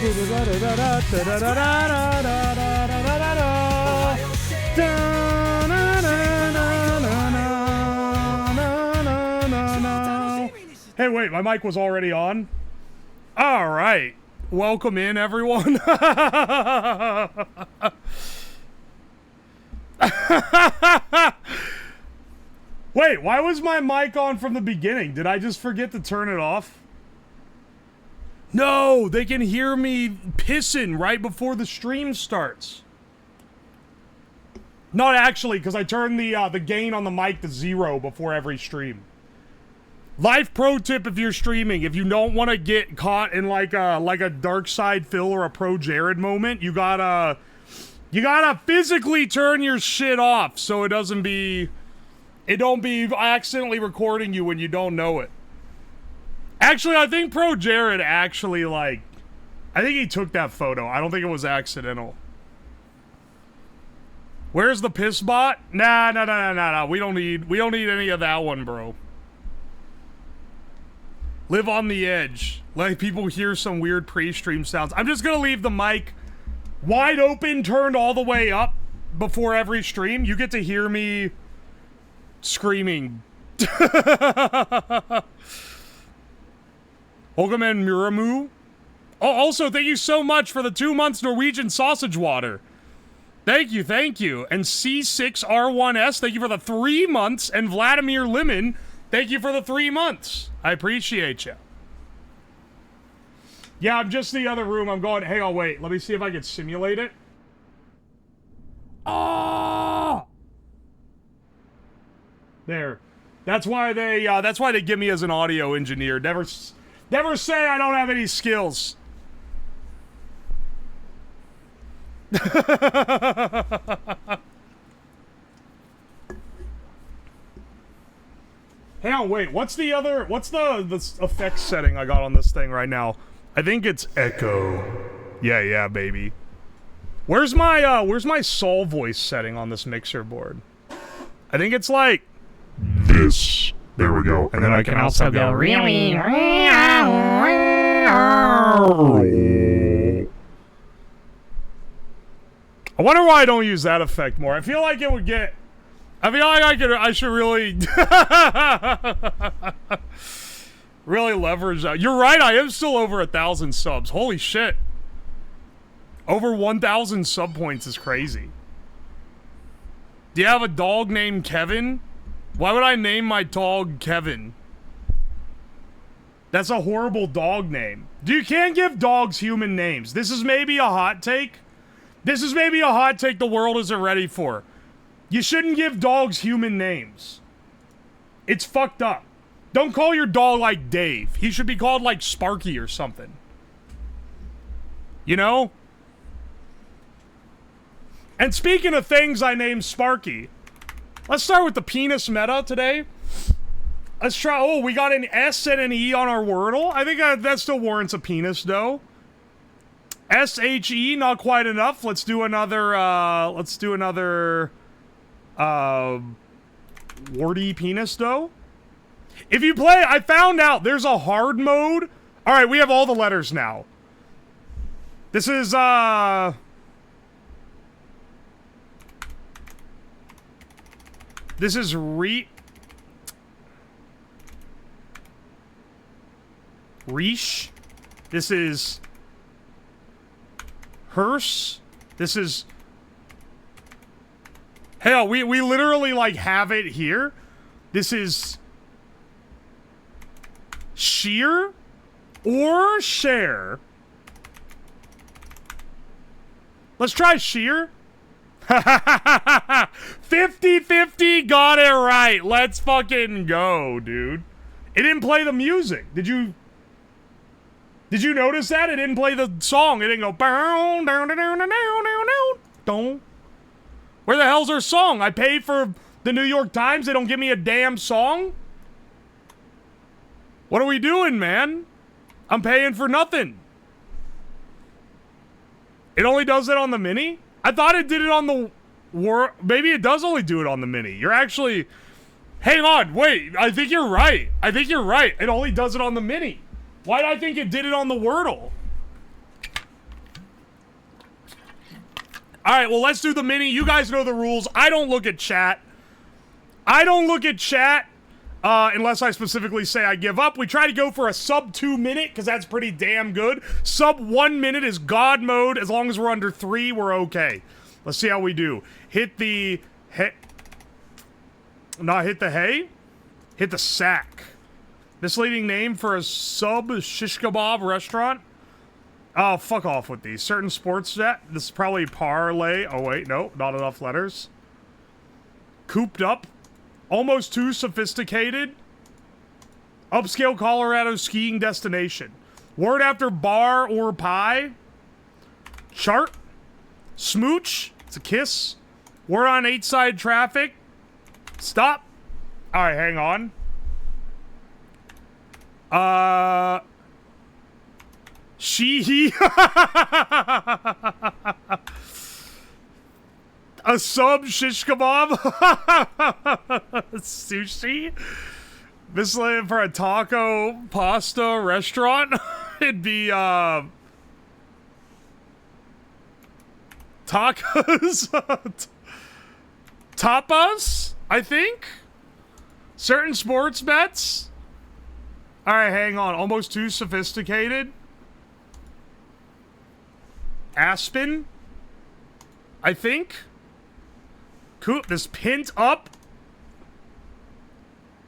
Hey, wait, my mic was already on? All right. Welcome in, everyone. Wait, why was my mic on from the beginning? Did I just forget to turn it off? No, they can hear me pissing right before the stream starts. Not actually, because I turned the gain on the mic to 0 before every stream. Life pro tip if you're streaming, if you don't want to get caught in like a dark side Phil or a pro Jared moment, you gotta physically turn your shit off so it don't be accidentally recording you when you don't know it. Actually, I think pro Jared actually I think he took that photo. I don't think it was accidental. Where's the piss bot? Nah. We don't need any of that one, bro. Live on the edge. Let people hear some weird pre-stream sounds. I'm just gonna leave the mic wide open, turned all the way up before every stream. You get to hear me screaming. Hogaman Muramu. Oh, also, thank you so much for the 2 months Norwegian sausage water. Thank you. And C6R1S, thank you for the 3 months. And Vladimir Lemon, thank you for the 3 months. I appreciate you. Yeah, I'm just in the other room. I'm going, hey, wait. Let me see if I can simulate it. Oh! There. That's why they give me as an audio engineer. Never say I don't have any skills. Hang on, wait, what's the effects setting I got on this thing right now? I think it's echo. Yeah, baby. Where's my Sol voice setting on this mixer board? I think it's like this. There we go. And then I can also go really. I wonder why I don't use that effect more. I feel like it would get. I feel like I should really really leverage that. You're right, I am still over 1,000 subs. Holy shit. Over 1,000 sub points is crazy. Do you have a dog named Kevin? Why would I name my dog Kevin? That's a horrible dog name. You can't give dogs human names. This is maybe a hot take. The world isn't ready for. You shouldn't give dogs human names. It's fucked up. Don't call your dog like Dave. He should be called like Sparky or something. You know? And speaking of things I named Sparky, let's start with the penis meta today. Let's try. Oh, we got an S and an E on our Wordle. I think that still warrants a penis, though. S-H-E, not quite enough. Let's do another, warty penis, though. If you play, I found out there's a hard mode. All right, we have all the letters now. This is, this is Reesh. This is Hearse. This is... Hell, we literally, like, have it here. This is... Sheer or Share. Let's try Sheer. 50-50, got it right. Let's fucking go, dude. It didn't play the music. Did you notice that? It didn't play the song. It didn't go down, down, down, down, down, down. Where the hell's our song? I pay for the New York Times. They don't give me a damn song. What are we doing, man? I'm paying for nothing. It only does it on the mini? I thought it did it on the maybe it does only do it on the mini. You're actually... Hang on, wait. I think you're right. It only does it on the mini. Why did I think it did it on the Wordle? All right, well, let's do the mini. You guys know the rules. I don't look at chat. I don't look at chat unless I specifically say I give up. We try to go for a sub 2 minute because that's pretty damn good. Sub 1 minute is God mode. As long as we're under 3, we're okay. Let's see how we do. Hit the... Not hit the hay? Hit the sack. Misleading name for a sub shish kebab restaurant? Oh, fuck off with these. Certain sports jet. This is probably parlay. Oh, wait. No, not enough letters. Cooped up. Almost too sophisticated. Upscale Colorado skiing destination. Word after bar or pie. Chart. Smooch. It's a kiss. Word on 8-side traffic. Stop. All right, hang on. He. A sub shish kebab. Sushi. Misleading for a taco pasta restaurant. It'd be tacos. Tapas, I think. Certain sports bets. All right, hang on. Almost too sophisticated. Aspen, I think. Cool. This pint up.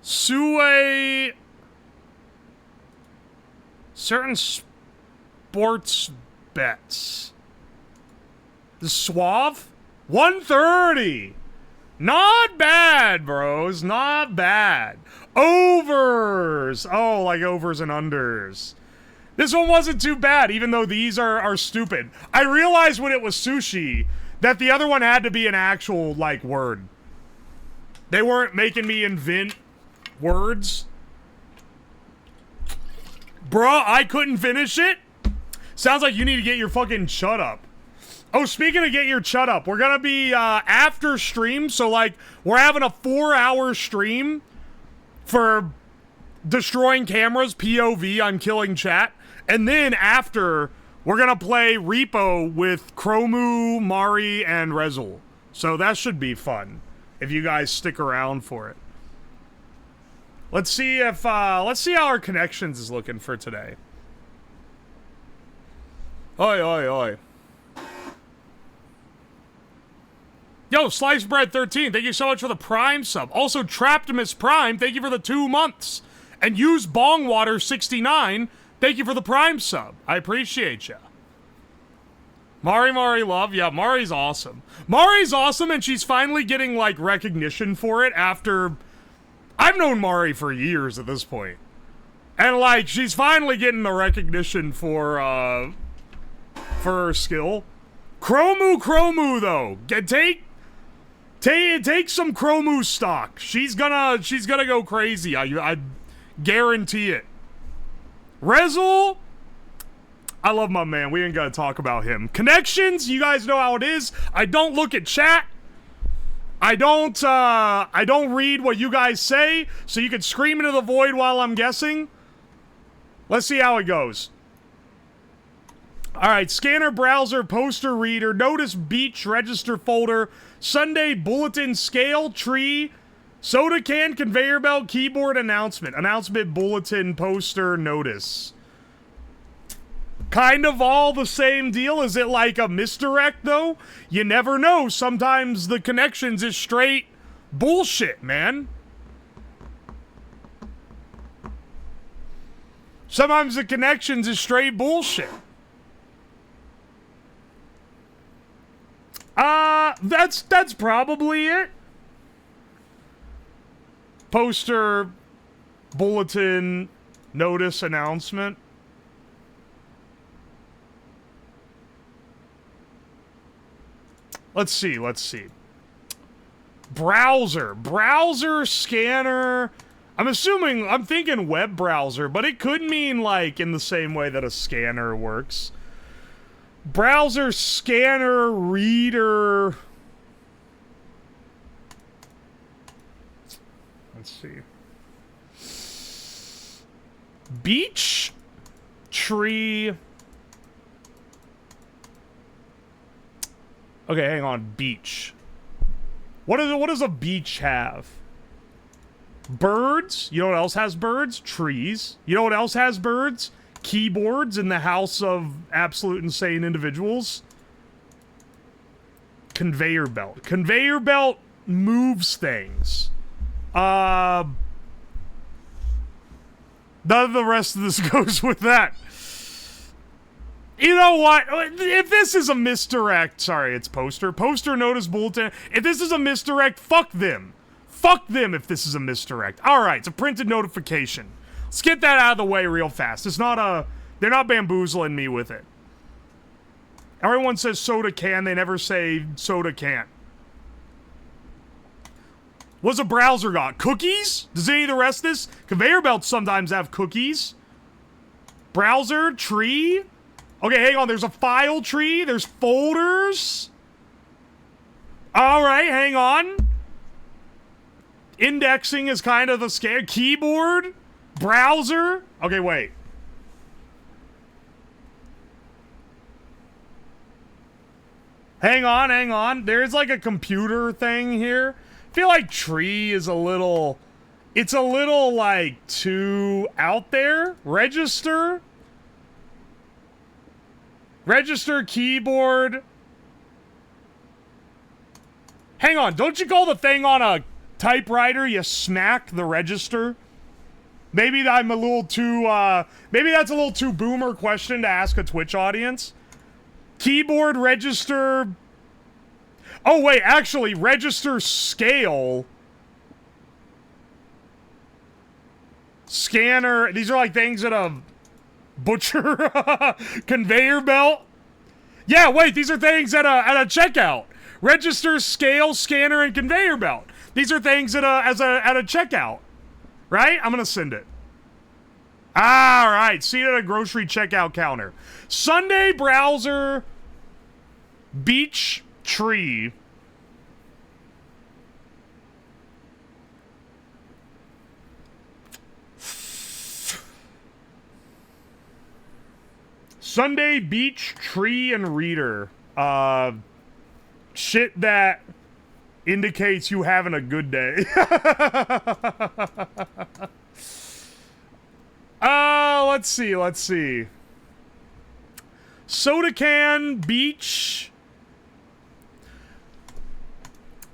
Sue. Certain sports bets. The Suave. 130. Not bad, bros. Not bad. Overs. Oh, like overs and unders. This one wasn't too bad, even though these are stupid. I realized when it was sushi that the other one had to be an actual, like, word. They weren't making me invent words. Bruh, I couldn't finish it? Sounds like you need to get your fucking shut up. Oh, speaking of get your shut up, we're gonna be, after stream, so, like, we're having a 4-hour stream for destroying cameras, POV on killing chat. And then after, we're gonna play Repo with Chromu, Mari, and Rezel. So that should be fun, if you guys stick around for it. Let's see if, let's see how our connections is looking for today. Oi, oi, oi. Yo, Sliced Bread 13, thank you so much for the Prime sub. Also, Traptimus Prime, thank you for the 2 months. And Use Bong Water 69, thank you for the Prime sub. I appreciate ya. Mari love. Yeah, Mari's awesome. Mari's awesome, and she's finally getting, like, recognition for it after... I've known Mari for years at this point. And, like, she's finally getting the recognition for her skill. Chromu, though. Take some Chromu stock. She's gonna go crazy. I guarantee it. Rezel, I love my man. We ain't gotta talk about him. Connections, you guys know how it is. I don't look at chat. I don't read what you guys say, so you can scream into the void while I'm guessing. Let's see how it goes. Alright, scanner, browser, poster, reader, notice, beach, register, folder, Sunday, bulletin, scale, tree, soda can, conveyor belt, keyboard, announcement. Announcement, bulletin, poster, notice. Kind of all the same deal. Is it like a misdirect, though? You never know. Sometimes the connections is straight bullshit, man. Sometimes the connections is straight bullshit. That's probably it. Poster, bulletin, notice, announcement. Let's see. Browser, scanner. I'm thinking web browser, but it could mean, like, in the same way that a scanner works. Browser, scanner, reader. Let's see. Beach, tree. Okay, hang on. Beach. What does a beach have? Birds. You know what else has birds? Trees. You know what else has birds? Keyboards in the house of absolute insane individuals. Conveyor belt. Conveyor belt moves things. None of the rest of this goes with that. You know what? If this is a misdirect, sorry, it's poster. Poster notice bulletin. If this is a misdirect, fuck them. Fuck them if this is a misdirect. Alright, it's a printed notification. Let's get that out of the way real fast. It's not a... They're not bamboozling me with it. Everyone says soda can, they never say soda can't. What's a browser got? Cookies? Does any of the rest of this? Conveyor belts sometimes have cookies. Browser, tree. Okay, hang on, there's a file tree, there's folders. Alright, hang on. Indexing is kind of the scare. Keyboard, browser. Okay, wait. Hang on. There's like a computer thing here. I feel like tree is a little... It's a little, like, too out there. Register. Register, keyboard. Hang on, don't you call the thing on a typewriter, you smack the register? Maybe I'm a little too, maybe that's a little too boomer question to ask a Twitch audience. Keyboard, register... Oh, wait, actually, register, scale... Scanner, these are like things that a butcher... Conveyor belt? Yeah, wait, these are things at a checkout. Register, scale, scanner, and conveyor belt. These are things at a checkout. Right? I'm gonna send it. Alright, see it at a grocery checkout counter. Sunday browser, beach, tree. Sunday, beach, tree, and reader. Shit that indicates you having a good day. Let's see. Soda can, beach.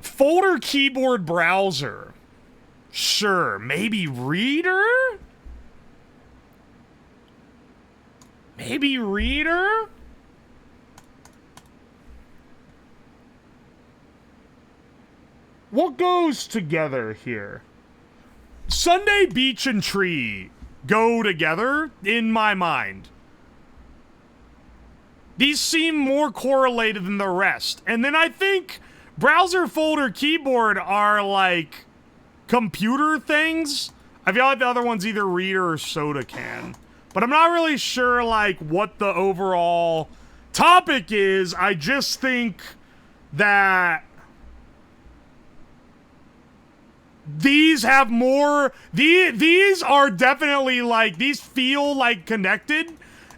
Folder, keyboard, browser. Sure, maybe reader? Maybe reader? What goes together here? Sunday, beach, and tree go together in my mind. These seem more correlated than the rest. And then I think browser, folder, keyboard are like computer things. I feel like the other one's either reader or soda can. But I'm not really sure like what the overall topic is. I just think that these have more... These are definitely, like... These feel, like, connected.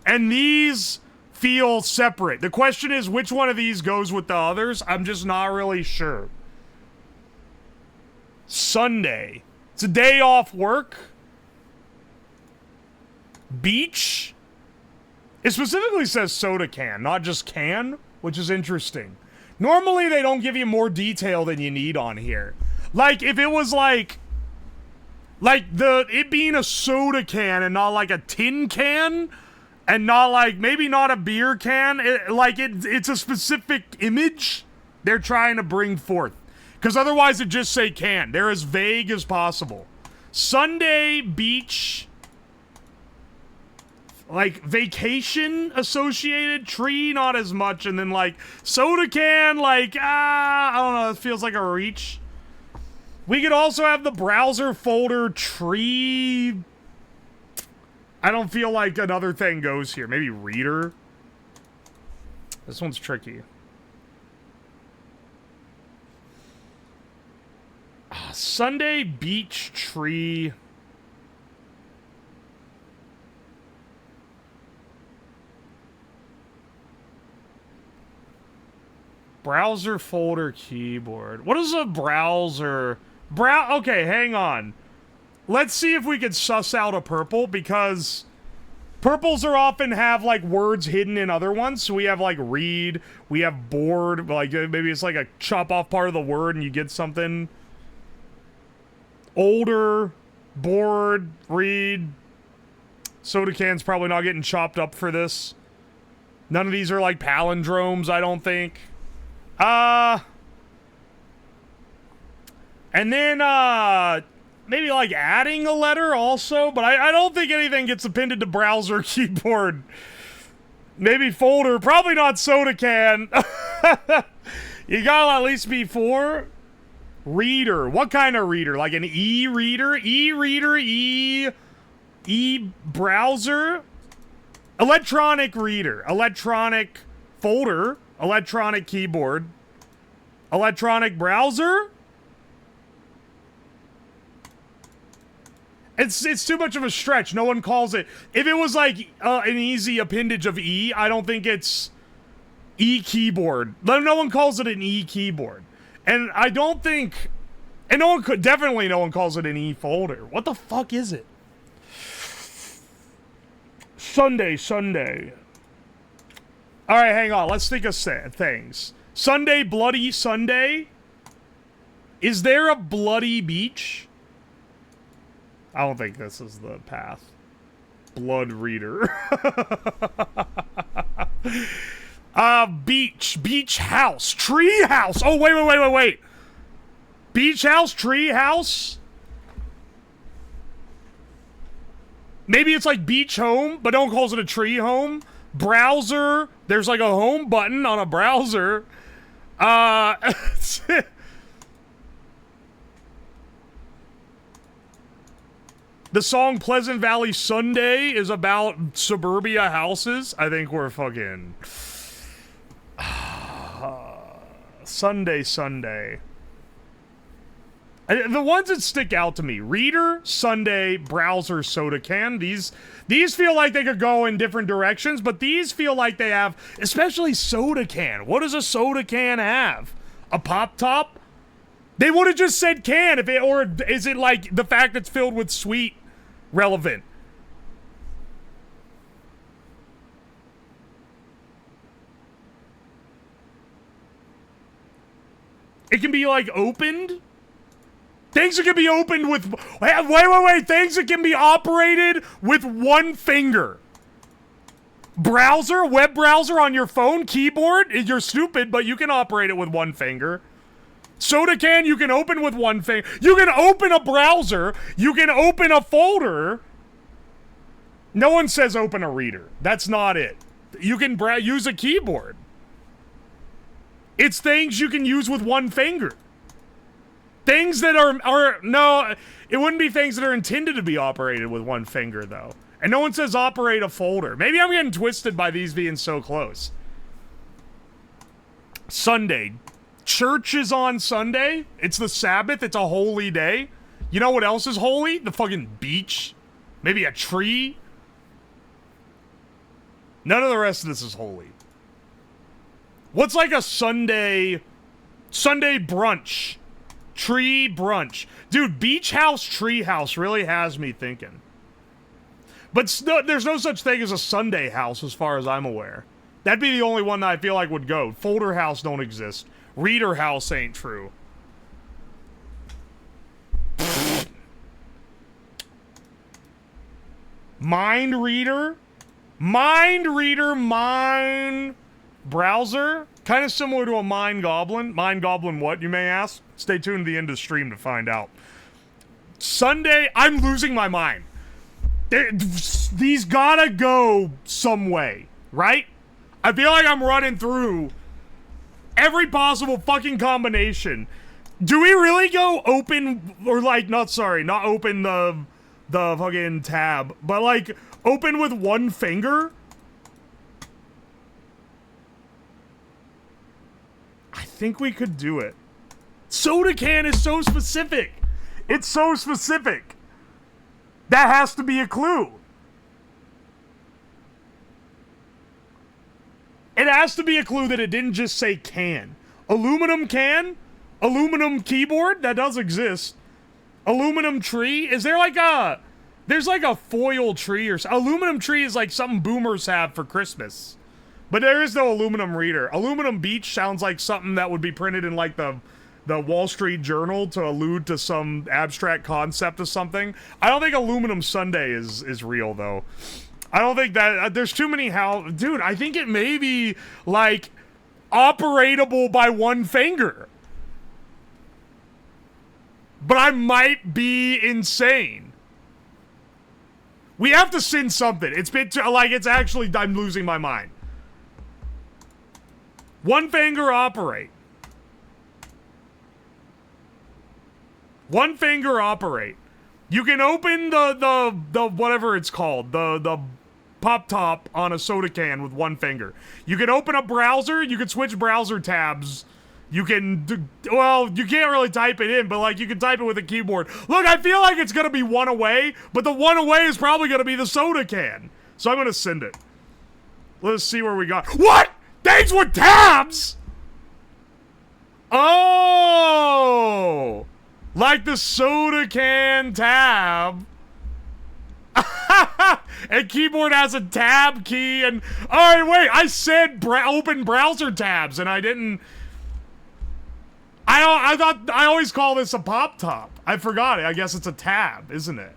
And these feel separate. The question is, which one of these goes with the others? I'm just not really sure. Sunday. It's a day off work. Beach. It specifically says soda can, not just can, which is interesting. Normally, they don't give you more detail than you need on here. Like, if it was like it being a soda can and not like a tin can, and not like, maybe not a beer can, it's a specific image they're trying to bring forth. Because otherwise it'd just say can. They're as vague as possible. Sunday, beach, like, vacation associated, tree, not as much, and then like, soda can, like, I don't know, it feels like a reach. We could also have the browser, folder, tree. I don't feel like another thing goes here. Maybe reader. This one's tricky. Sunday, beach, tree. Browser folder keyboard. What is a browser? Okay, hang on. Let's see if we could suss out a purple, because purples are often have, like, words hidden in other ones. So we have, like, read, we have board, like, maybe it's like a chop off part of the word and you get something. Older, board, read. Soda can's probably not getting chopped up for this. None of these are, like, palindromes, I don't think. And then, maybe, like, adding a letter also, but I don't think anything gets appended to browser keyboard. Maybe folder, probably not soda can. You gotta at least be 4. Reader, what kind of reader? Like an e-reader? E-reader, e-browser? Electronic reader, electronic folder, electronic keyboard, electronic browser? It's too much of a stretch. No one calls it. If it was like an easy appendage of E, I don't think it's e-keyboard. No one calls it an e-keyboard. And I don't think, and no one could, definitely no one calls it an e-folder. What the fuck is it? Sunday. All right, hang on. Let's think of things. Sunday, bloody Sunday. Is there a bloody beach? I don't think this is the path. Blood reader. Beach house, tree house. Oh, wait. Beach house, tree house. Maybe it's like beach home, but no one calls it a tree home. Browser. There's like a home button on a browser. The song Pleasant Valley Sunday is about suburbia houses. I think we're fucking... Sunday. The ones that stick out to me: reader, Sunday, browser, soda can. These feel like they could go in different directions, but these feel like they have, especially soda can. What does a soda can have? A pop top? They would have just said can if it, or is it like the fact it's filled with sweet relevant? It can be like opened. Things that can be opened with... Wait. Things that can be operated with one finger. Browser, web browser on your phone, keyboard. You're stupid, but you can operate it with one finger. Soda can, you can open with one finger. You can open a browser. You can open a folder. No one says open a reader. That's not it. You can use a keyboard. It's things you can use with one finger. Things that are no, it wouldn't be things that are intended to be operated with one finger, though. And no one says operate a folder. Maybe I'm getting twisted by these being so close. Sunday. Church is on Sunday. It's the Sabbath. It's a holy day. You know what else is holy? The fucking beach. Maybe a tree. None of the rest of this is holy. What's like a Sunday brunch? Tree brunch. Dude, beach house, tree house really has me thinking. But there's no such thing as a Sunday house as far as I'm aware. That'd be the only one that I feel like would go. Folder house don't exist. Reader house ain't true. Mind reader? Mind browser? Kind of similar to a mind goblin. Mind goblin what, you may ask? Stay tuned to the end of the stream to find out. Sunday, I'm losing my mind. These gotta go some way, right? I feel like I'm running through every possible fucking combination. Do we really go open, or like, not open the fucking tab, but like open with one finger? I think we could do it. Soda can is so specific. It's so specific. That has to be a clue. It has to be a clue that it didn't just say can. Aluminum can? Aluminum keyboard? That does exist. Aluminum tree? Is there like a... There's like a foil tree or... Aluminum tree is like something boomers have for Christmas. But there is no aluminum reader. Aluminum beach sounds like something that would be printed in like the Wall Street Journal to allude to some abstract concept of something. I don't think aluminum sundae is real though. I don't think that... there's too many how... Dude, I think it may be like operatable by one finger. But I might be insane. We have to send something. It's been like it's actually I'm losing my mind. One finger operate. One finger operate. You can open the whatever it's called, the pop top on a soda can with one finger. You can open a browser. You can switch browser tabs. You can, well, you can't really type it in, but like you can type it with a keyboard. Look, I feel like it's gonna be one away, but the one away is probably gonna be the soda can. So I'm gonna send it. Let's see where we got. What? Things with tabs? Oh, like the soda can tab. And keyboard has a tab key and, all right, wait, I said open browser tabs and I didn't. I thought, I always call this a pop top. I forgot it. I guess it's a tab, isn't it?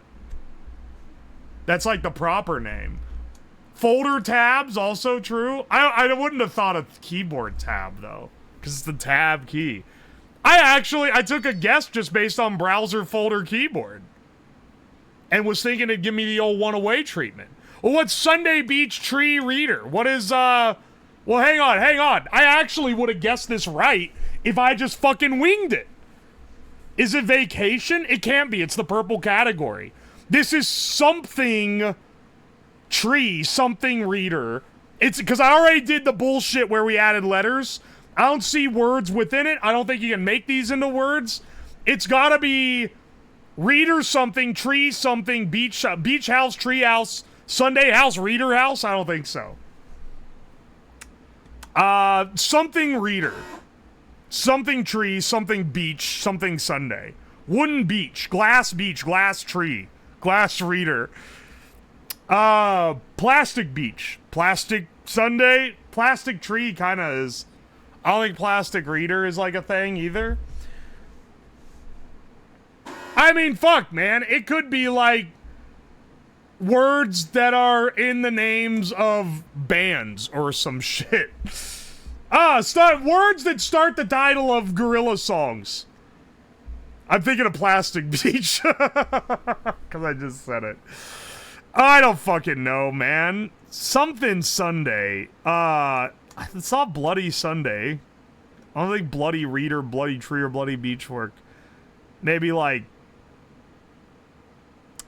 That's like the proper name. Folder tabs, also true. I wouldn't have thought of keyboard tab, though. Because it's the tab key. I took a guess just based on browser folder keyboard. And was thinking it'd give me the old one-away treatment. Well, what's Sunday Beach Tree Reader? What is, well, hang on. I actually would have guessed this right if I just fucking winged it. Is it vacation? It can't be. It's the purple category. This is something tree, something reader. It's because I already did the bullshit where we added letters. I don't see words within it. I don't think you can make these into words. It's gotta be reader something, tree something, beach house, tree house, Sunday house, reader house. I don't think so. Something reader. Something tree, something beach, something Sunday. Wooden beach, glass tree, glass reader. Plastic beach, plastic Sunday, plastic tree kinda is. I don't think plastic reader is like a thing either. I mean, fuck, man. It could be like words that are in the names of bands or some shit. Words that start the title of gorilla songs. I'm thinking of Plastic Beach. Because I just said it. I don't fucking know, man. Something Sunday. It's not Bloody Sunday. I don't think Bloody Reader, Bloody Tree, or Bloody Beach work. Maybe like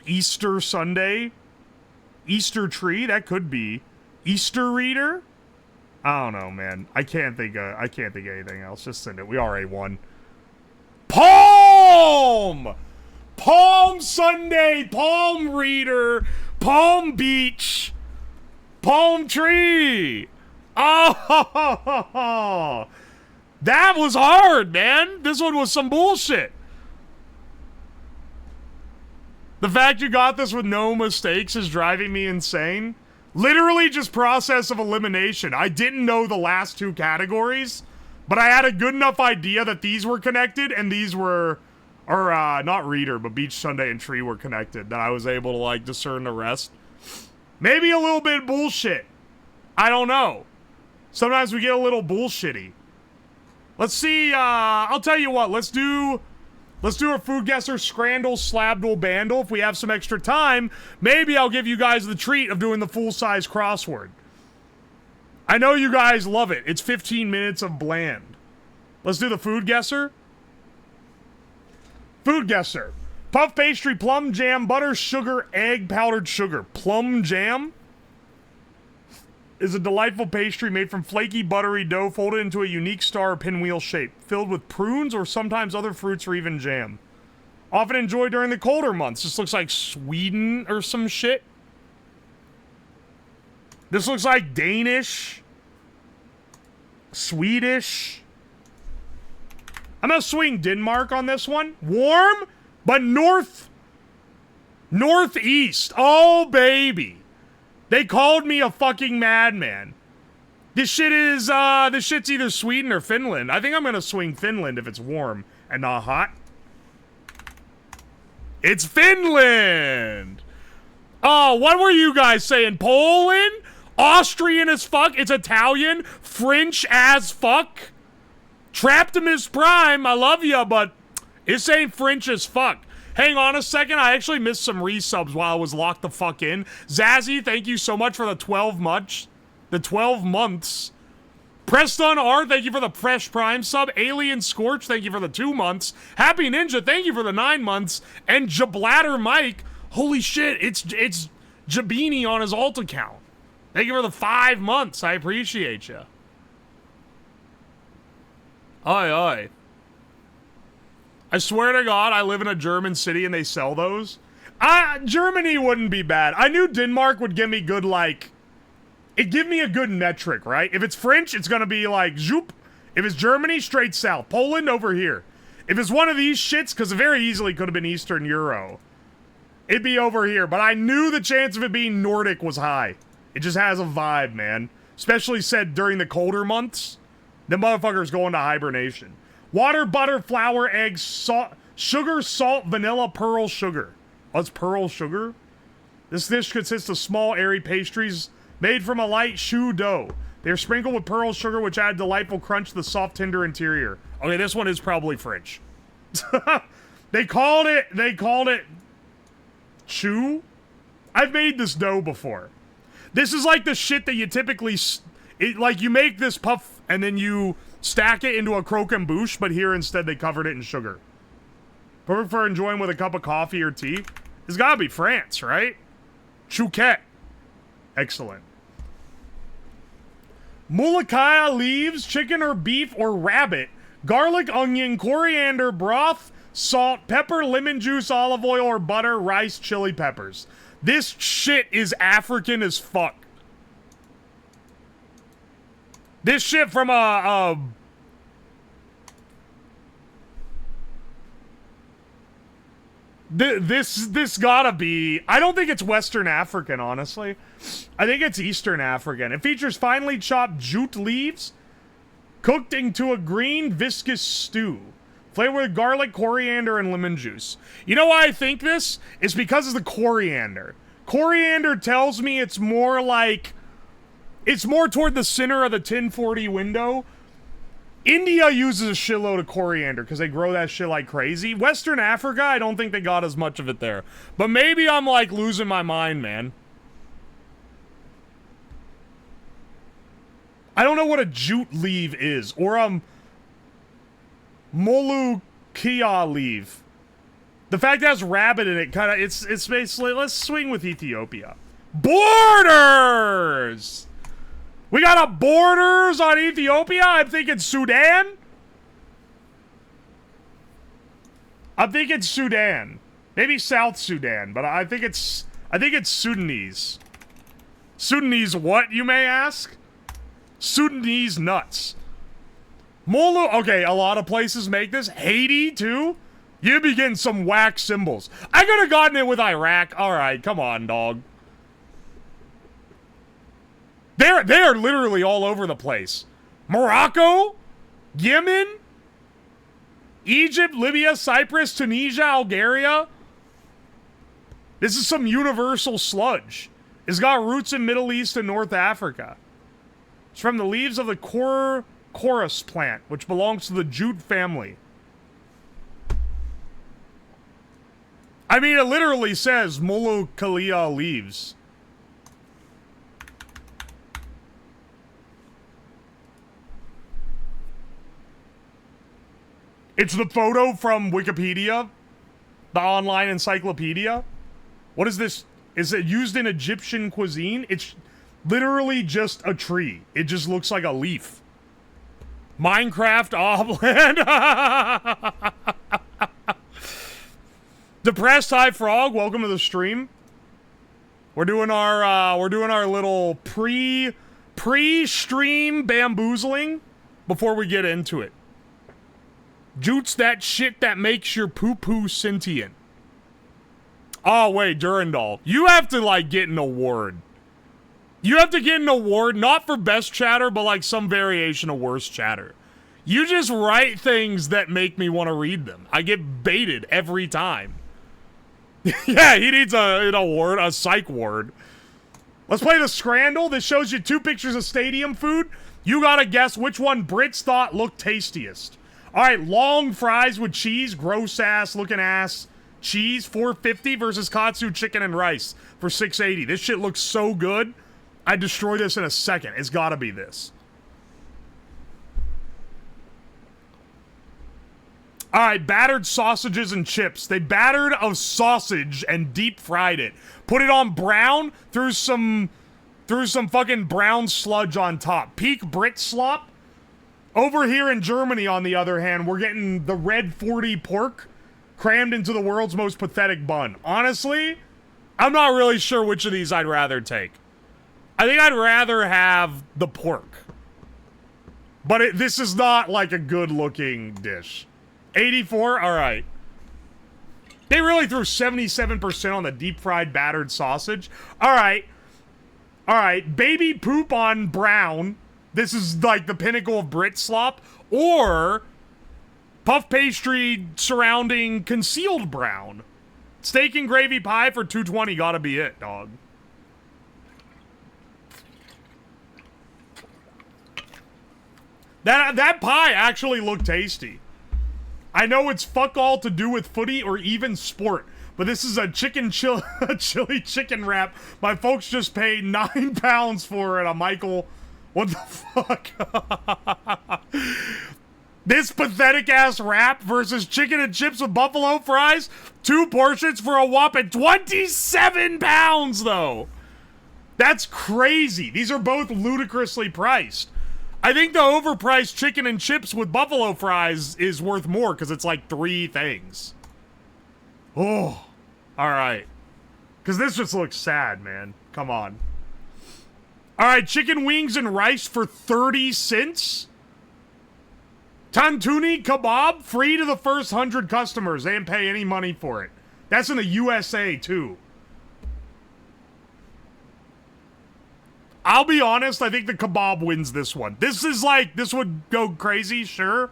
Easter Sunday? Easter Tree? That could be. Easter Reader? I don't know, man. I can't think of anything else. Just send it. We already won. Palm! Palm Sunday, Palm Reader, Palm Beach, Palm Tree. Oh, that was hard, man. This one was some bullshit. The fact you got this with no mistakes is driving me insane. Literally just process of elimination. I didn't know the last two categories, but I had a good enough idea that these were connected and these were, or not reader, but beach, Sunday, and tree were connected, that I was able to like discern the rest. Maybe a little bit bullshit. I don't know. Sometimes we get a little bullshitty. Let's see, I'll tell you what, let's do a FoodGuessr Scrandle Slabdle Bandle. If we have some extra time, maybe I'll give you guys the treat of doing the full-size crossword. I know you guys love it. It's 15 minutes of bland. Let's do the FoodGuessr. FoodGuessr. Puff pastry, plum jam, butter, sugar, egg, powdered sugar. Plum jam is a delightful pastry made from flaky, buttery dough folded into a unique star or pinwheel shape, filled with prunes or sometimes other fruits or even jam. Often enjoyed during the colder months. This looks like Sweden or some shit. This looks like Danish. Swedish. I'm gonna swing Denmark on this one. Warm, but northeast. Oh, baby. They called me a fucking madman. This shit's either Sweden or Finland. I think I'm gonna swing Finland if it's warm and not hot. It's Finland! Oh, what were you guys saying? Poland? Austrian as fuck? It's Italian? French as fuck? Traptimus Prime, I love ya, but this ain't French as fuck. Hang on a second, I actually missed some resubs while I was locked the fuck in. Zazzy, thank you so much for the 12 months. Preston R, thank you for the fresh Prime sub. Alien Scorch, thank you for the 2 months. Happy Ninja, thank you for the 9 months. And Jablatter Mike, holy shit, it's Jabini on his alt account. Thank you for the 5 months, I appreciate you. Oi. I swear to God, I live in a German city and they sell those. Germany wouldn't be bad. I knew Denmark would give me good, like... It'd give me a good metric, right? If it's French, it's gonna be like, zoop. If it's Germany, straight south. Poland, over here. If it's one of these shits, because it very easily could have been Eastern Euro, it'd be over here. But I knew the chance of it being Nordic was high. It just has a vibe, man. Especially said during the colder months. The motherfucker's going to hibernation. Water, butter, flour, eggs, salt, sugar, salt, vanilla, pearl sugar. Oh, it's pearl sugar? This dish consists of small, airy pastries made from a light choux dough. They are sprinkled with pearl sugar, which add delightful crunch to the soft, tender interior. Okay, this one is probably French. They called it choux? I've made this dough before. This is like the shit that you typically, like you make this puff and then you stack it into a croquembouche, but here instead they covered it in sugar. Perfect for enjoying with a cup of coffee or tea. It's gotta be France, right? Chouquette. Excellent. Mulakaya leaves, chicken or beef or rabbit, garlic, onion, coriander, broth, salt, pepper, lemon juice, olive oil or butter, rice, chili peppers. This shit is African as fuck. This shit from This gotta be... I don't think it's Western African, honestly. I think it's Eastern African. It features finely chopped jute leaves, cooked into a green, viscous stew. Flavored with garlic, coriander, and lemon juice. You know why I think this? It's because of the coriander. Coriander tells me it's more like... It's more toward the center of the 1040 window. India uses a shitload of coriander because they grow that shit like crazy. Western Africa, I don't think they got as much of it there. But maybe I'm like losing my mind, man. I don't know what a jute leaf is. Or Molukia leaf. The fact that it has rabbit in it, kind of, it's basically, let's swing with Ethiopia. Borders! We got a borders on Ethiopia? I'm thinking Sudan? I'm thinking Sudan. Maybe South Sudan, but I think it's Sudanese. Sudanese what, you may ask? Sudanese nuts. Okay, a lot of places make this. Haiti, too? You be getting some whack symbols. I could have gotten it with Iraq. Alright, come on, dog. They're literally all over the place. Morocco? Yemen? Egypt, Libya, Cyprus, Tunisia, Algeria? This is some universal sludge. It's got roots in Middle East and North Africa. It's from the leaves of the chorus plant, which belongs to the jute family. I mean, it literally says Molukalia leaves. It's the photo from Wikipedia, the online encyclopedia. What is this? Is it used in Egyptian cuisine? It's literally just a tree. It just looks like a leaf. Minecraft Obland. Depressed High Frog, welcome to the stream. We're doing our little pre-stream bamboozling before we get into it. Jutes that shit that makes your poo-poo sentient. Oh, wait, Durandal. You have to, like, get an award. You have to get an award, not for best chatter, but, like, some variation of worst chatter. You just write things that make me want to read them. I get baited every time. Yeah, he needs an award, a psych ward. Let's play the Scrandle. This shows you 2 pictures of stadium food. You gotta guess which one Brits thought looked tastiest. Alright, long fries with cheese, gross ass looking ass cheese, $4.50 versus katsu chicken and rice for $6.80. This shit looks so good. I'd destroy this in a second. It's gotta be this. Alright, battered sausages and chips. They battered a sausage and deep fried it. Put it on brown, threw some fucking brown sludge on top. Peak Brit slop. Over here in Germany, on the other hand, we're getting the red 40 pork crammed into the world's most pathetic bun. Honestly, I'm not really sure which of these I'd rather take. I think I'd rather have the pork. But this is not like a good-looking dish. 84? Alright. They really threw 77% on the deep-fried battered sausage. Alright. Alright. Baby poop on brown. This is like the pinnacle of Brit slop. Or puff pastry surrounding concealed brown. Steak and gravy pie for $2.20 gotta be it, dog. That pie actually looked tasty. I know it's fuck all to do with footy or even sport, but this is a chili chicken wrap. My folks just paid £9 for it. I'm Michael. What the fuck? This pathetic ass wrap versus chicken and chips with buffalo fries. 2 portions for a whopping £27 though. That's crazy. These are both ludicrously priced. I think the overpriced chicken and chips with buffalo fries is worth more because it's like 3 things. Oh, all right. Because this just looks sad, man. Come on. All right, chicken wings and rice for 30 cents. Tantuni kebab, free to the first 100 customers. They didn't pay any money for it. That's in the USA, too. I'll be honest, I think the kebab wins this one. This is like, this would go crazy, sure.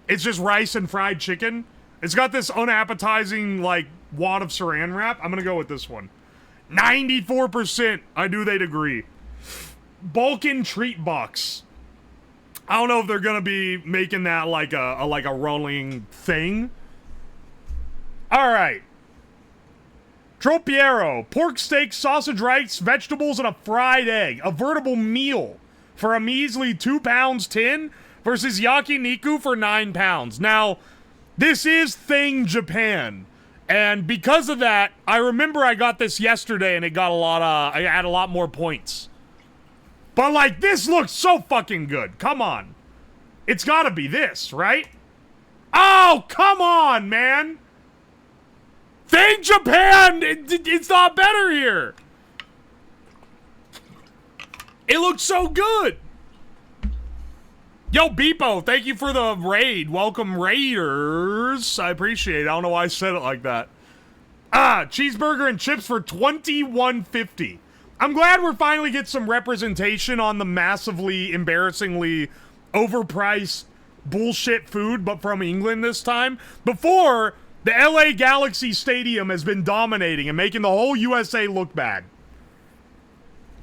It's just rice and fried chicken. It's got this unappetizing, like, wad of saran wrap. I'm gonna go with this one. 94%. I knew they'd agree. Balkan treat box. I don't know if they're gonna be making that like a rolling thing. All right. Tropiero, pork steak, sausage, rice, vegetables, and a fried egg. A veritable meal for a measly £2.10 versus yakiniku for £9. Now, this is Thing Japan. And because of that, I remember I got this yesterday and it got I had a lot more points. But like, this looks so fucking good. Come on. It's gotta be this, right? Oh, come on, man. Thing Japan! It's not better here! It looks so good! Yo, Beepo, thank you for the raid. Welcome, Raiders. I appreciate it. I don't know why I said it like that. Cheeseburger and chips for $21.50. I'm glad we're finally getting some representation on the massively, embarrassingly overpriced bullshit food, but from England this time. Before, the LA Galaxy Stadium has been dominating and making the whole USA look bad.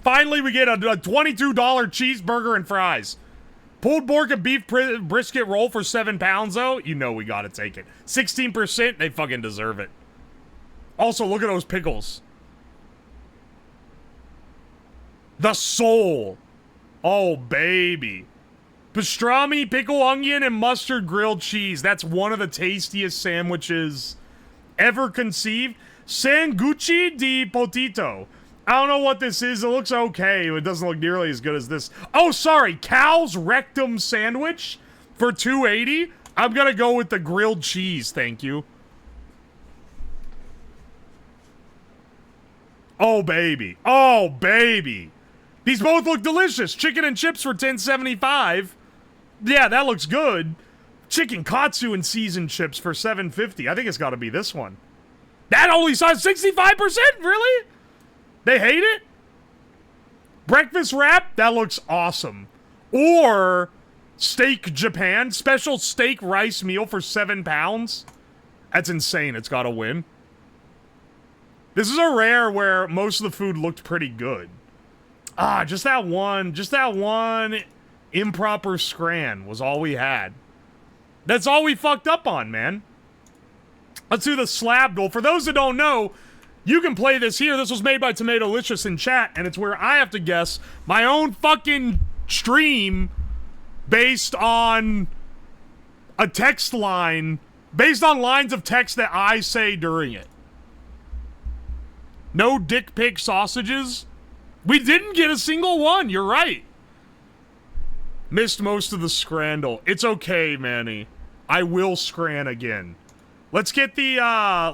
Finally, we get a $22 cheeseburger and fries. Pulled pork and beef brisket roll for £7, though. You know we gotta take it. 16%, they fucking deserve it. Also, look at those pickles. The soul. Oh, baby. Pastrami, pickle, onion, and mustard grilled cheese. That's one of the tastiest sandwiches ever conceived. Sangucci di potito. I don't know what this is. It looks okay. It doesn't look nearly as good as this. Oh, sorry. Cow's rectum sandwich for $2.80. I'm gonna go with the grilled cheese, thank you. Oh, baby. Oh, baby. These both look delicious. Chicken and chips for $10.75. Yeah, that looks good. Chicken katsu and seasoned chips for $7.50. I think it's got to be this one. That only saw 65%? Really? They hate it? Breakfast wrap? That looks awesome. Or Steak Japan. Special steak rice meal for £7. That's insane. It's got to win. This is a rare where most of the food looked pretty good. Ah, just that one improper scran was all we had. That's all we fucked up on, man. Let's do the Slabdle. For those that don't know, you can play this here. This was made by Tomatolicious in chat, and it's where I have to guess my own fucking stream based on a text line, based on lines of text that I say during it. No dick pic sausages? We didn't get a single one, you're right. Missed most of the scrandle. It's okay, Manny. I will scran again. Let's get the,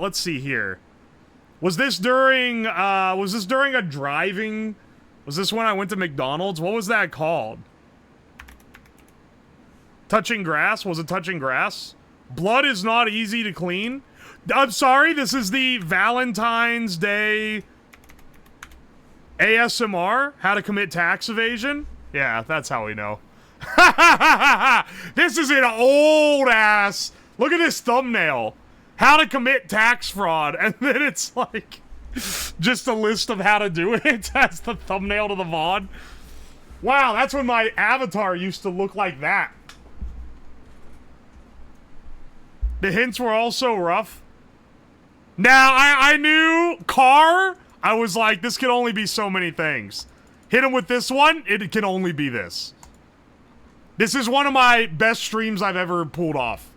let's see here. Was this during a driving? Was this when I went to McDonald's? What was that called? Touching grass? Was it touching grass? Blood is not easy to clean. I'm sorry, this is the Valentine's Day ASMR? How to commit tax evasion? Yeah, that's how we know. This is an old ass. Look at this thumbnail. How to commit tax fraud. And then it's like just a list of how to do it. That's the thumbnail to the VOD. Wow, that's when my avatar used to look like that. The hints were also rough. Now, I knew car. I was like, this can only be so many things. Hit him with this one. It can only be this. This is one of my best streams I've ever pulled off.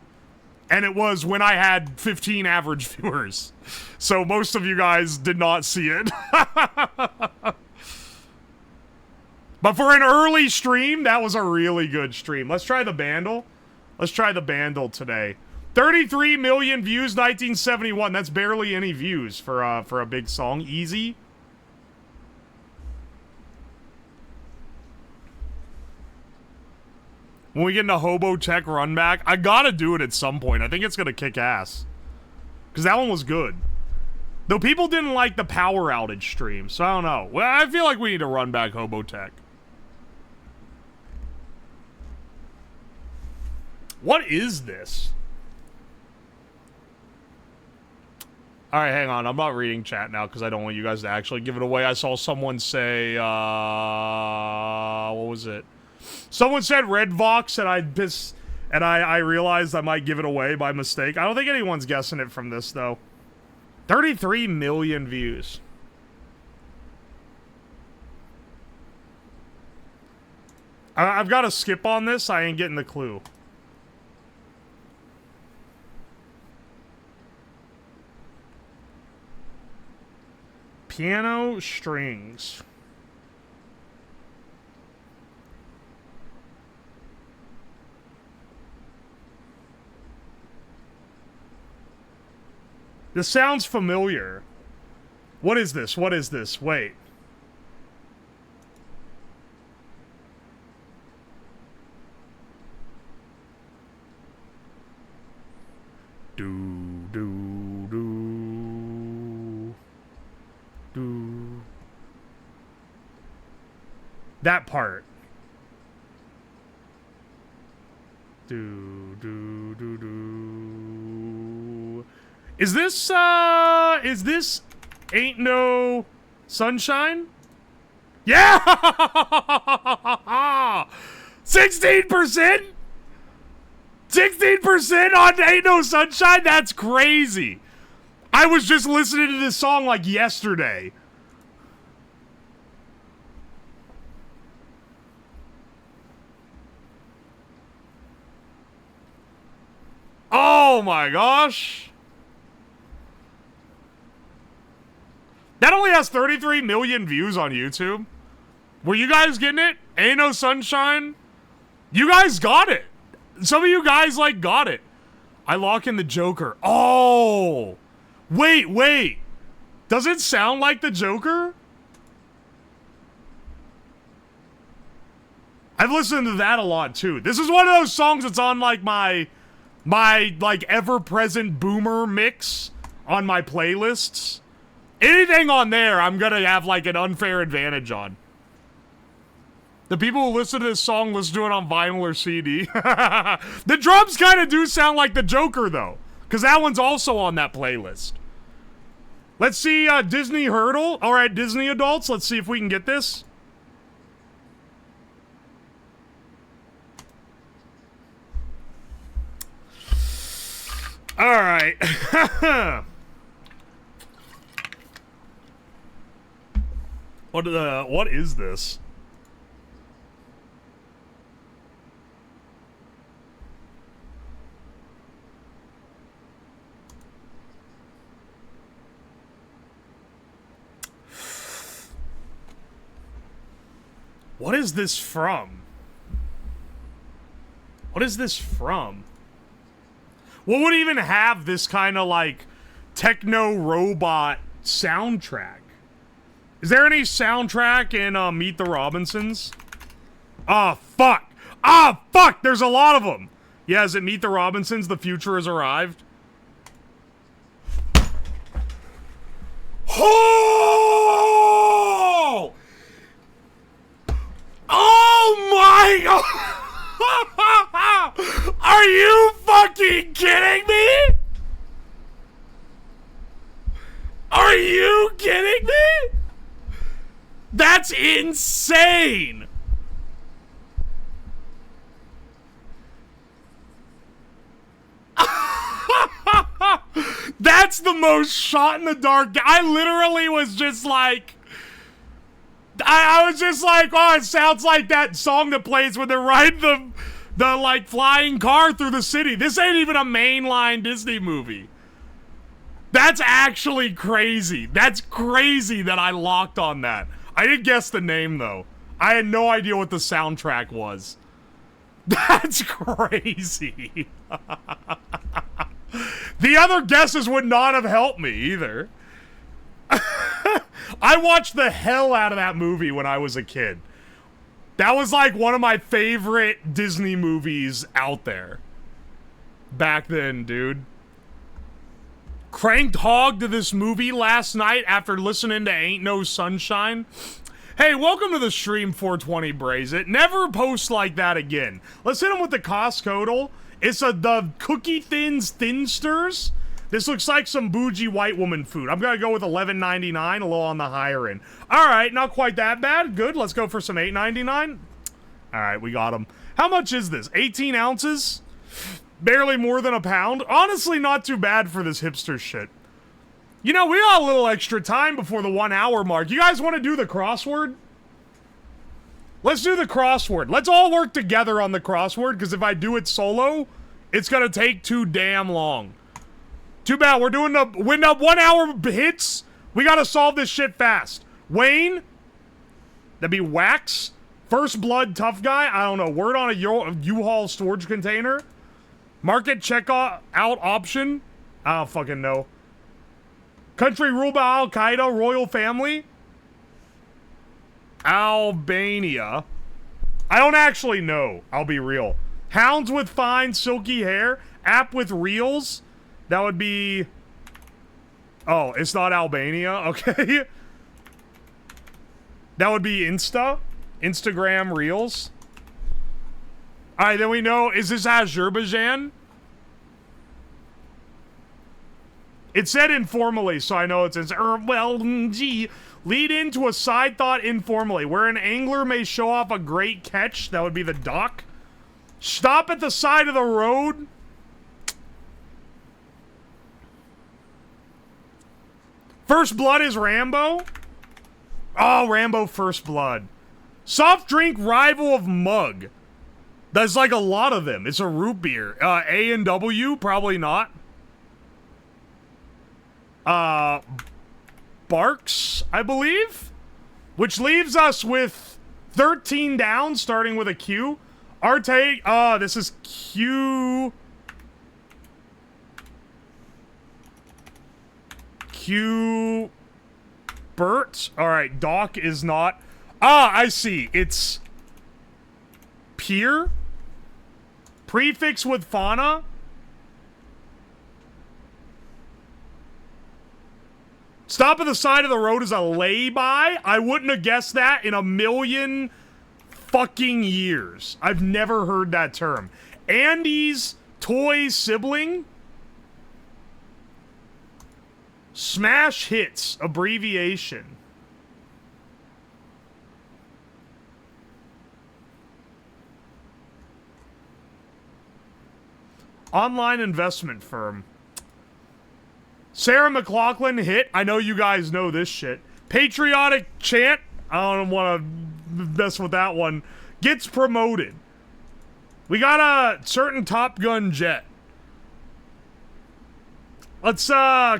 And it was when I had 15 average viewers. So most of you guys did not see it. But for an early stream, that was a really good stream. Let's try the Bandle. Let's try the Bandle today. 33 million views, 1971. That's barely any views for a big song. Easy. When we get into Hobo Tech Run Back, I gotta do it at some point. I think it's gonna kick ass. Because that one was good. Though people didn't like the power outage stream, so I don't know. Well, I feel like we need to run back Hobo Tech. What is this? Alright, hang on. I'm not reading chat now because I don't want you guys to actually give it away. I saw someone say, what was it? Someone said Red Vox, and I realized I might give it away by mistake. I don't think anyone's guessing it from this, though. 33 million views. I've got to skip on this. I ain't getting the clue. Piano strings. This sounds familiar. What is this? What is this? Wait. That part. Is this Ain't No Sunshine? Yeah! 16%? 16% on Ain't No Sunshine? That's crazy. I was just listening to this song like yesterday. Oh my gosh. That only has 33 million views on YouTube. Were you guys getting it? Ain't No Sunshine? You guys got it. Some of you guys, like, got it. I lock in the Joker. Oh! Wait. Does it sound like the Joker? I've listened to that a lot, too. This is one of those songs that's on, like, my My, like, ever-present boomer mix on my playlists. Anything on there, I'm gonna have, like, an unfair advantage on. The people who listen to this song listen to it on vinyl or CD. The drums kind of do sound like the Joker, though. Because that one's also on that playlist. Let's see Disney Heardle. All right, Disney adults, let's see if we can get this. All right. What is this? What is this from? What is this from? What would even have this kind of, like, techno-robot soundtrack? Is there any soundtrack in Meet the Robinsons? Oh, fuck. Ah, fuck! There's a lot of them! Yeah, is it Meet the Robinsons? The future has arrived? Oh! Oh my god! Are you fucking kidding me? Are you kidding me? That's insane! That's the most shot in the dark. I literally was just like... I was just like, oh, it sounds like that song that plays when they're riding the like, flying car through the city. This ain't even a mainline Disney movie. That's actually crazy. That's crazy that I locked on that. I didn't guess the name, though. I had no idea what the soundtrack was. That's crazy. The other guesses would not have helped me, either. I watched the hell out of that movie when I was a kid. That was like one of my favorite Disney movies out there. Back then, dude. Cranked hog to this movie last night after listening to Ain't No Sunshine. Hey, welcome to the stream, 420 Braze It. Never post like that again. Let's hit him with the Costco. It's the Cookie Thins Thinsters. This looks like some bougie white woman food. I'm gonna go with $11.99, a little on the higher end. All right, not quite that bad. Good, let's go for some $8.99. All right, we got them. How much is this? 18 ounces? Barely more than a pound? Honestly, not too bad for this hipster shit. You know, we got a little extra time before the 1 hour mark. You guys want to do the crossword? Let's do the crossword. Let's all work together on the crossword, because if I do it solo, it's gonna take too damn long. Too bad, we're doing the when the 1 hour hits, we gotta solve this shit fast. Wayne, that'd be Wax. First Blood Tough Guy, I don't know. Word on a U-Haul storage container. Market checkout option, I don't fucking know. Country ruled by Al-Qaeda, royal family. Albania. I don't actually know, I'll be real. Hounds with fine silky hair. App with reels. That would be... Oh, it's not Albania? Okay. That would be Instagram Reels. Alright, then we know... Is this Azerbaijan? It said informally, so I know it's... Well, gee. Lead into a side thought informally. Where an angler may show off a great catch. That would be the dock. Stop at the side of the road. First Blood is Rambo? Oh, Rambo First Blood. Soft drink rival of mug. There's like a lot of them. It's a root beer. A and W? Probably not. Barks, I believe? Which leaves us with 13 down, starting with a Q. Arte, this is Q... Q... Bert? Alright, Doc is not... Ah, I see. It's... Pier? Prefix with fauna? Stop at the side of the road is a lay-by? I wouldn't have guessed that in a million fucking years. I've never heard that term. Andy's toy sibling? Smash hits, abbreviation. Online investment firm. Sarah McLachlan hit. I know you guys know this shit. Patriotic chant. I don't want to mess with that one. Gets promoted. We got a certain Top Gun jet. Let's,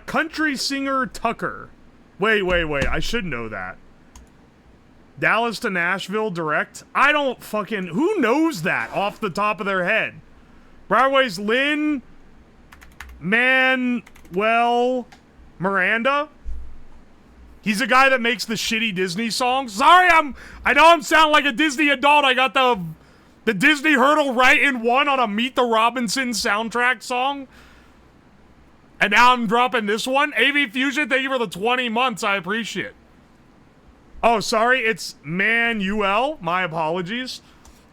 country singer Tucker. Wait. I should know that. Dallas to Nashville direct. I don't fucking... Who knows that off the top of their head? Broadway's Lynn Manuel Miranda. He's a guy that makes the shitty Disney songs. Sorry, I know I'm sounding like a Disney adult. I got the Disney Heardle right in one on a Meet the Robinsons soundtrack song. And now I'm dropping this one. AV Fusion, thank you for the 20 months. I appreciate it. Oh, sorry. It's Manuel. My apologies.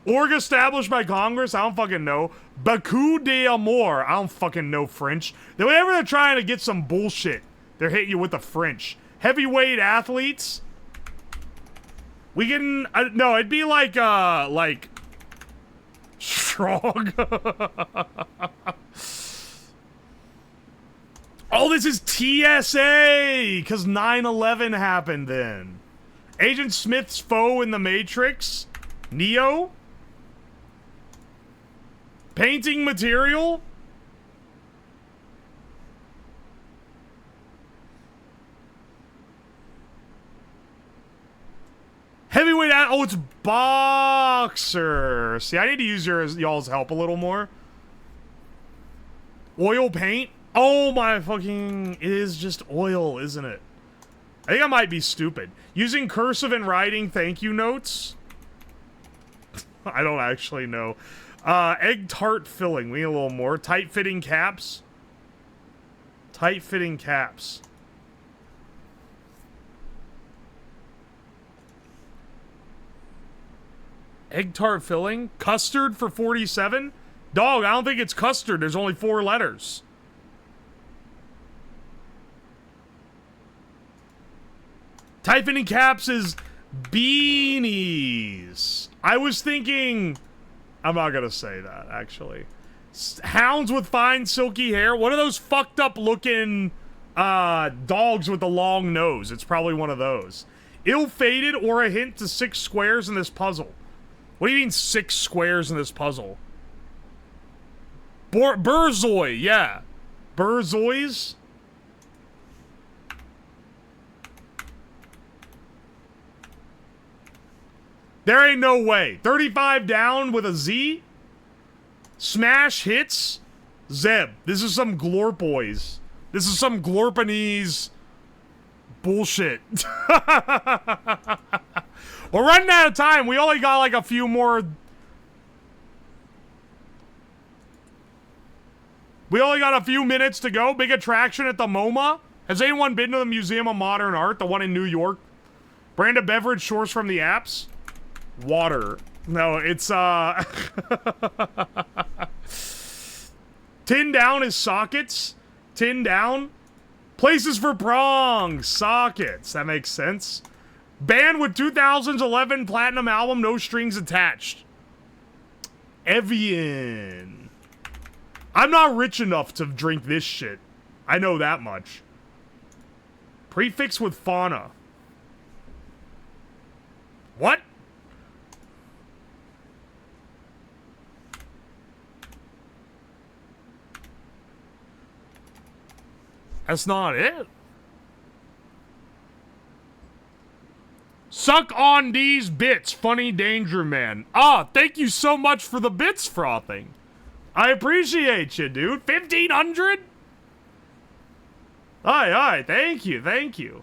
Org established by Congress. I don't fucking know. Baku de Amor. I don't fucking know French. Whenever they're trying to get some bullshit, they're hitting you with the French. Heavyweight athletes. We can... no, it'd be like strong. Oh, this is TSA! Because 9/11 happened then. Agent Smith's foe in the Matrix. Neo. Painting material. Heavyweight oh, it's boxer. See, I need to use y'all's help a little more. Oil paint. Oh my fucking... It is just oil, isn't it? I think I might be stupid. Using cursive and writing thank you notes. I don't actually know. Egg tart filling. We need a little more. Tight-fitting caps. Tight-fitting caps. Egg tart filling? Custard for 47? Dog, I don't think it's custard. There's only 4 letters. Tight-fitting caps is beanies. I was thinking... I'm not gonna say that, actually. Hounds with fine silky hair. What are those fucked up looking dogs with the long nose? It's probably one of those. Ill-fated or a hint to 6 squares in this puzzle. What do you mean 6 squares in this puzzle? Burzoi, yeah. Burzois? There ain't no way. 35 down with a Z? Smash hits? Zeb. This is some glorp boys. This is some glorpanese bullshit. We're running out of time. We only got like a few more. We only got a few minutes to go. Big attraction at the MoMA. Has anyone been to the Museum of Modern Art, the one in New York? Brand of beverage sourced from the apps? Water. No, it's, Tin down is sockets. Tin down. Places for prongs. Sockets. That makes sense. Band with 2011 platinum album, no strings attached. Evian. I'm not rich enough to drink this shit. I know that much. Prefix with fauna. What? That's not it. Suck on these bits, funny danger man. Ah, thank you so much for the bits frothing. I appreciate you, dude. 1,500? Aye, thank you.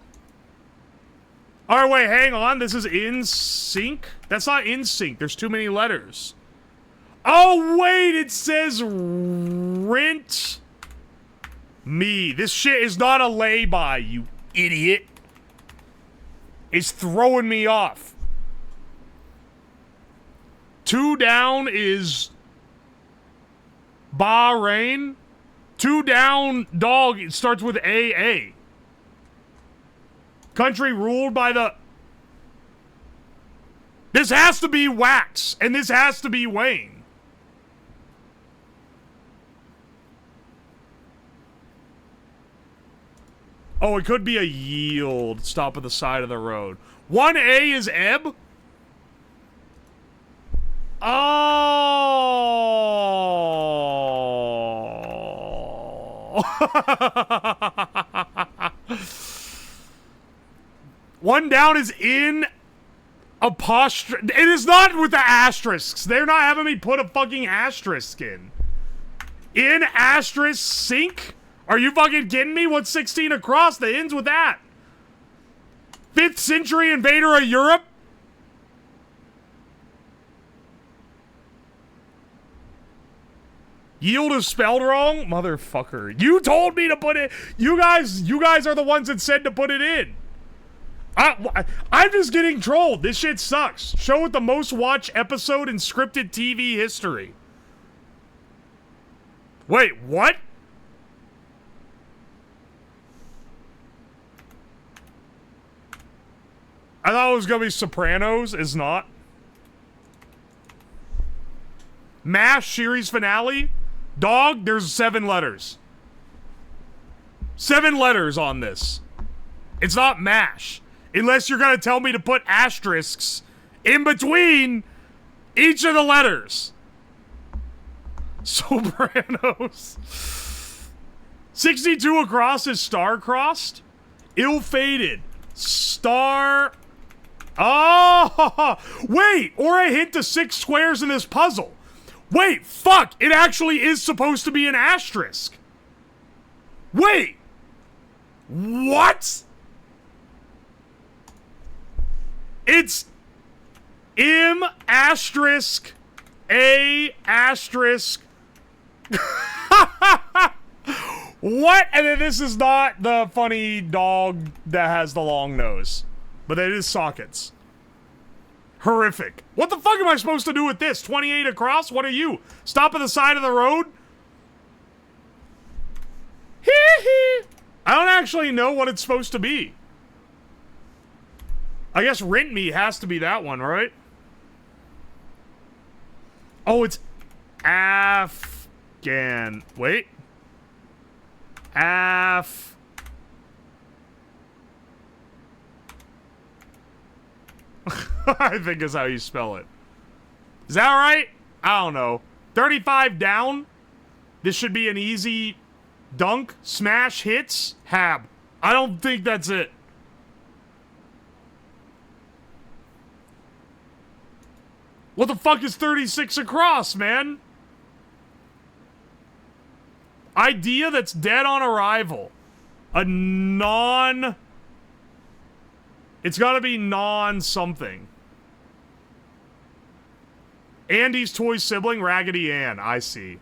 Alright, wait, hang on. This is in sync? That's not in sync. There's too many letters. Oh, wait, it says rent me. This shit is not a lay-by, you idiot. It's throwing me off. 2 down is Bahrain. 2 down, dog, it starts with AA. Country ruled by the... This has to be Wax, and this has to be Wayne. Oh, it could be a yield. Stop at the side of the road. 1A is Ebb? Oh. 1 down is in apostrophe. It is not with the asterisks. They're not having me put a fucking asterisk in. In asterisk sink? Are you fucking kidding me? What's 16 across? The ends with that. 5th century invader of Europe? Yield is spelled wrong? Motherfucker. You told me to put it. You guys are the ones that said to put it in. I'm just getting trolled. This shit sucks. Show with the most watched episode in scripted TV history. Wait, what? I thought it was gonna be Sopranos, is not. MASH series finale? Dog, there's 7 letters. 7 letters on this. It's not MASH. Unless you're gonna tell me to put asterisks in between each of the letters. Sopranos. 62 across is star-crossed. Ill-fated. Star... Oh! Wait! Or a hint to 6 squares in this puzzle. Wait, fuck! It actually is supposed to be an asterisk. Wait! What? It's M asterisk A asterisk. What? And then this is not the funny dog that has the long nose. But it is sockets. Horrific. What the fuck am I supposed to do with this? 28 across? What are you? Stop at the side of the road? Hee. I don't actually know what it's supposed to be. I guess Rent Me has to be that one, right? Oh, it's Afghan. Wait. I think is how you spell it. Is that right? I don't know. 35 down. This should be an easy dunk. Smash hits. Hab. I don't think that's it. What the fuck is 36 across, man? Idea that's dead on arrival. A non... It's gotta be non-something. Andy's toy sibling, Raggedy Ann. I see.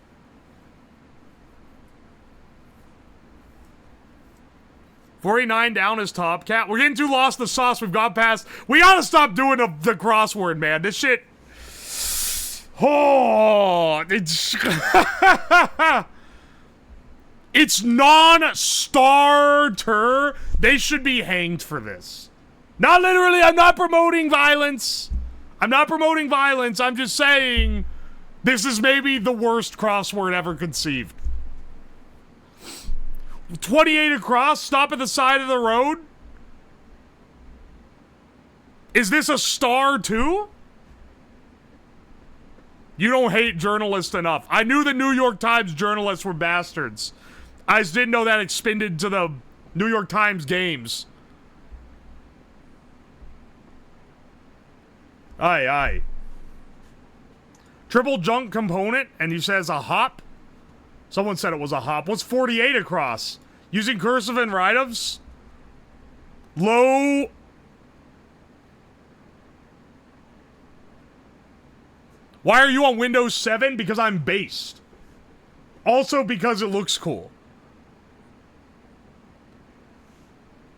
$49 down is Top Cat. We're getting too lost in the sauce. We've gone past... We gotta stop doing the crossword, man. This shit... Oh... It's... It's non-starter. They should be hanged for this. Not literally, I'm not promoting violence. I'm not promoting violence. I'm just saying this is maybe the worst crossword ever conceived. 28 across, stop at the side of the road. Is this a star too? You don't hate journalists enough. I knew the New York Times journalists were bastards. I just didn't know that expanded to the New York Times games. Aye. Triple junk component, and you says a hop? Someone said it was a hop. What's 48 across? Using cursive and write-ups? Low... Why are you on Windows 7? Because I'm based. Also because it looks cool.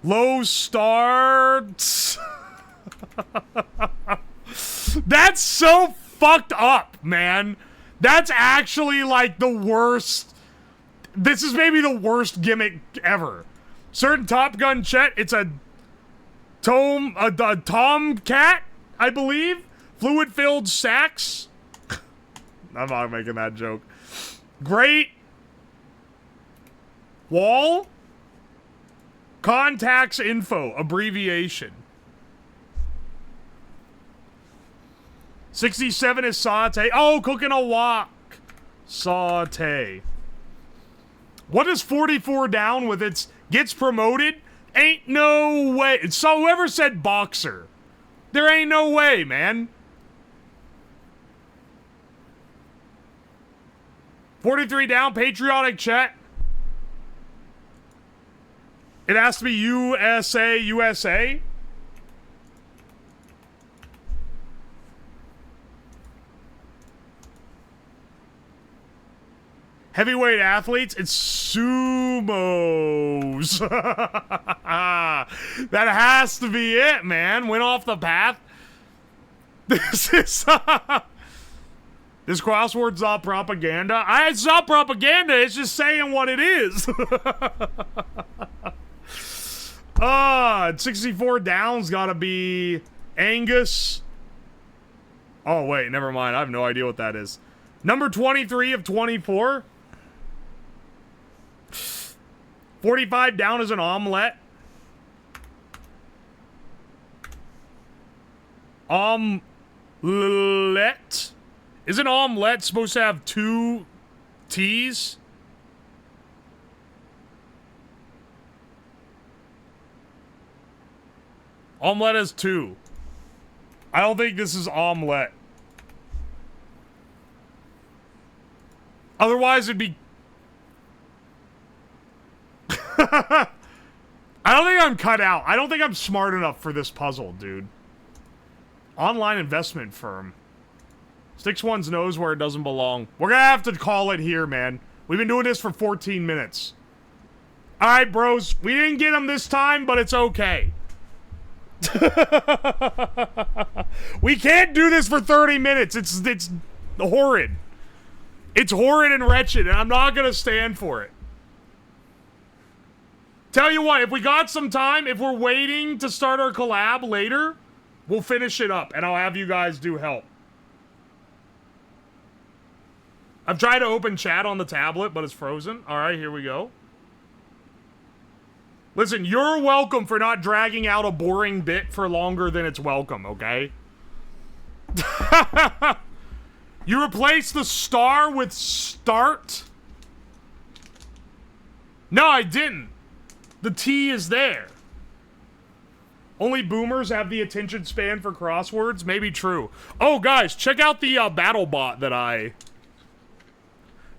Low starts. That's so fucked up, man. That's actually like the worst. This is maybe the worst gimmick ever. Certain Top Gun Chet, it's a tomcat, I believe. Fluid-filled sacks. I'm not making that joke. Great wall. Contacts info, abbreviation. 67 is saute. Oh, cooking a wok. Saute. What is 44 down with its gets promoted? Ain't no way. So whoever said boxer. There ain't no way, man. 43 down, patriotic chat. It has to be USA, USA. Heavyweight athletes, it's sumos. That has to be it, man. Went off the path. This is... This crossword's not propaganda. It's not propaganda, it's just saying what it is. 64 down's gotta be Angus. Oh, wait, never mind. I have no idea what that is. Number 23 of 24. 45 down is an omelette. Omelette? Isn't omelette supposed to have 2 T's? Omelette has 2. I don't think this is omelette. Otherwise, it'd be... I don't think I'm cut out. I don't think I'm smart enough for this puzzle, dude. Online investment firm. Sticks one's nose where it doesn't belong. We're gonna have to call it here, man. We've been doing this for 14 minutes. Alright, bros. We didn't get them this time, but it's okay. We can't do this for 30 minutes. It's horrid. It's horrid and wretched, and I'm not gonna stand for it. Tell you what, if we got some time, if we're waiting to start our collab later, we'll finish it up, and I'll have you guys do help. I've tried to open chat on the tablet, but it's frozen. Alright, here we go. Listen, you're welcome for not dragging out a boring bit for longer than it's welcome, okay? You replace the star with start? No, I didn't. The T is there. Only boomers have the attention span for crosswords? Maybe true. Oh, guys, check out the battle bot that I...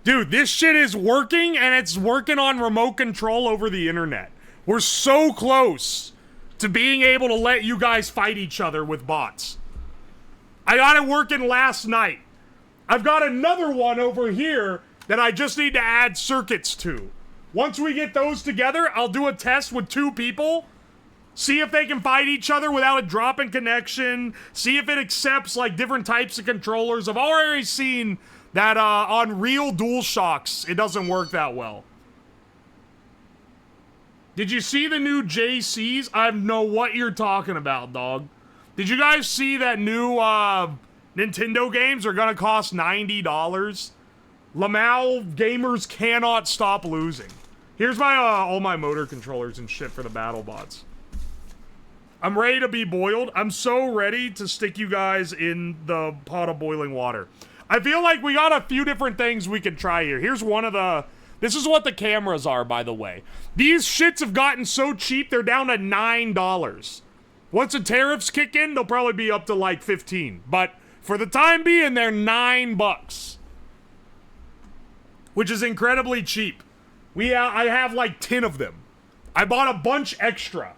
Dude, this shit is working, and it's working on remote control over the internet. We're so close to being able to let you guys fight each other with bots. I got it working last night. I've got another one over here that I just need to add circuits to. Once we get those together, I'll do a test with 2 people. See if they can fight each other without a drop in connection. See if it accepts, like, different types of controllers. I've already seen that on real DualShocks, it doesn't work that well. Did you see the new JCs? I know what you're talking about, dog. Did you guys see that new Nintendo games are gonna cost $90? Lamau gamers cannot stop losing. Here's my all my motor controllers and shit for the battle bots. I'm ready to be boiled. I'm so ready to stick you guys in the pot of boiling water. I feel like we got a few different things we could try here. Here's one of the... This is what the cameras are, by the way. These shits have gotten so cheap, they're down to $9. Once the tariffs kick in, they'll probably be up to like 15. But for the time being, they're $9. Which is incredibly cheap. I have like 10 of them. I bought a bunch extra.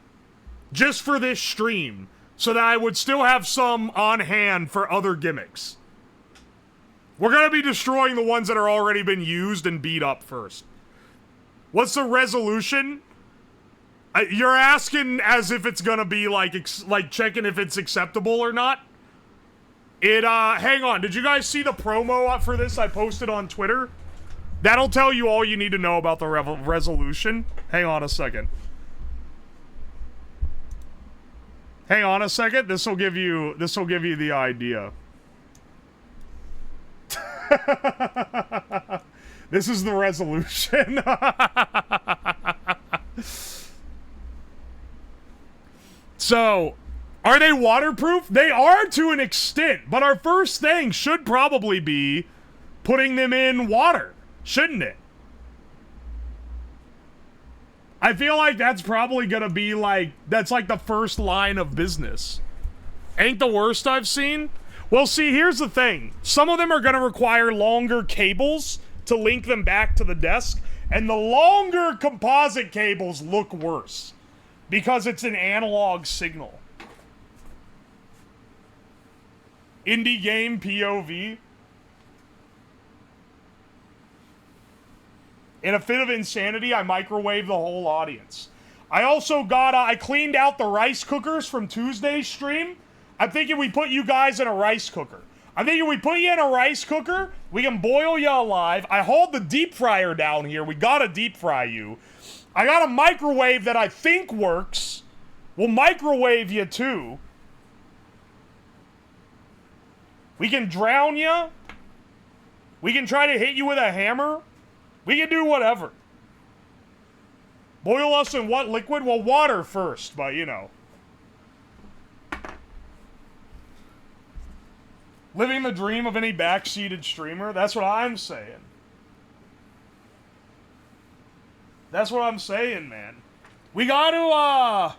Just for this stream. So that I would still have some on hand for other gimmicks. We're gonna be destroying the ones that are already been used and beat up first. What's the resolution? You're asking as if it's gonna be like checking if it's acceptable or not. Hang on. Did you guys see the promo for this I posted on Twitter? That'll tell you all you need to know about the resolution. Hang on a second. Hang on a second. This will give you the idea. This is the resolution. So, are they waterproof? They are to an extent, but our first thing should probably be putting them in water, shouldn't it? I feel like that's probably gonna be like, that's like the first line of business. Ain't the worst I've seen? Well, see, here's the thing. Some of them are gonna require longer cables to link them back to the desk, and the longer composite cables look worse because it's an analog signal. Indie game POV. In a fit of insanity, I microwaved the whole audience. I also got, I cleaned out the rice cookers from Tuesday's stream. I'm thinking we put you guys in a rice cooker. I'm thinking we put you in a rice cooker, we can boil you alive. I hauled the deep fryer down here. We gotta deep fry you. I got a microwave that I think works. We'll microwave you too. We can drown you. We can try to hit you with a hammer. We can do whatever. Boil us in what liquid? Well, water first, but you know. Living the dream of any backseated streamer? That's what I'm saying. That's what I'm saying, man. We gotta,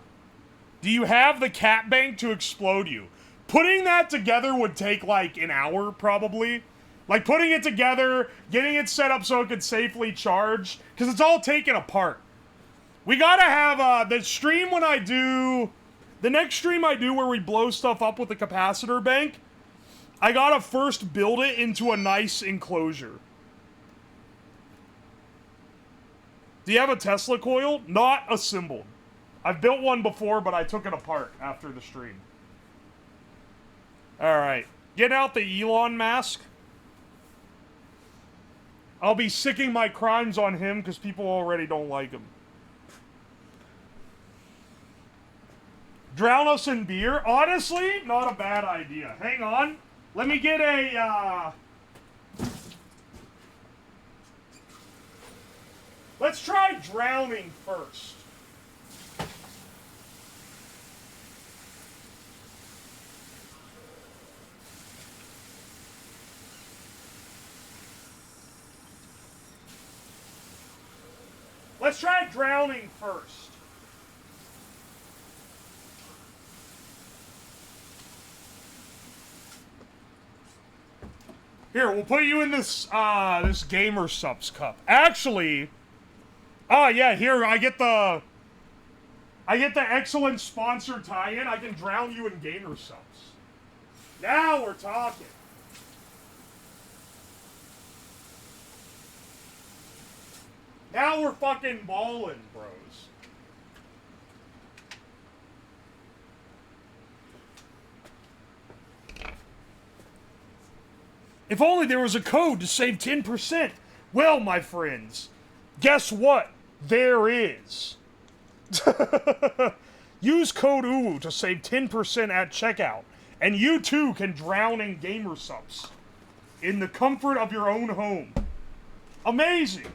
do you have the cat bank to explode you? Putting that together would take like an hour, probably. Like putting it together, getting it set up so it could safely charge, because it's all taken apart. We gotta have, the stream when I do, the next stream I do where we blow stuff up with the capacitor bank, I gotta first build it into a nice enclosure. Do you have a Tesla coil? Not assembled. I've built one before, but I took it apart after the stream. Alright. Get out the Elon mask. I'll be sicking my crimes on him because people already don't like him. Drown us in beer? Honestly, not a bad idea. Hang on. Let me get a, let's try drowning first. Let's try drowning first. Here, we'll put you in this, this Gamer Subs cup. Actually, yeah, here, I get the excellent sponsor tie-in. I can drown you in Gamer Subs. Now we're talking. Now we're fucking ballin', bros. If only there was a code to save 10%. Well, my friends, guess what? There is. Use code UWU to save 10% at checkout. And you too can drown in Gamer Subs. In the comfort of your own home. Amazing.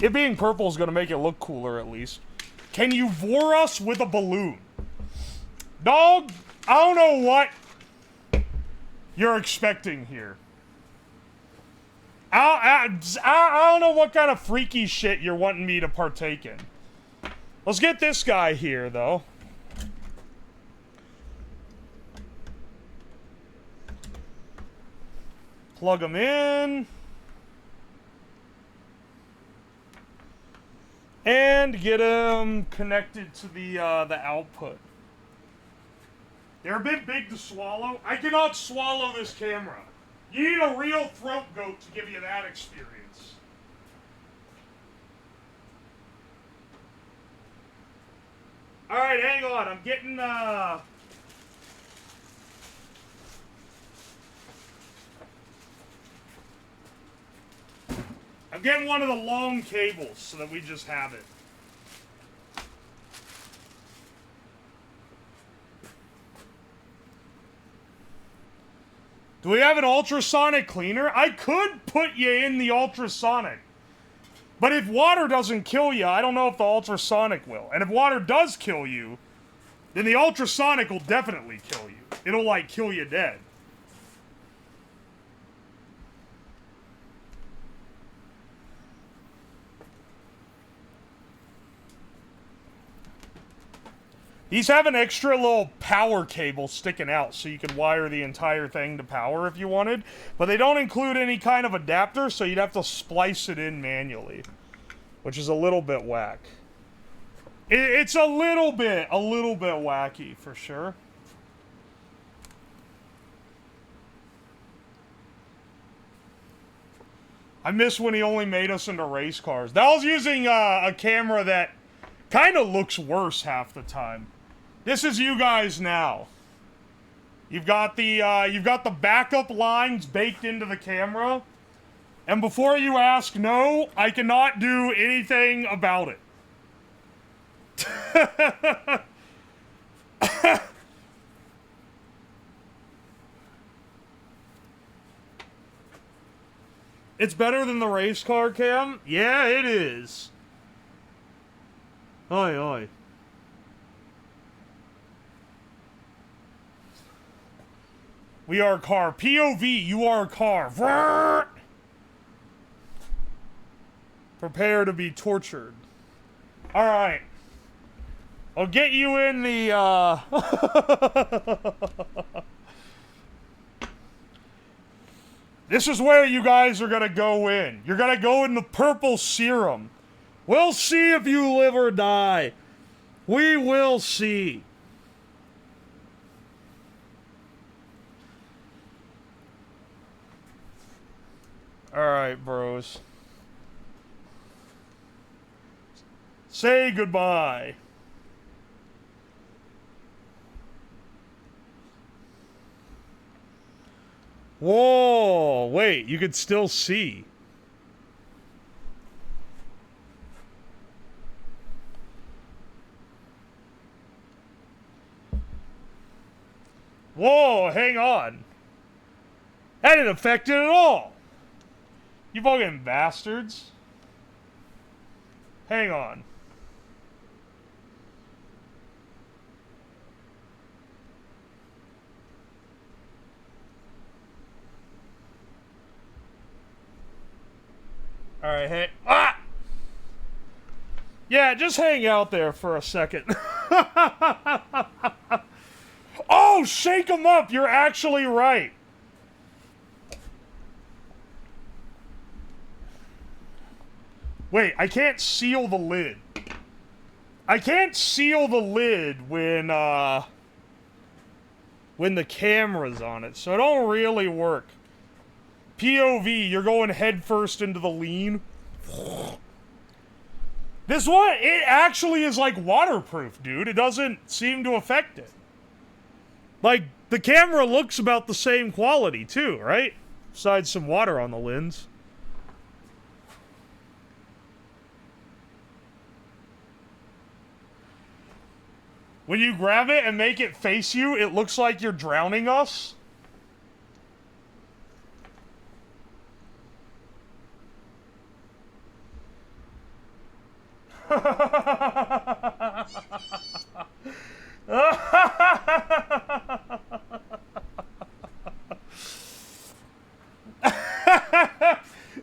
It being purple is going to make it look cooler, at least. Can you vor us with a balloon? Dog, I don't know what you're expecting here. I don't know what kind of freaky shit you're wanting me to partake in. Let's get this guy here, though. Plug him in. And get them connected to the output. They're a bit big to swallow. I cannot swallow this camera. You need a real throat goat to give you that experience. Alright, hang on. I'm getting, I'm getting one of the long cables so that we just have it. Do we have an ultrasonic cleaner? I could put you in the ultrasonic. But if water doesn't kill you, I don't know if the ultrasonic will. And if water does kill you, then the ultrasonic will definitely kill you. It'll, like, kill you dead. These have an extra little power cable sticking out so you can wire the entire thing to power if you wanted. But they don't include any kind of adapter, so you'd have to splice it in manually. Which is a little bit whack. It's a little bit wacky, for sure. I miss when he only made us into race cars. That was using a camera that kind of looks worse half the time. This is you guys now. You've got the backup lines baked into the camera. And before you ask, no, I cannot do anything about it. It's better than the race car cam? Yeah, it is. Oi, oi. We are a car. POV, you are a car. Vrrr! Prepare to be tortured. Alright. I'll get you in the, This is where you guys are gonna go in. You're gonna go in the purple serum. We'll see if you live or die. We will see. Alright, bros. Say goodbye. Whoa, wait, you could still see. Whoa, hang on. That didn't affect it at all. You fucking bastards. Hang on. Alright, hey. Ah! Yeah, just hang out there for a second. Oh, shake them up! You're actually right. Wait, I can't seal the lid. I can't seal the lid when the camera's on it, so it don't really work. POV, you're going head first into the lean. This one, it actually is like waterproof, dude. It doesn't seem to affect it. Like, the camera looks about the same quality, too, right? Besides some water on the lens. When you grab it and make it face you, it looks like you're drowning us.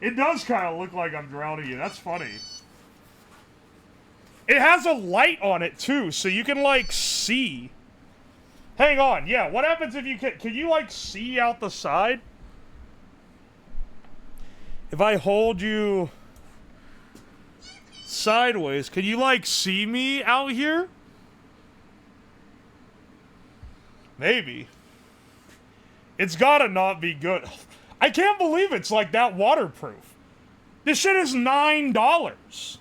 It does kind of look like I'm drowning you. That's funny. It has a light on it, too, so you can, like, see. Hang on. Yeah, what happens if you can you, like, see out the side? If I hold you sideways, can you, like, see me out here? Maybe. It's gotta not be good. I can't believe it's, like, that waterproof. This shit is $9.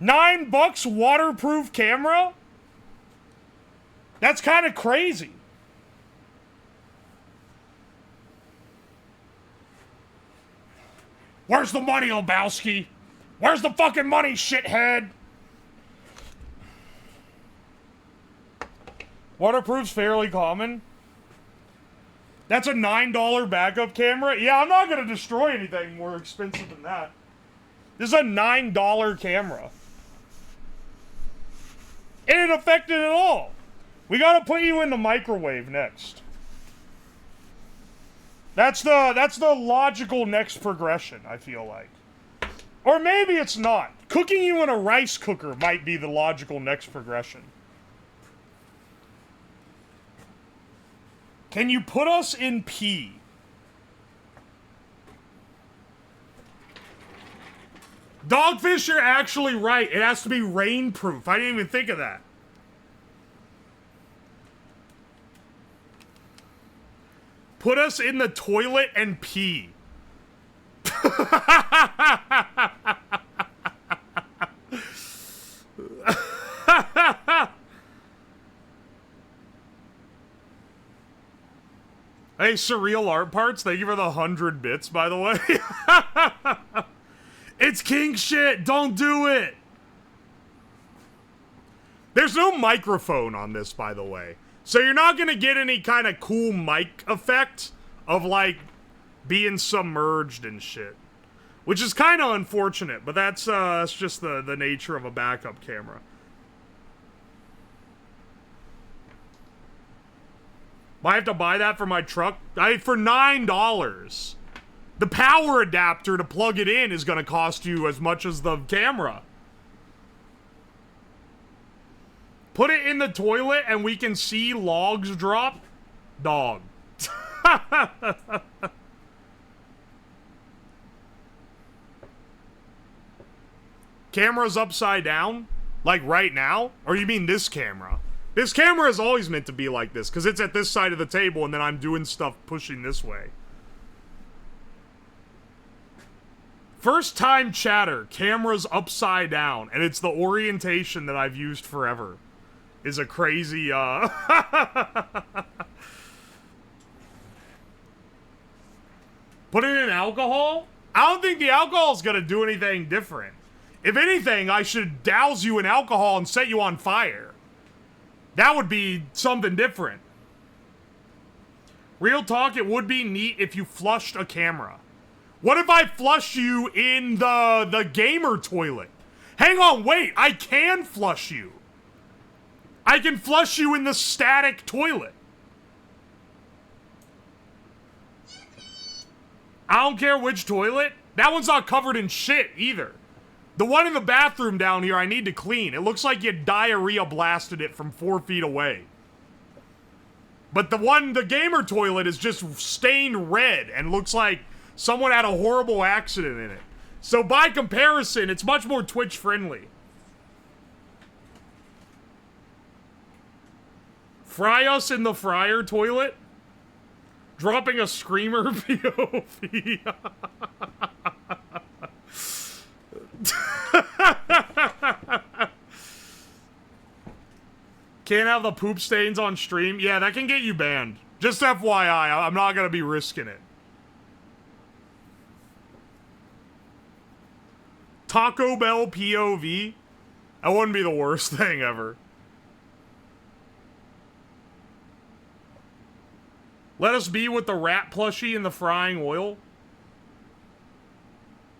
$9 waterproof camera? That's kind of crazy. Where's the money, Lebowski? Where's the fucking money, shithead? Waterproof's fairly common. That's a $9 backup camera? Yeah, I'm not gonna destroy anything more expensive than that. This is a $9 camera. It didn't affect it at all. We gotta put you in the microwave next. That's the logical next progression, I feel like. Or maybe it's not. Cooking you in a rice cooker might be the logical next progression. Can you put us in P? Dogfish, you're actually right. It has to be rainproof. I didn't even think of that. Put us in the toilet and pee. Hey, Surreal Art Parts, thank you for the 100 bits, by the way. It's king shit, don't do it! There's no microphone on this, by the way. So you're not gonna get any kind of cool mic effect of, like, being submerged and shit. Which is kind of unfortunate, but that's just the nature of a backup camera. I have to buy that for my truck? For $9. The power adapter to plug it in is gonna cost you as much as the camera. Put it in the toilet and we can see logs drop? Dog. Camera's upside down? Like right now? Or you mean this camera? This camera is always meant to be like this, because it's at this side of the table and then I'm doing stuff pushing this way. First time chatter, camera's upside down, and it's the orientation that I've used forever. Is a crazy, Put it in alcohol? I don't think the alcohol's gonna do anything different. If anything, I should douse you in alcohol and set you on fire. That would be something different. Real talk, it would be neat if you flushed a camera. What if I flush you in the gamer toilet? Hang on, wait, I can flush you. I can flush you in the static toilet. I don't care which toilet. That one's not covered in shit either. The one in the bathroom down here I need to clean. It looks like you diarrhea blasted it from 4 feet away. But the gamer toilet is just stained red and looks like someone had a horrible accident in it. So by comparison, it's much more Twitch friendly. Fry us in the fryer toilet? Dropping a screamer POV. Can't have the poop stains on stream? Yeah, that can get you banned. Just FYI, I'm not gonna be risking it. Taco Bell POV? That wouldn't be the worst thing ever. Let us be with the rat plushie in the frying oil.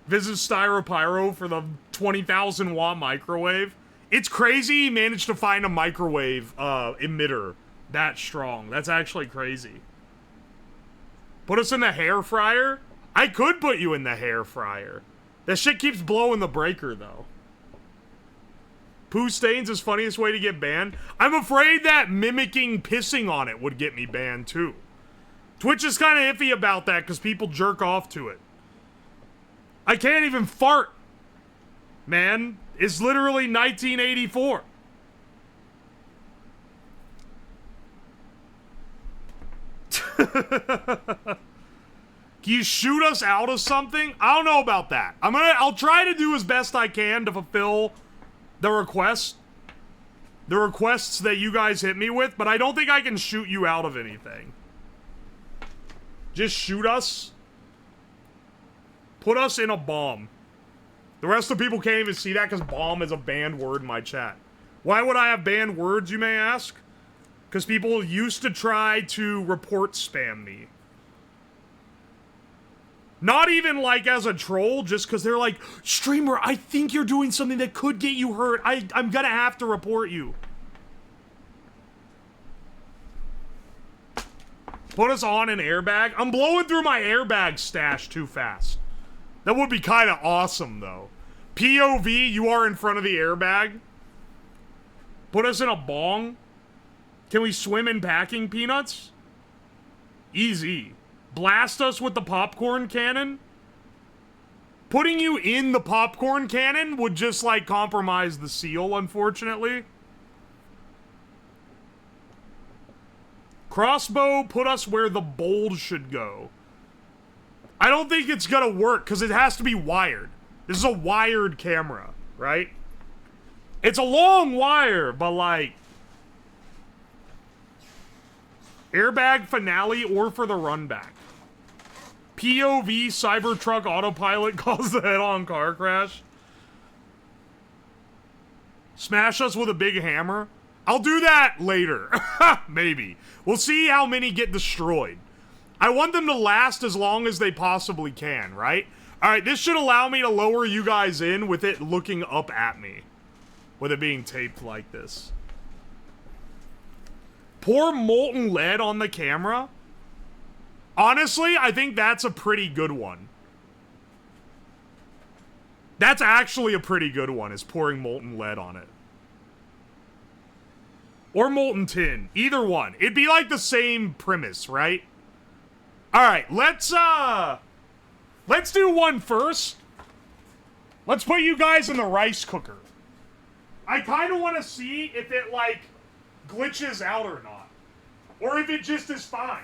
Visit Styropyro for the 20,000 watt microwave. It's crazy he managed to find a microwave emitter that strong. That's actually crazy. Put us in the hair fryer? I could put you in the hair fryer. That shit keeps blowing the breaker, though. Poo stains is funniest way to get banned. I'm afraid that mimicking pissing on it would get me banned, too. Twitch is kind of iffy about that because people jerk off to it. I can't even fart. Man, it's literally 1984. Can you shoot us out of something? I don't know about that. I'll try to do as best I can to fulfill The requests that you guys hit me with, but I don't think I can shoot you out of anything. Just shoot us. Put us in a bomb. The rest of the people can't even see that because bomb is a banned word in my chat. Why would I have banned words, you may ask? Because people used to try to report spam me. Not even like as a troll, just because they're like, streamer, I think you're doing something that could get you hurt. I'm gonna have to report you. Put us on an airbag. I'm blowing through my airbag stash too fast. That would be kind of awesome, though. POV, you are in front of the airbag. Put us in a bong. Can we swim in packing peanuts? Easy. Blast us with the popcorn cannon. Putting you in the popcorn cannon would just, like, compromise the seal, unfortunately. Crossbow, put us where the bolt should go. I don't think it's gonna work, because it has to be wired. This is a wired camera, right? It's a long wire, but, like... Airbag finale or for the run back. POV Cybertruck autopilot caused the head-on car crash. Smash us with a big hammer. I'll do that later. Maybe. We'll see how many get destroyed. I want them to last as long as they possibly can, right? Alright, this should allow me to lower you guys in with it looking up at me. With it being taped like this. Pour molten lead on the camera? Honestly, I think that's a pretty good one. That's actually a pretty good one, is pouring molten lead on it. Or molten tin. Either one. It'd be like the same premise, right? Alright, let's do one first. Let's put you guys in the rice cooker. I kind of want to see if it, like, glitches out or not. Or if it just is fine.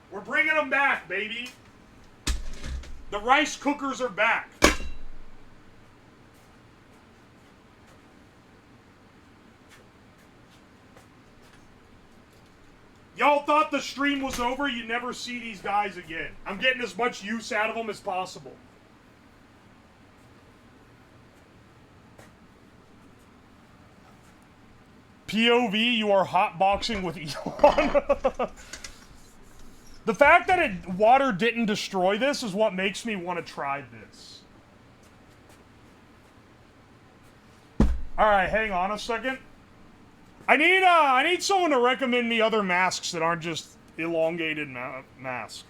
We're bringing them back, baby. The rice cookers are back. Y'all thought the stream was over, you'd never see these guys again. I'm getting as much use out of them as possible. POV, you are hotboxing with Elon. The fact that water didn't destroy this is what makes me want to try this. Alright, hang on a second. I need someone to recommend me other masks that aren't just elongated mask.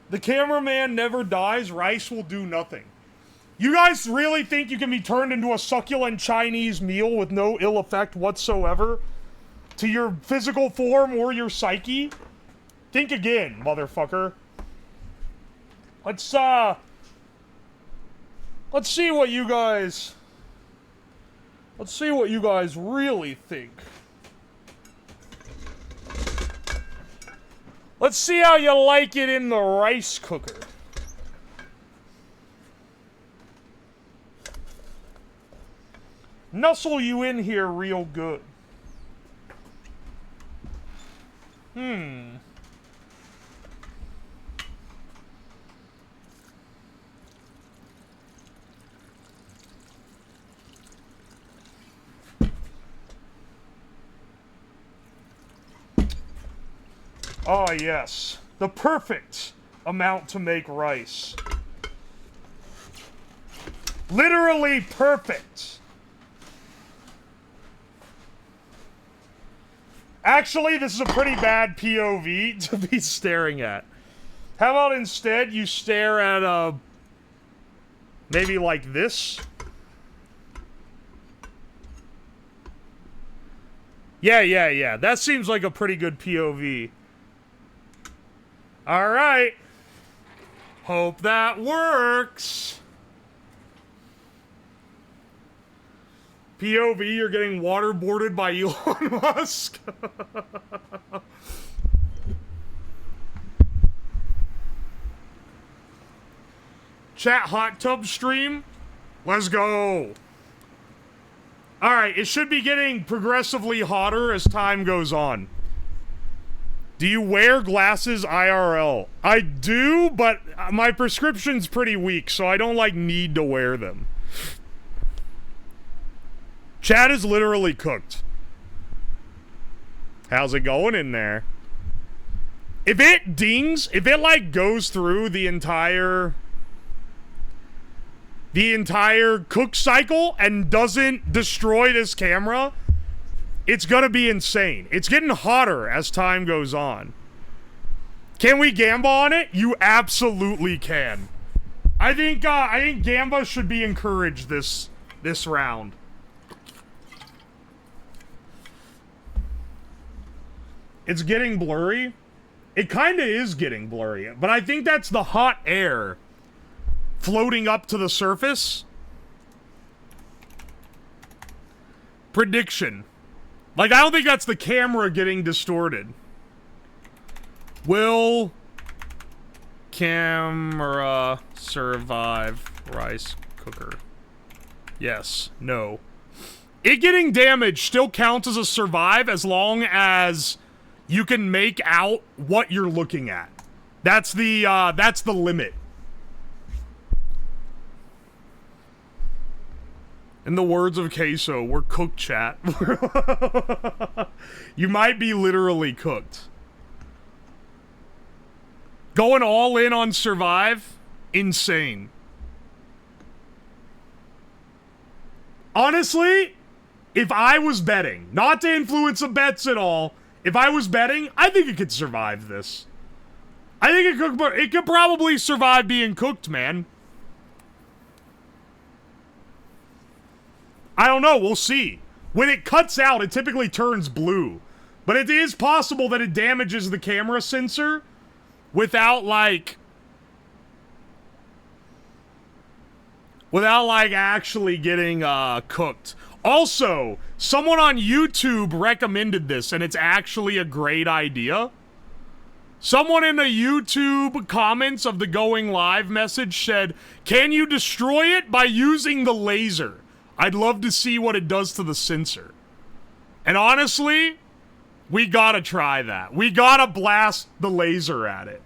The cameraman never dies, rice will do nothing. You guys really think you can be turned into a succulent Chinese meal with no ill effect whatsoever to your physical form or your psyche? Think again, motherfucker. Let's see what you guys... Let's see what you guys really think. Let's see how you like it in the rice cooker. Nuzzle you in here real good. Oh, yes. The perfect amount to make rice. Literally perfect. Actually, this is a pretty bad POV to be staring at. How about instead you stare at, maybe like this? Yeah. That seems like a pretty good POV. Alright. Hope that works. POV, you're getting waterboarded by Elon Musk. Chat, hot tub stream. Let's go. Alright, it should be getting progressively hotter as time goes on. Do you wear glasses IRL? I do, but my prescription's pretty weak, so I don't, like, need to wear them. Chat is literally cooked. How's it going in there? If it dings, if it, like, goes through the entire cook cycle and doesn't destroy this camera, it's gonna be insane. It's getting hotter as time goes on. Can we gamble on it? You absolutely can. I think Gamba should be encouraged this round. It's getting blurry. It kind of is getting blurry, but I think that's the hot air floating up to the surface. Prediction. Like, I don't think that's the camera getting distorted. Will camera survive rice cooker? Yes. No. It getting damaged still counts as a survive as long as you can make out what you're looking at. That's the limit. In the words of Queso, we're cooked, chat. You might be literally cooked. Going all in on survive? Insane. Honestly, if I was betting, not to influence the bets at all, if I was betting, I think it could survive this. I think it could probably survive being cooked, man. I don't know, we'll see. When it cuts out, it typically turns blue. But it is possible that it damages the camera sensor without, like, actually getting, cooked. Also, someone on YouTube recommended this, and it's actually a great idea. Someone in the YouTube comments of the going live message said, "Can you destroy it by using the laser? I'd love to see what it does to the sensor." And honestly, we gotta try that. We gotta blast the laser at it.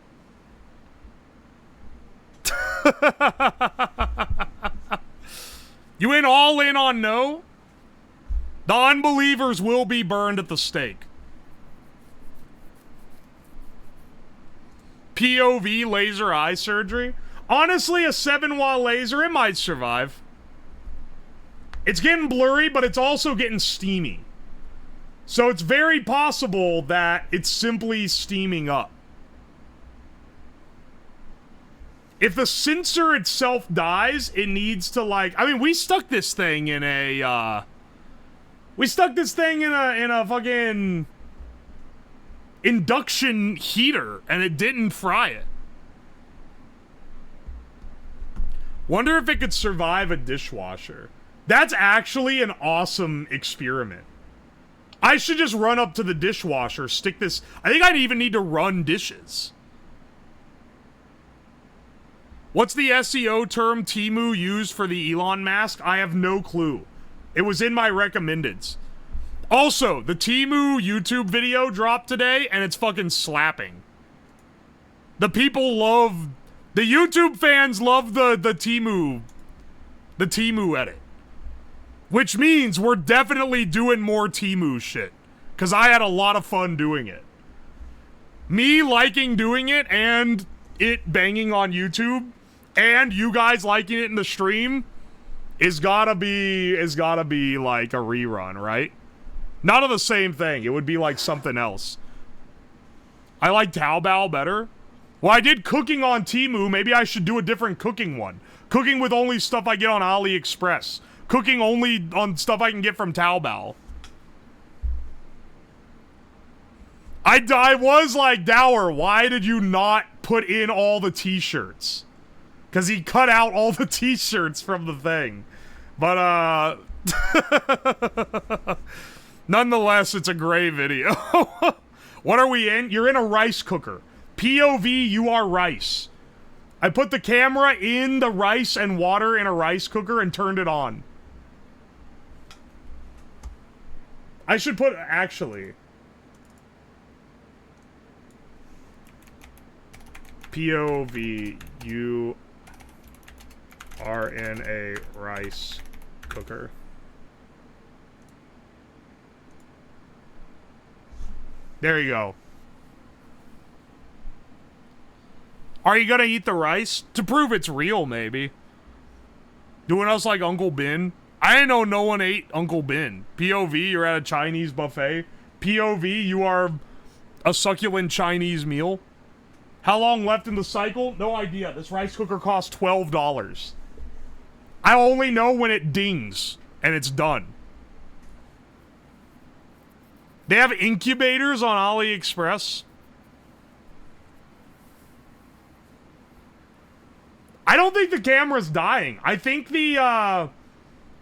You went all in on no? The unbelievers will be burned at the stake. POV laser eye surgery? Honestly, a 7-watt laser, it might survive. It's getting blurry, but it's also getting steamy. So it's very possible that it's simply steaming up. If the sensor itself dies, it needs to, like... I mean, we stuck this thing in a, we stuck this thing in a fucking induction heater, and it didn't fry it. Wonder if it could survive a dishwasher. That's actually an awesome experiment. I should just run up to the dishwasher, stick this... I think I'd even need to run dishes. What's the SEO term Teemu used for the Elon mask? I have no clue. It was in my recommendeds. Also, the Teemu YouTube video dropped today, and it's fucking slapping. The people love... The YouTube fans love the Teemu edit. Which means we're definitely doing more Teemu shit. Because I had a lot of fun doing it. Me liking doing it, and it banging on YouTube, and you guys liking it in the stream, is gotta be like a rerun, right? Not of the same thing. It would be like something else. I like Taobao better. Well, I did cooking on Teemu. Maybe I should do a different cooking one. Cooking with only stuff I get on AliExpress. Cooking only on stuff I can get from Taobao. I was like, Dower, why did you not put in all the t-shirts? Because he cut out all the t-shirts from the thing. But, nonetheless, it's a great video. What are we in? You're in a rice cooker. POV, you are rice. I put the camera in the rice and water in a rice cooker and turned it on. I should put, actually. POV, you are in a rice cooker. There you go. Are you gonna eat the rice? To prove it's real, maybe. Doing us like Uncle Ben. I didn't know no one ate Uncle Ben. POV, you're at a Chinese buffet. POV, you are a succulent Chinese meal. How long left in the cycle? No idea. This rice cooker costs $12. I only know when it dings and it's done. They have incubators on AliExpress. I don't think the camera's dying. I think I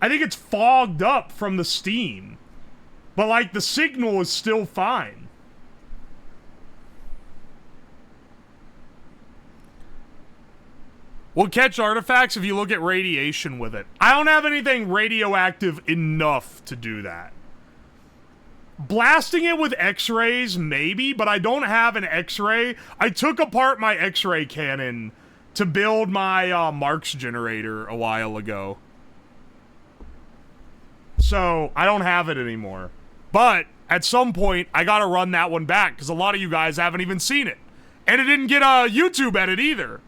think it's fogged up from the steam. But, like, the signal is still fine. We'll catch artifacts if you look at radiation with it. I don't have anything radioactive enough to do that. Blasting it with X-rays, maybe, but I don't have an X-ray. I took apart my X-ray cannon to build my Marks generator a while ago. So, I don't have it anymore. But, at some point, I gotta run that one back, because a lot of you guys haven't even seen it. And it didn't get a YouTube edit either.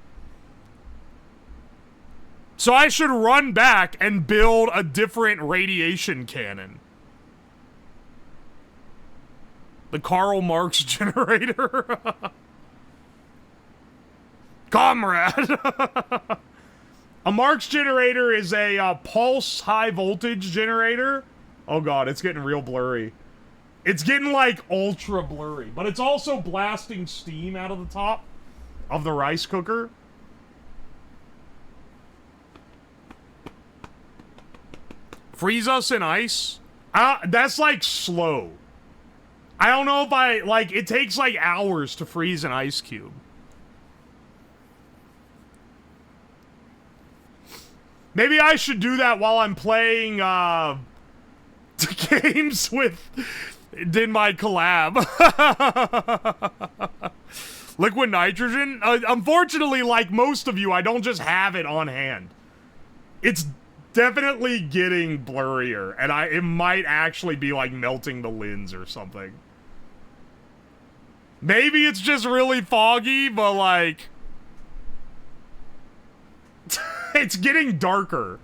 So I should run back and build a different radiation cannon. The Karl Marx generator. Comrade. A Marx generator is a pulse high voltage generator. Oh god, it's getting real blurry. It's getting like ultra blurry, but it's also blasting steam out of the top of the rice cooker. Freeze us in ice? That's like slow. I don't know if it takes like hours to freeze an ice cube. Maybe I should do that while I'm playing, games with, in my collab. Liquid nitrogen? Unfortunately, like most of you, I don't just have it on hand. It's definitely getting blurrier, and it might actually be like melting the lens or something. Maybe it's just really foggy, but like it's getting darker.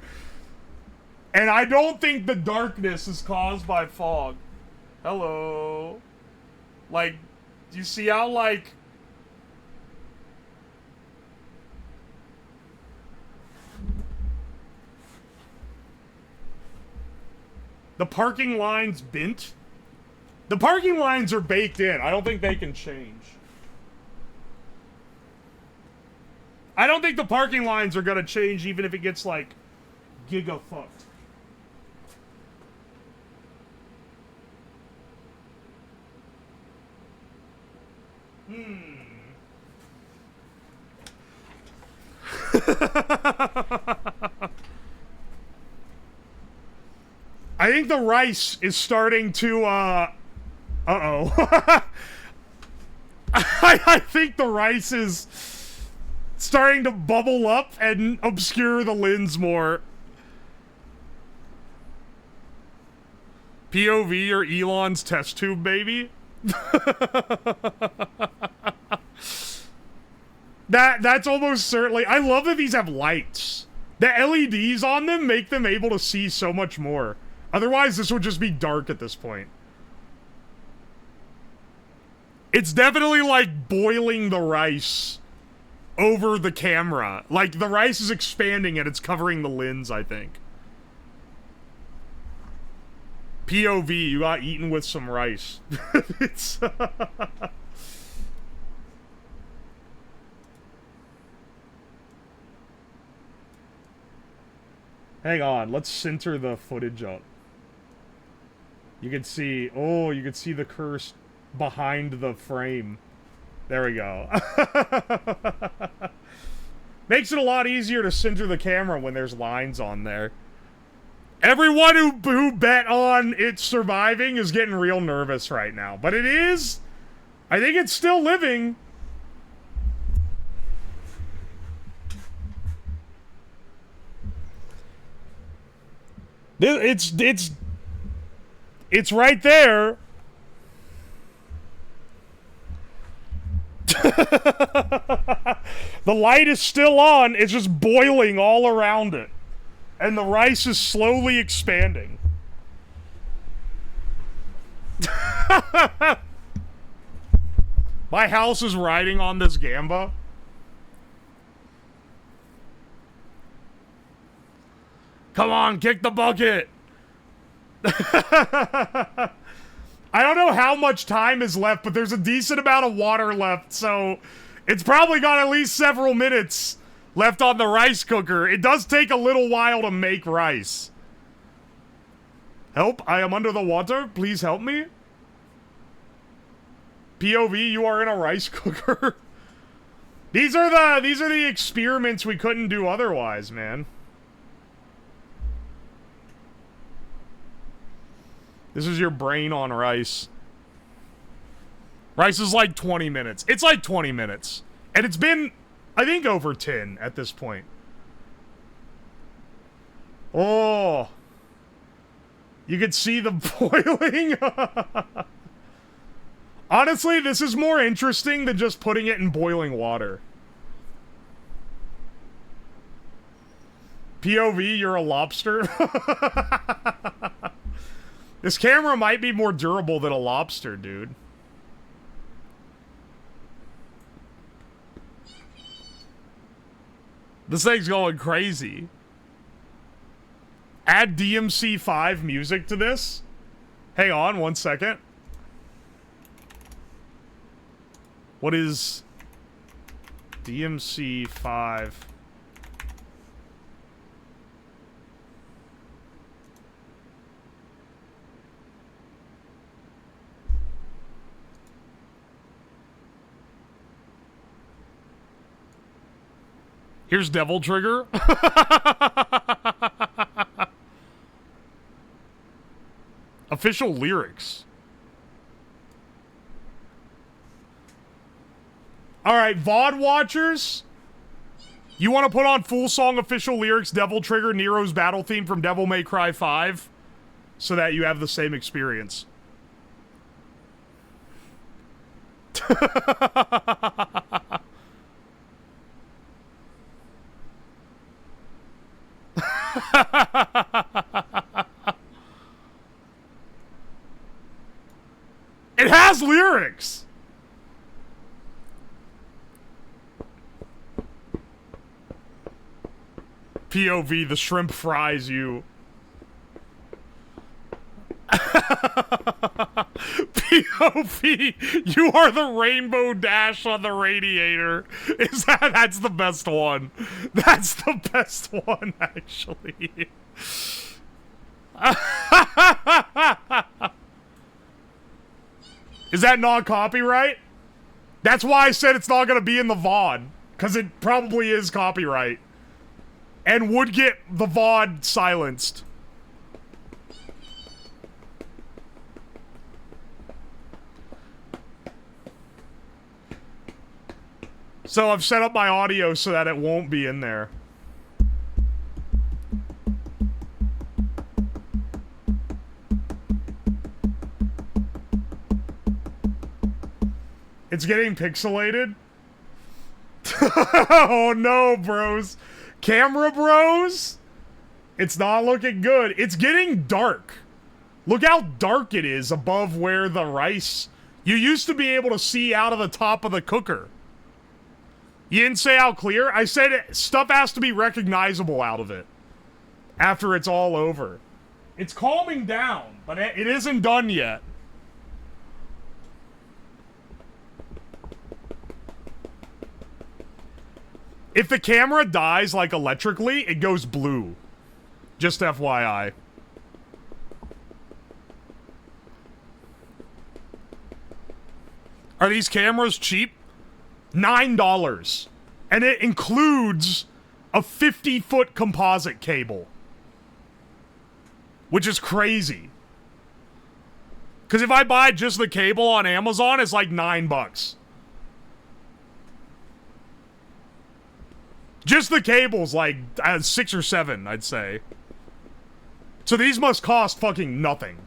And I don't think the darkness is caused by fog. Hello. Like, do you see how like the parking line's bent? The parking lines are baked in. I don't think they can change. I don't think the parking lines are gonna change even if it gets, like, giga-fucked. I think the rice is starting to, uh-oh. I think the rice is starting to bubble up and obscure the lens more. POV or Elon's test tube, baby? That's almost certainly... I love that these have lights. The LEDs on them make them able to see so much more. Otherwise, this would just be dark at this point. It's definitely like boiling the rice over the camera. Like, the rice is expanding and it's covering the lens, I think. POV, you got eaten with some rice. It's... Hang on, let's center the footage up. You can see, oh, you can see the curse behind the frame. There we go. Makes it a lot easier to center the camera when there's lines on there. Everyone who bet on it surviving is getting real nervous right now. But it is. I think it's still living. It's right there. The light is still on. It's just boiling all around it. And the rice is slowly expanding. My house is riding on this gamba. Come on, kick the bucket. I don't know how much time is left, but there's a decent amount of water left, so it's probably got at least several minutes left on the rice cooker. It does take a little while to make rice. Help, I am under the water. Please help me. POV, you are in a rice cooker. These are the experiments we couldn't do otherwise, man. This is your brain on rice. Rice is like 20 minutes. It's like 20 minutes. And it's been, I think, over 10 at this point. Oh. You could see the boiling. Honestly, this is more interesting than just putting it in boiling water. POV, you're a lobster. This camera might be more durable than a lobster, dude. This thing's going crazy. Add DMC5 music to this. Hang on 1 second. What is DMC5? Here's Devil Trigger. Official lyrics. Alright, VOD watchers. You want to put on full song official lyrics, Devil Trigger, Nero's battle theme from Devil May Cry 5, so that you have the same experience. It has lyrics. POV, the shrimp fries you. POV, you are the rainbow dash on the radiator. That's the best one. That's the best one, actually. Is that non-copyright? That's why I said it's not gonna be in the VOD. Because it probably is copyright. And would get the VOD silenced. So I've set up my audio so that it won't be in there. It's getting pixelated. Oh no, bros. Camera bros? It's not looking good. It's getting dark. Look how dark it is above where the rice... You used to be able to see out of the top of the cooker. You didn't say how clear? I said stuff has to be recognizable out of it. After it's all over. It's calming down, but it isn't done yet. If the camera dies, like, electrically, it goes blue. Just FYI. Are these cameras cheap? $9. And it includes a 50-foot composite cable. Which is crazy. Because if I buy just the cable on Amazon, it's like $9. Just the cable's like 6 or 7, I'd say. So these must cost fucking nothing.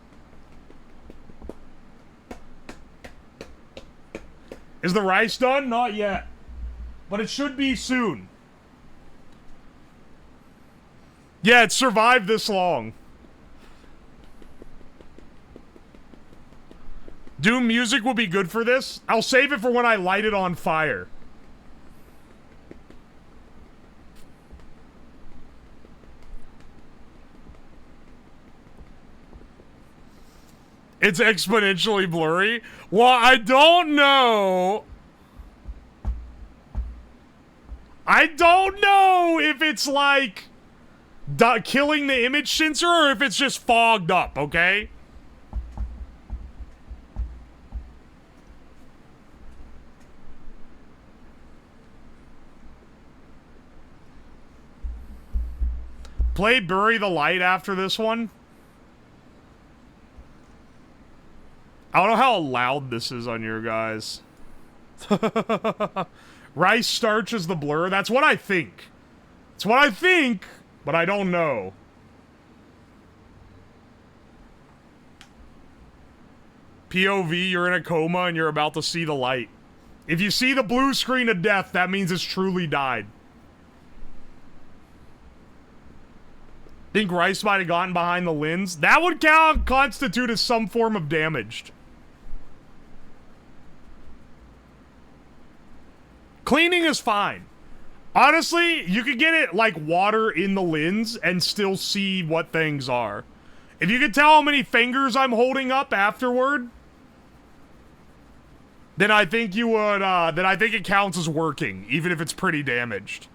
Is the rice done? Not yet. But it should be soon. Yeah, it survived this long. Doom music will be good for this. I'll save it for when I light it on fire. It's exponentially blurry. Well, I don't know. I don't know if it's like killing the image sensor or if it's just fogged up, okay? Play Bury the Light after this one. I don't know how loud this is on your guys. Rice starch is the blur. That's what I think. It's what I think, but I don't know. POV, you're in a coma and you're about to see the light. If you see the blue screen of death, that means it's truly died. Think Rice might have gotten behind the lens. That would constitute as some form of damaged. Cleaning is fine. Honestly, you could get it like water in the lens and still see what things are. If you could tell how many fingers I'm holding up afterward, then I think you would, then I think it counts as working, even if it's pretty damaged.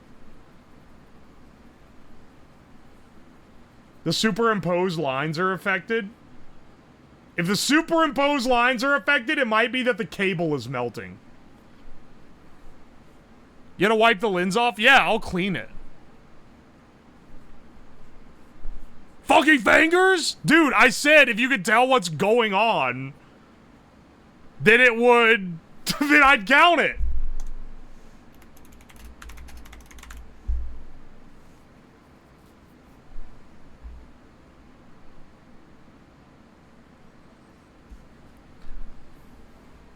The superimposed lines are affected. If the superimposed lines are affected, it might be that the cable is melting. You gonna wipe the lens off? Yeah, I'll clean it. Fucking fingers? Dude, I said if you could tell what's going on, then it would... then I'd count it.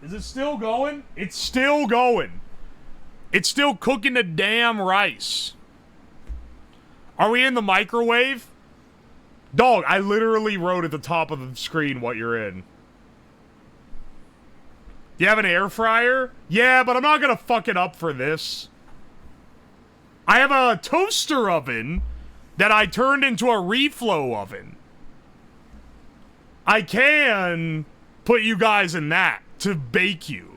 Is it still going? It's still going. It's still cooking the damn rice. Are we in the microwave? Dog, I literally wrote at the top of the screen what you're in. You have an air fryer? Yeah, but I'm not gonna fuck it up for this. I have a toaster oven that I turned into a reflow oven. I can put you guys in that to bake you.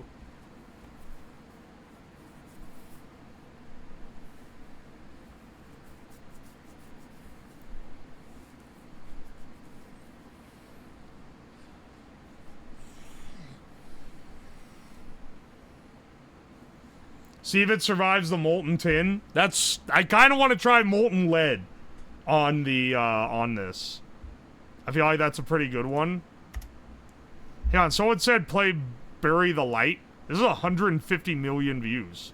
See if it survives the molten tin. That's... I kind of want to try molten lead on the, on this. I feel like that's a pretty good one. Hang on, someone said play Bury the Light. This is 150 million views.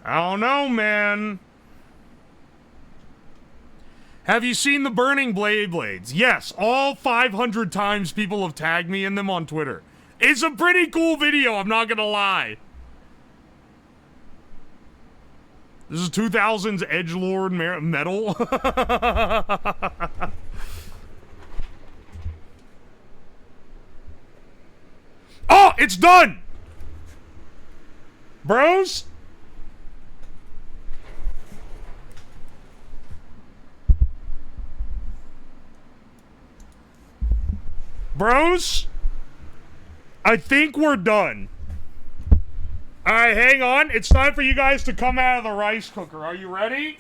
I don't know, man. Have you seen the burning blades? Yes, all 500 times people have tagged me in them on Twitter. It's a pretty cool video, I'm not gonna lie. This is 2000's edgelord metal. Oh, it's done! Bros? Bros, I think we're done. Alright, hang on. It's time for you guys to come out of the rice cooker. Are you ready?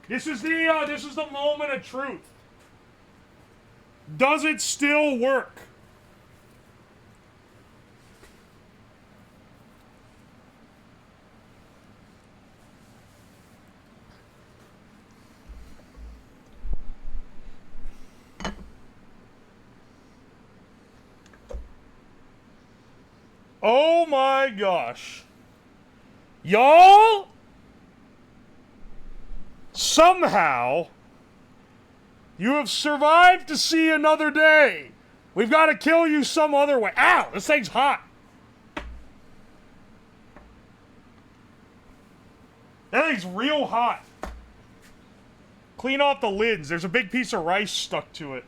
This is the moment of truth. Does it still work? Oh my gosh. Y'all somehow you have survived to see another day. We've got to kill you some other way. Ow, this thing's hot. That thing's real hot. Clean off the lids. There's a big piece of rice stuck to it.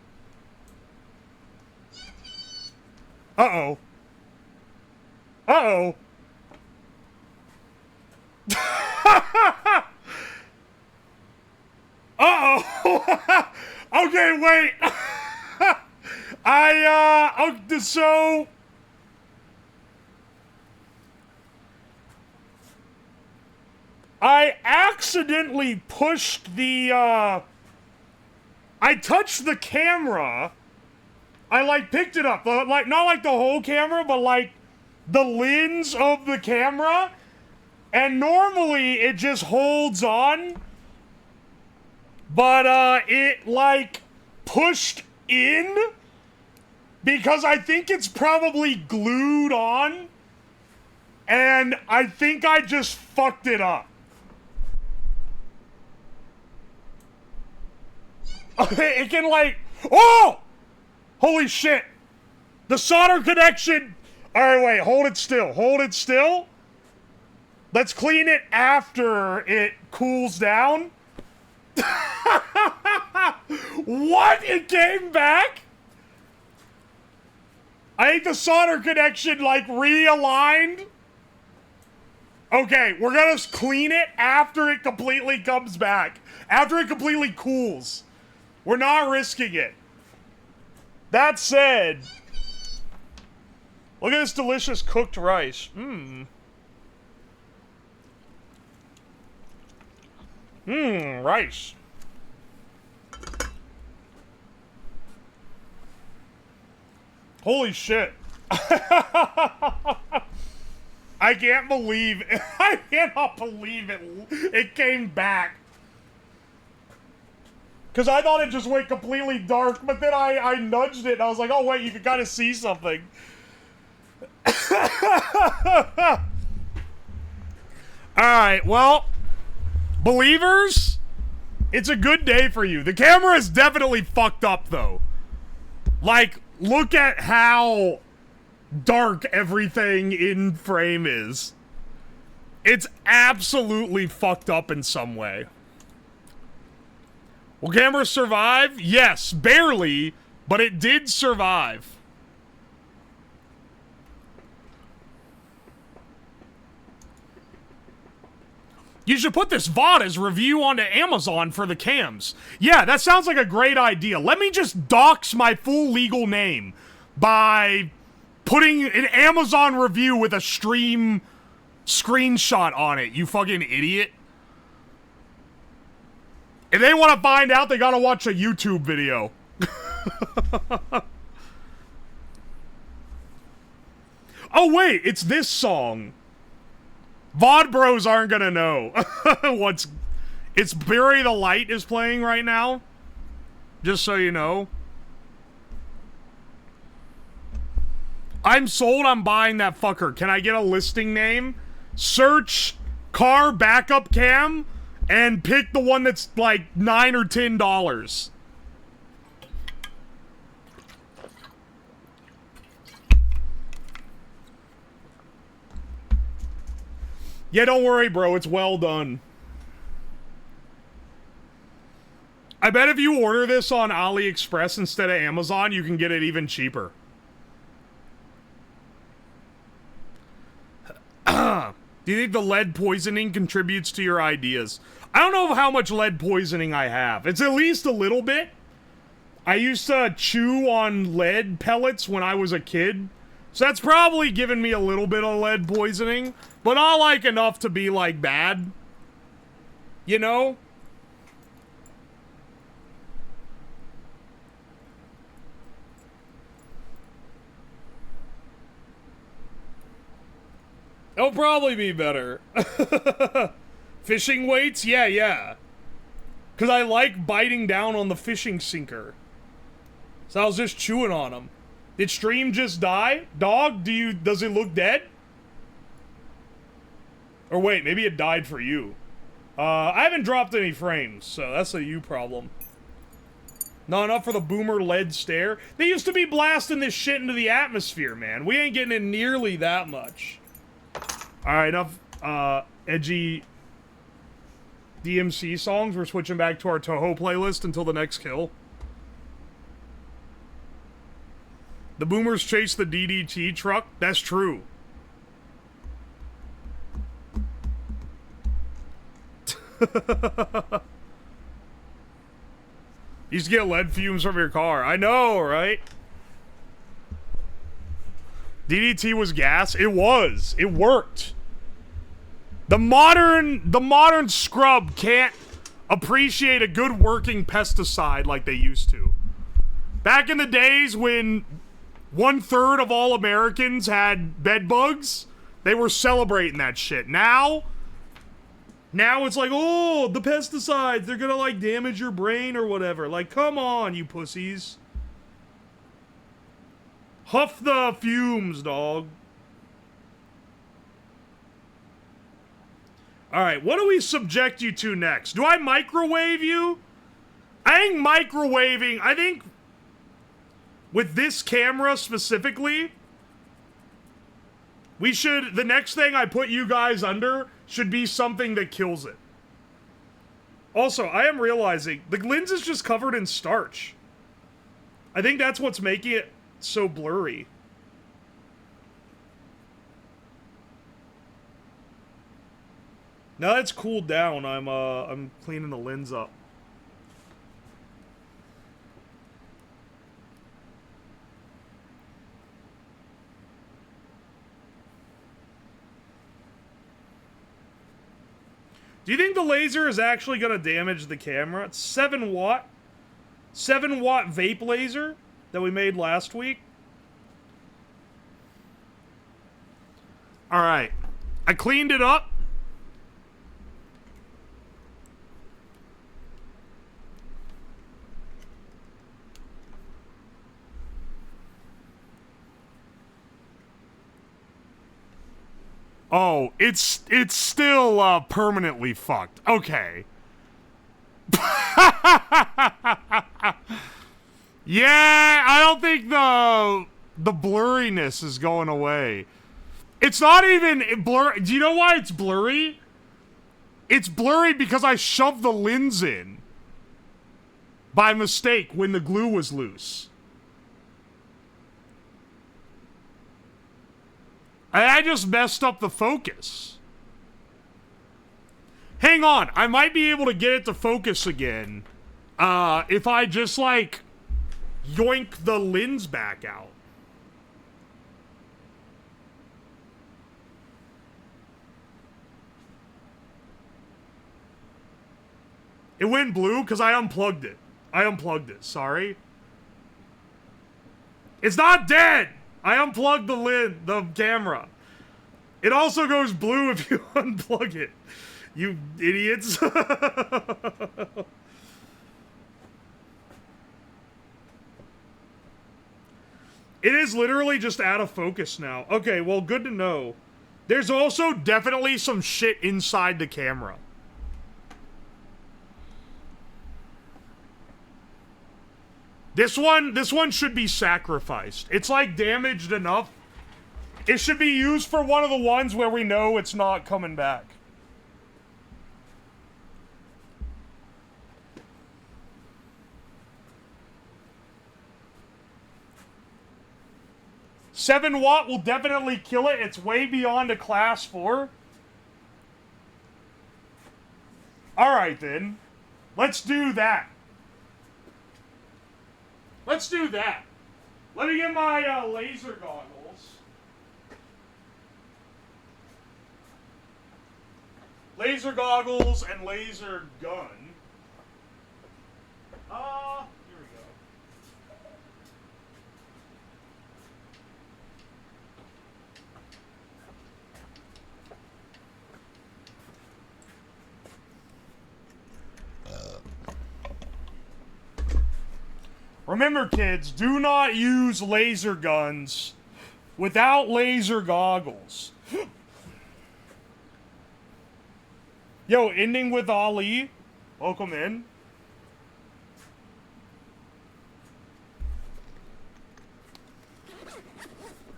Uh-oh. Uh-oh. Uh-oh. Okay, wait. So... I accidentally pushed the, I touched the camera. I, like, picked it up. Like, not like the whole camera, but, like, the lens of the camera. And normally, it just holds on. But, it, like, pushed in. Because I think it's probably glued on. And I think I just fucked it up. It can, like... Oh! Holy shit. The solder connection... Alright, wait. Hold it still. Hold it still. Let's clean it after it cools down. What? It came back? I think the solder connection, like, realigned. Okay, we're gonna clean it after it completely comes back. After it completely cools. We're not risking it. That said, look at this delicious cooked rice. Mmm. Mmm, rice. Holy shit. I can't believe it. I cannot believe it. It came back. Because I thought it just went completely dark, but then I nudged it and I was like, oh wait, you can kind of see something. Alright, well, believers, it's a good day for you. The camera is definitely fucked up though. Like, look at how dark everything in frame is. It's absolutely fucked up in some way. Will camera survive? Yes, barely, but it did survive. You should put this VOD as review onto Amazon for the cams. Yeah, that sounds like a great idea. Let me just dox my full legal name by putting an Amazon review with a stream screenshot on it, you fucking idiot. If they want to find out, they gotta watch a YouTube video. Oh wait, it's this song. VOD bros aren't gonna know what's... It's Bury the Light is playing right now. Just so you know. I'm sold on buying that fucker. Can I get a listing name? Search car backup cam and pick the one that's like $9 or $10. Yeah, don't worry, bro. It's well done. I bet if you order this on AliExpress instead of Amazon, you can get it even cheaper. Do you think the lead poisoning contributes to your ideas? I don't know how much lead poisoning I have. It's at least a little bit. I used to chew on lead pellets when I was a kid. So that's probably given me a little bit of lead poisoning. But not like enough to be like bad. You know? It'll probably be better. Fishing weights? Yeah, yeah. Because I like biting down on the fishing sinker. So I was just chewing on them. Did stream just die? Dog, does it look dead? Or wait, maybe it died for you. I haven't dropped any frames, so that's a you problem. Not enough for the boomer lead stare. They used to be blasting this shit into the atmosphere, man. We ain't getting it nearly that much. Alright, enough edgy DMC songs. We're switching back to our Toho playlist until the next kill. The boomers chase the DDT truck. That's true. You used to get lead fumes from your car. I know, right? DDT was gas. It was. It worked. The modern scrub can't appreciate a good working pesticide like they used to. Back in the days when 1/3 of all Americans had bed bugs, they were celebrating that shit. Now it's like, oh, the pesticides, they're gonna, like, damage your brain or whatever. Like, come on, you pussies. Huff the fumes, dog. Alright, what do we subject you to next? Do I microwave you? I think with this camera specifically, the next thing I put you guys under should be something that kills it. Also, I am realizing the lens is just covered in starch. I think that's what's making it so blurry. Now that it's cooled down, I'm cleaning the lens up. Do you think the laser is actually going to damage the camera? It's 7 watt. 7 watt vape laser that we made last week. Alright. I cleaned it up. Oh, it's still permanently fucked. Okay. Yeah, I don't think the blurriness is going away. It's not even blurry. Do you know why it's blurry? It's blurry because I shoved the lens in by mistake when the glue was loose. I just messed up the focus. Hang on, I might be able to get it to focus again. If I just, like, yoink the lens back out. It went blue because I unplugged it. Sorry. It's not dead! I unplugged the camera. It also goes blue if you unplug it. You idiots. It is literally just out of focus now. Okay, well, good to know. There's also definitely some shit inside the camera. This one should be sacrificed. It's, like, damaged enough. It should be used for one of the ones where we know it's not coming back. $7 watt will definitely kill it. It's way beyond a class 4. Alright, then. Let's do that. Let's do that. Let me get my laser goggles. Laser goggles and laser gun. Here we go. Remember, kids, do not use laser guns without laser goggles. Yo, ending with Ali. Welcome in.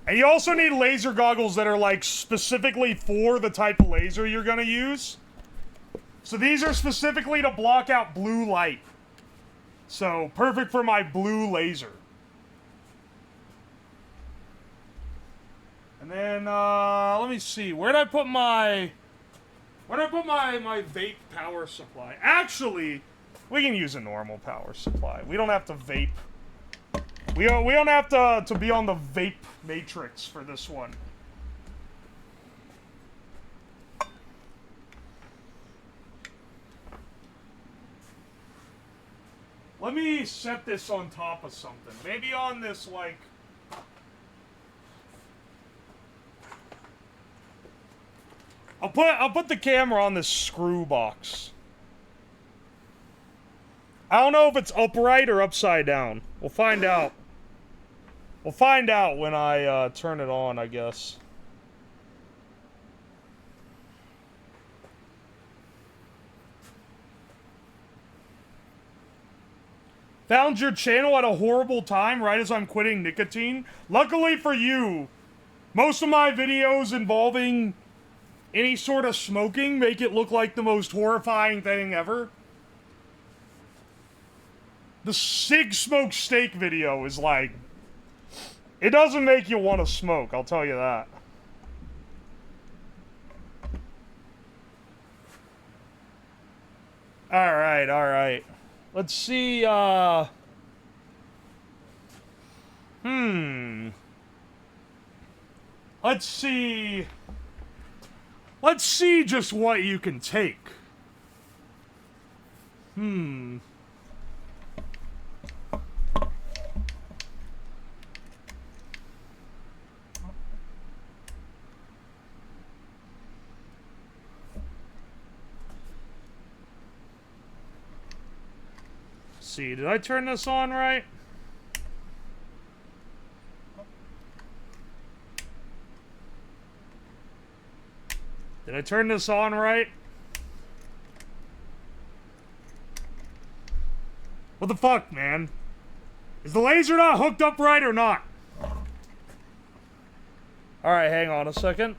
And you also need laser goggles that are, like, specifically for the type of laser you're gonna use. So these are specifically to block out blue light. So, perfect for my blue laser. And then, let me see. Where'd I put my vape power supply? Actually, we can use a normal power supply. We don't have to vape. We don't have to be on the vape matrix for this one. Let me set this on top of something. Maybe on this, like... I'll put the camera on this screw box. I don't know if it's upright or upside down. We'll find out. We'll find out when I turn it on, I guess. Found your channel at a horrible time right as I'm quitting nicotine. Luckily for you, most of my videos involving any sort of smoking make it look like the most horrifying thing ever. The Sig Smoke Steak video is like... It doesn't make you want to smoke, I'll tell you that. Alright, alright. Let's see, Let's see... Let's see just what you can take. See, did I turn this on right? Did I turn this on right? What the fuck, man? Is the laser not hooked up right or not? Alright, hang on a second.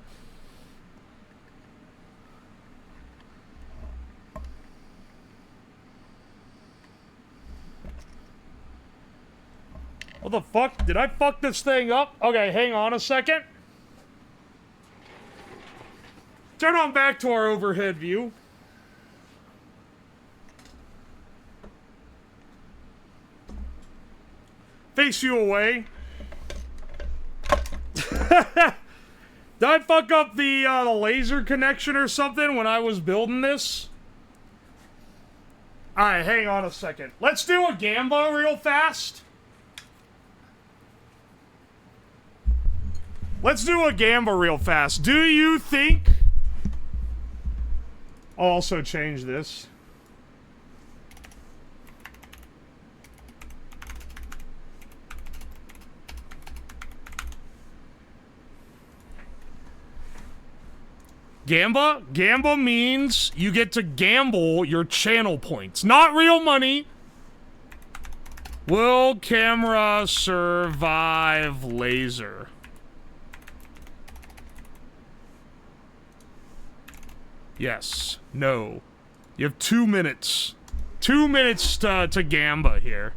What the fuck? Did I fuck this thing up? Okay, hang on a second. Turn on back to our overhead view. Face you away. Did I fuck up the laser connection or something when I was building this? Alright, hang on a second. Let's do a gamba real fast. Let's do a gamba real fast. Do you think... I'll also change this. Gamba? Gamba means you get to gamble your channel points. Not real money. Will camera survive laser? Yes. No. You have 2 minutes. 2 minutes to gamba here.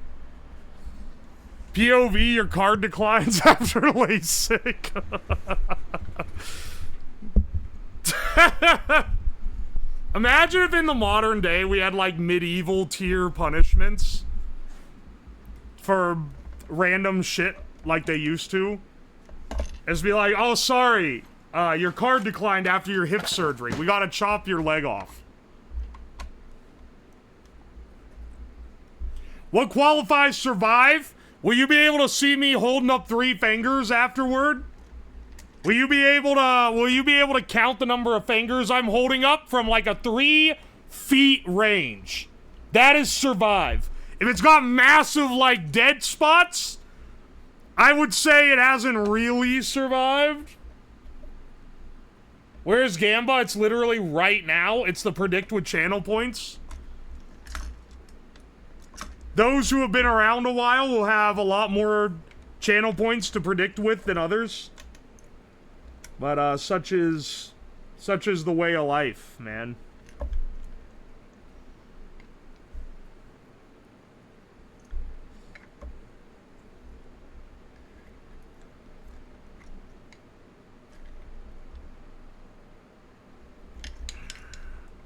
POV, your card declines after LASIK. Imagine if in the modern day we had, like, medieval tier punishments for random shit like they used to. Just be like, oh, sorry. Your card declined after your hip surgery. We gotta chop your leg off. What qualifies survive? Will you be able to see me holding up 3 fingers afterward? Will you be able to count the number of fingers I'm holding up from like a 3 feet range? That is survive. If it's got massive, like, dead spots, I would say it hasn't really survived. Where's Gamba? It's literally right now. It's the predict with channel points. Those who have been around a while will have a lot more channel points to predict with than others. But, such is the way of life, man.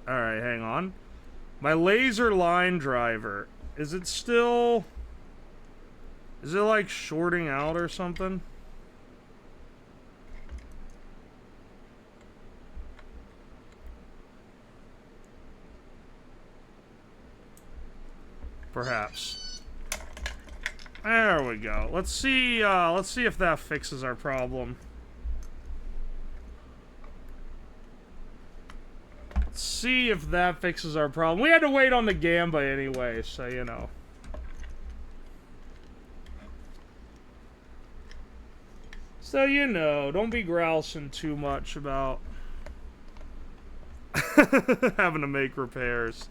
Alright, hang on. My laser line driver. Is it still... Is it like shorting out or something? Perhaps. There we go. Let's see if that fixes our problem. See if that fixes our problem. We had to wait on the Gamba anyway, so you know. So you know, don't be grousing too much about having to make repairs.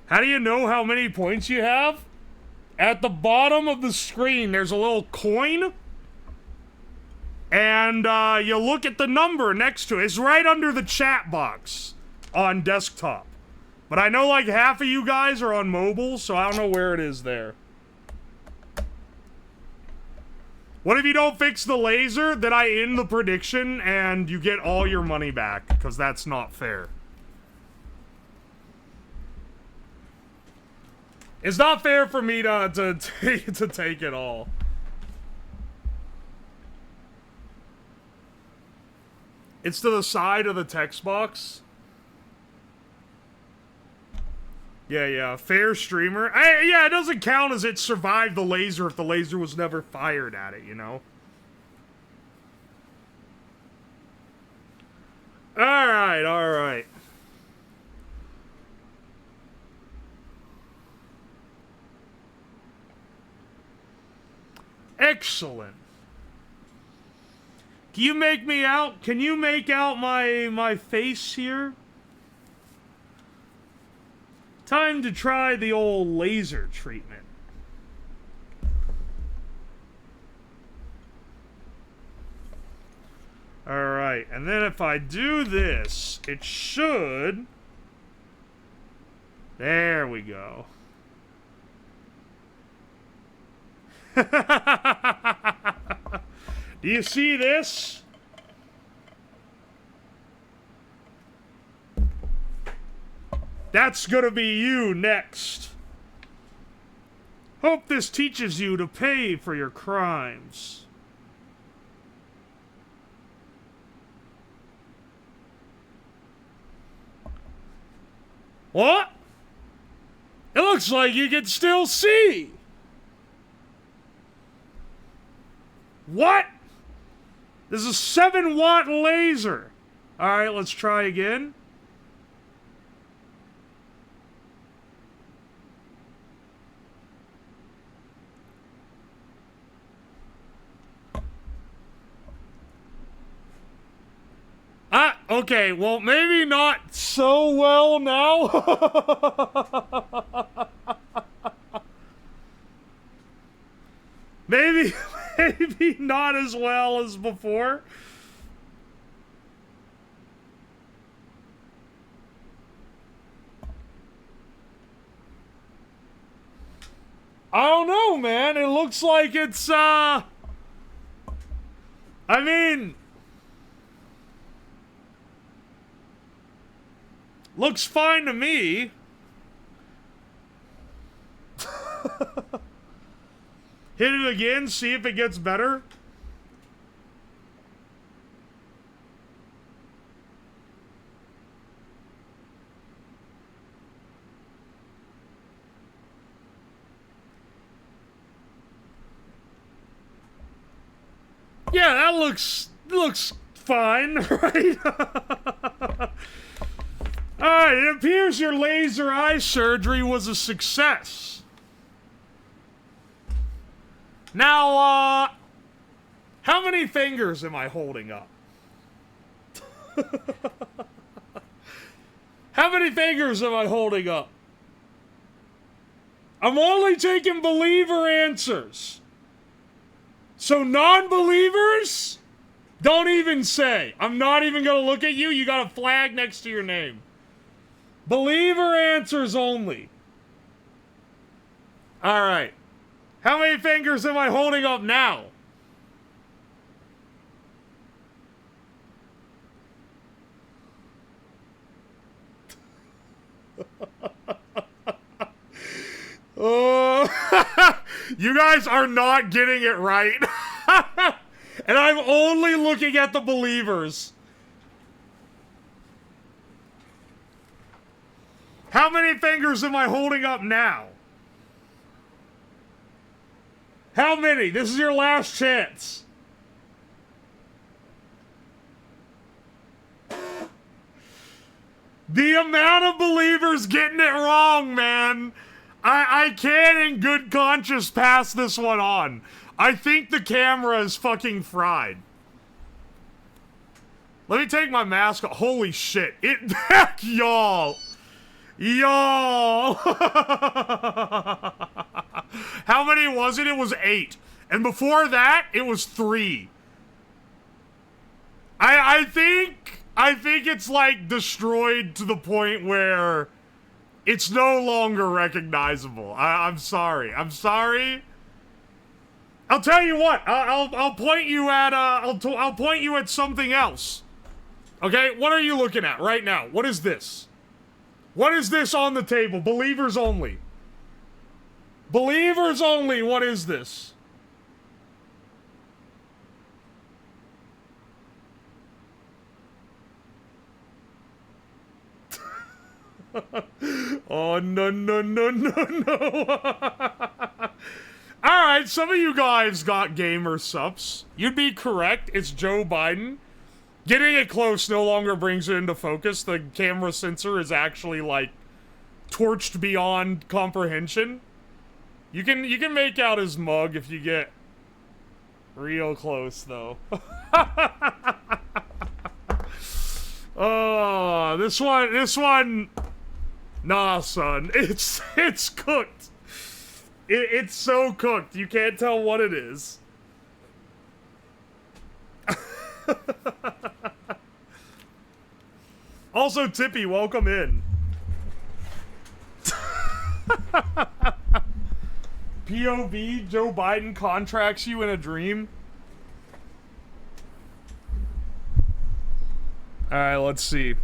How do you know how many points you have? At the bottom of the screen, there's a little coin. And you look at the number next to it. It's right under the chat box on desktop. But I know like half of you guys are on mobile, so I don't know where it is there. What if you don't fix the laser? Then I end the prediction and you get all your money back, because that's not fair. It's not fair for me to take it all. It's to the side of the text box. Yeah, fair streamer. Yeah, it doesn't count as it survived the laser if the laser was never fired at it, you know? Alright. Excellent. Can you make me out? Can you make out my face here? Time to try the old laser treatment. Alright, and then if I do this, it should... There we go. Do you see this? That's gonna be you next. Hope this teaches you to pay for your crimes. What? It looks like you can still see. What? This is a 7-watt laser. Alright, let's try again. Okay, well, maybe not so well now. Maybe not as well as before. I don't know, man. It looks like it's, I mean... Looks fine to me. Hit it again, see if it gets better. Yeah, that looks fine, right? Alright, it appears your laser eye surgery was a success. Now, how many fingers am I holding up? How many fingers am I holding up? I'm only taking believer answers. So non-believers, don't even say. I'm not even gonna look at you. You got a flag next to your name. Believer answers only. Alright. How many fingers am I holding up now? Oh, you guys are not getting it right. And I'm only looking at the believers. How many fingers am I holding up now? How many? This is your last chance. The amount of believers getting it wrong, man. I can't in good conscience pass this one on. I think the camera is fucking fried. Let me take my mask off. Holy shit. It back, y'all. Y'all. How many was it? It was 8. And before that, it was 3. I think it's like destroyed to the point where it's no longer recognizable. I'm sorry. I'm sorry. I'll tell you what. I'll point you at I'll point you at something else. Okay? What are you looking at right now? What is this? What is this on the table? Believers only. Believers only. What is this? Oh, no, no, no, no, no. Alright, some of you guys got gamer subs. You'd be correct. It's Joe Biden. Getting it close no longer brings it into focus. The camera sensor is actually, like, torched beyond comprehension. You can make out his mug if you get real close, though. Oh, this one... Nah, son. It's cooked. It's so cooked. You can't tell what it is. Also, Tippy, welcome in. POV, Joe Biden contracts you in a dream. Alright, let's see.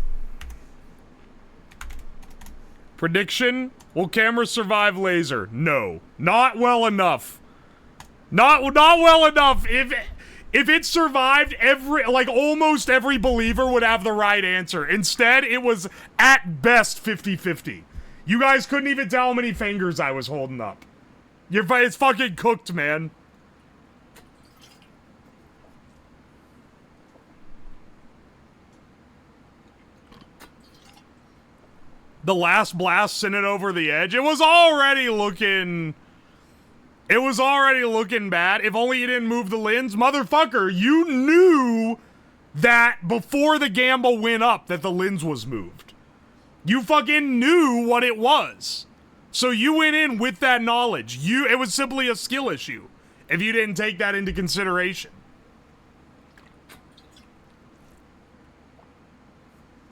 Prediction: will camera survive laser? No. Not well enough. Not well enough. If it survived, almost every believer would have the right answer. Instead, it was at best 50-50. You guys couldn't even tell how many fingers I was holding up. It's fucking cooked, man. The last blast sent it over the edge. It was already looking bad. If only you didn't move the lens. Motherfucker, you knew that before the gamble went up that the lens was moved. You fucking knew what it was. So you went in with that knowledge. It was simply a skill issue if you didn't take that into consideration.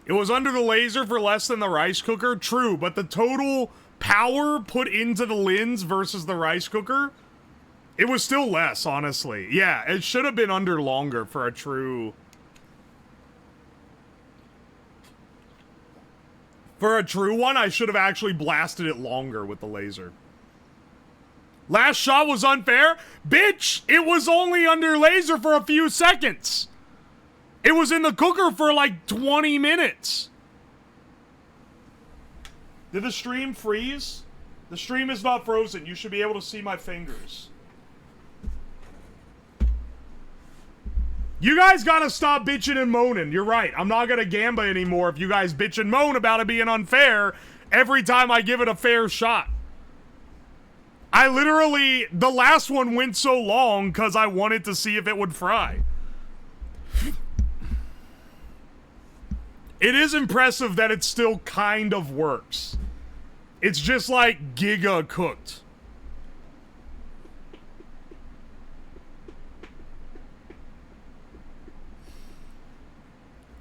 It was under the laser for less than the rice cooker. True, but the total power put into the lens versus the rice cooker, it was still less, honestly. Yeah, it should have been under longer for a true... For a true one, I should have actually blasted it longer with the laser. Last shot was unfair? Bitch, it was only under laser for a few seconds. It was in the cooker for like 20 minutes. Did the stream freeze? The stream is not frozen. You should be able to see my fingers. You guys gotta stop bitching and moaning. You're right. I'm not gonna gamba anymore if you guys bitch and moan about it being unfair every time I give it a fair shot. I literally, the last one went so long because I wanted to see if it would fry. It is impressive that it still kind of works. It's just like giga cooked.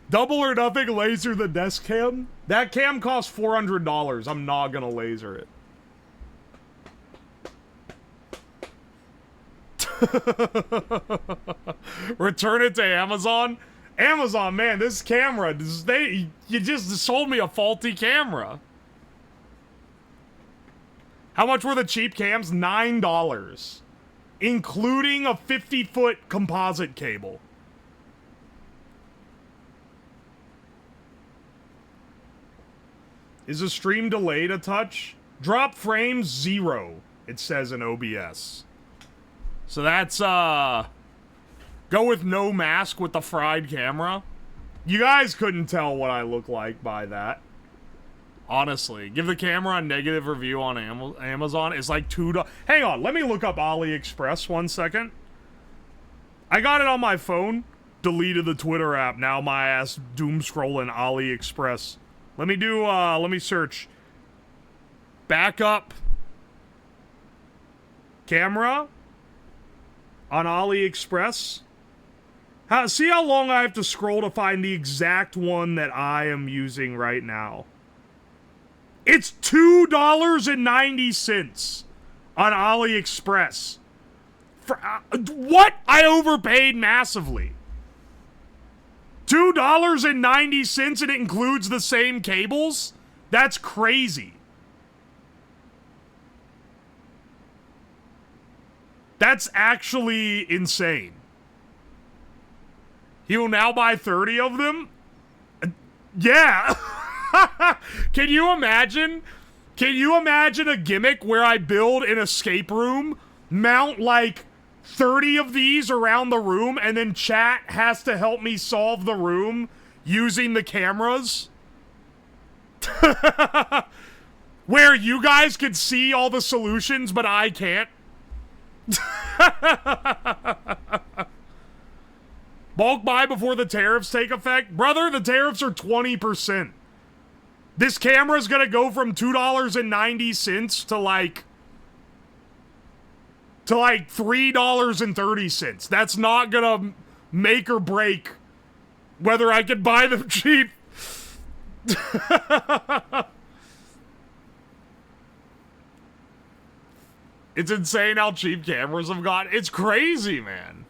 Double or nothing, laser the desk cam. That cam costs $400. I'm not gonna laser it. Return it to Amazon. Amazon, man, this camera, you just sold me a faulty camera. How much were the cheap cams? $9. Including a 50-foot composite cable. Is the stream delayed a touch? Drop frames 0, it says in OBS. So that's, go with no mask with the fried camera. You guys couldn't tell what I look like by that. Honestly. Give the camera a negative review on Amazon. It's like $2. Hang on, let me look up AliExpress 1 second. I got it on my phone. Deleted the Twitter app. Now my ass doom scrolling AliExpress. Let me do, let me search. Backup camera on AliExpress. See how long I have to scroll to find the exact one that I am using right now. It's $2.90 on AliExpress. For, what? I overpaid massively. $2.90 and it includes the same cables? That's crazy. That's actually insane. He will now buy 30 of them? Yeah. Can you imagine? Can you imagine a gimmick where I build an escape room, mount like 30 of these around the room, and then chat has to help me solve the room using the cameras? Where you guys could see all the solutions, but I can't? Bulk buy before the tariffs take effect? Brother, the tariffs are 20%. This camera's gonna go from $2.90 to like $3.30. That's not gonna make or break whether I can buy them cheap. It's insane how cheap cameras have got. It's crazy, man.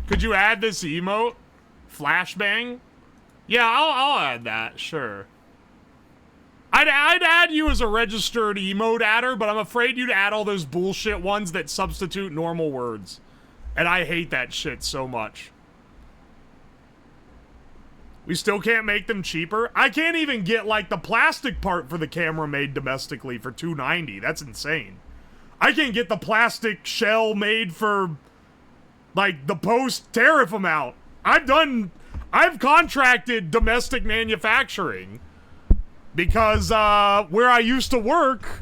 Could you add this emote? Flashbang? Yeah, I'll add that, sure. I'd add you as a registered emote adder, but I'm afraid you'd add all those bullshit ones that substitute normal words. And I hate that shit so much. We still can't make them cheaper? I can't even get, like, the plastic part for the camera made domestically for $2.90. That's insane. I can't get the plastic shell made for, like, the post-tariff amount. I've contracted domestic manufacturing because where I used to work,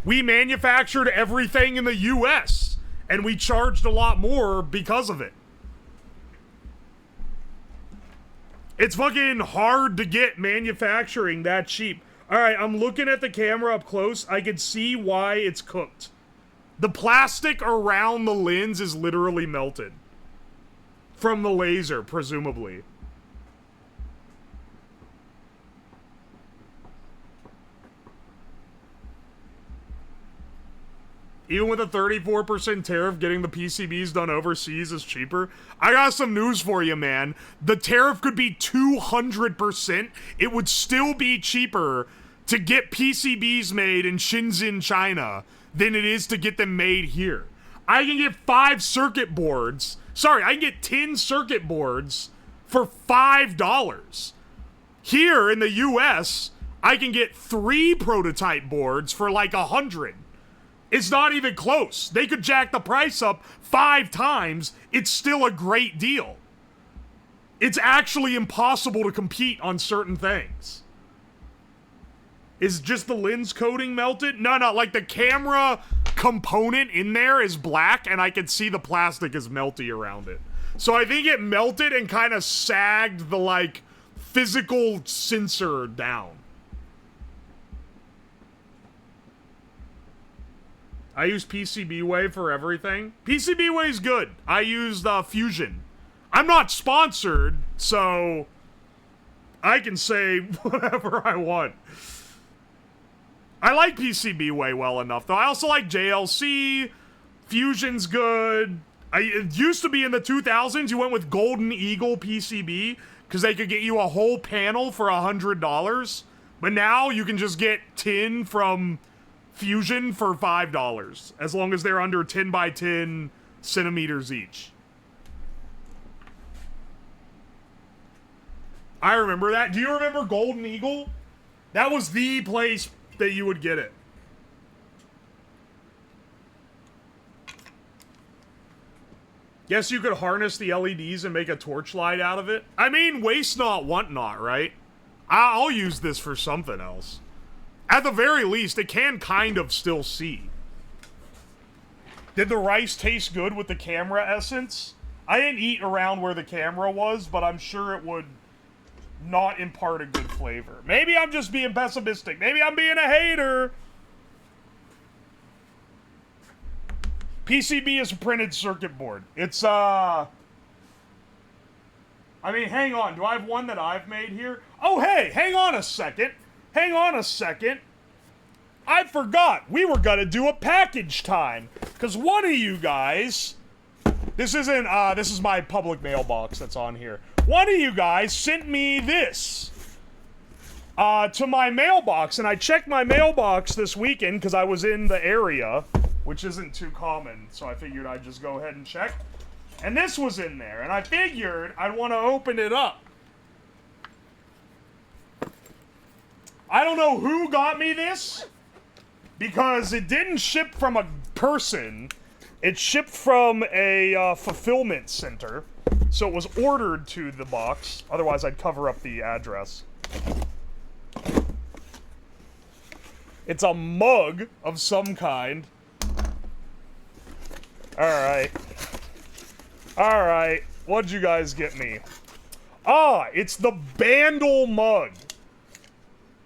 we manufactured everything in the US and we charged a lot more because of it. It's fucking hard to get manufacturing that cheap. Alright, I'm looking at the camera up close. I can see why it's cooked. The plastic around the lens is literally melted. From the laser, presumably. Even with a 34% tariff, getting the PCBs done overseas is cheaper. I got some news for you, man. The tariff could be 200%. It would still be cheaper to get PCBs made in Shenzhen, China, than it is to get them made here. I can get 5 circuit boards. Sorry, I can get 10 circuit boards for $5. Here in the US, I can get 3 prototype boards for like $100. It's not even close. They could jack the price up 5 times. It's still a great deal. It's actually impossible to compete on certain things. Is just the lens coating melted? No, like the camera component in there is black and I can see the plastic is melty around it. So I think it melted and kind of sagged the like physical sensor down. I use PCBWay for everything. PCBWay's good. I use Fusion. I'm not sponsored, so I can say whatever I want. I like PCBWay well enough, though. I also like JLC. Fusion's good. It used to be in the 2000s, you went with Golden Eagle PCB, because they could get you a whole panel for $100. But now you can just get tin from Fusion for $5, as long as they're under 10 by 10 centimeters each. I remember that. Do you remember Golden Eagle? That was the place that you would get it. Guess you could harness the LEDs and make a torchlight out of it. I mean, waste not, want not, right? I'll use this for something else. At the very least, it can kind of still see. Did the rice taste good with the camera essence? I didn't eat around where the camera was, but I'm sure it would not impart a good flavor. Maybe I'm just being pessimistic. Maybe I'm being a hater. PCB is a printed circuit board. It's, I mean, hang on. Do I have one that I've made here? Oh, hey, hang on a second. Hang on a second. I forgot. We were gonna do a package time. Because one of you guys... This isn't, this is my public mailbox that's on here. One of you guys sent me this. To my mailbox. And I checked my mailbox this weekend because I was in the area. Which isn't too common. So I figured I'd just go ahead and check. And this was in there. And I figured I'd want to open it up. I don't know who got me this, because it didn't ship from a person. It shipped from a fulfillment center, so it was ordered to the box. Otherwise, I'd cover up the address. It's a mug of some kind. Alright. Alright. What'd you guys get me? Ah, it's the Bandle mug.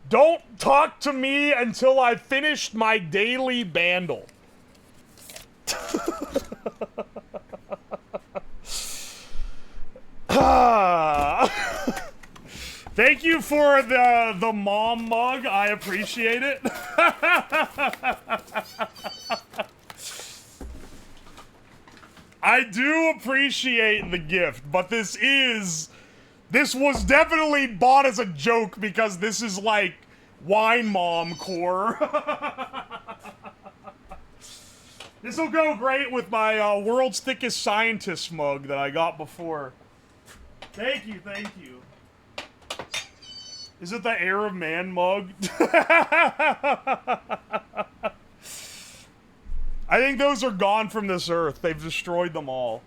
Don't talk to me until I've finished my daily bandle. Thank you for the mom mug. I appreciate it. I do appreciate the gift, but this was definitely bought as a joke because this is like wine mom core. This will go great with my world's thickest scientist mug that I got before. Thank you, thank you. Is it the Arab man mug? I think those are gone from this earth. They've destroyed them all.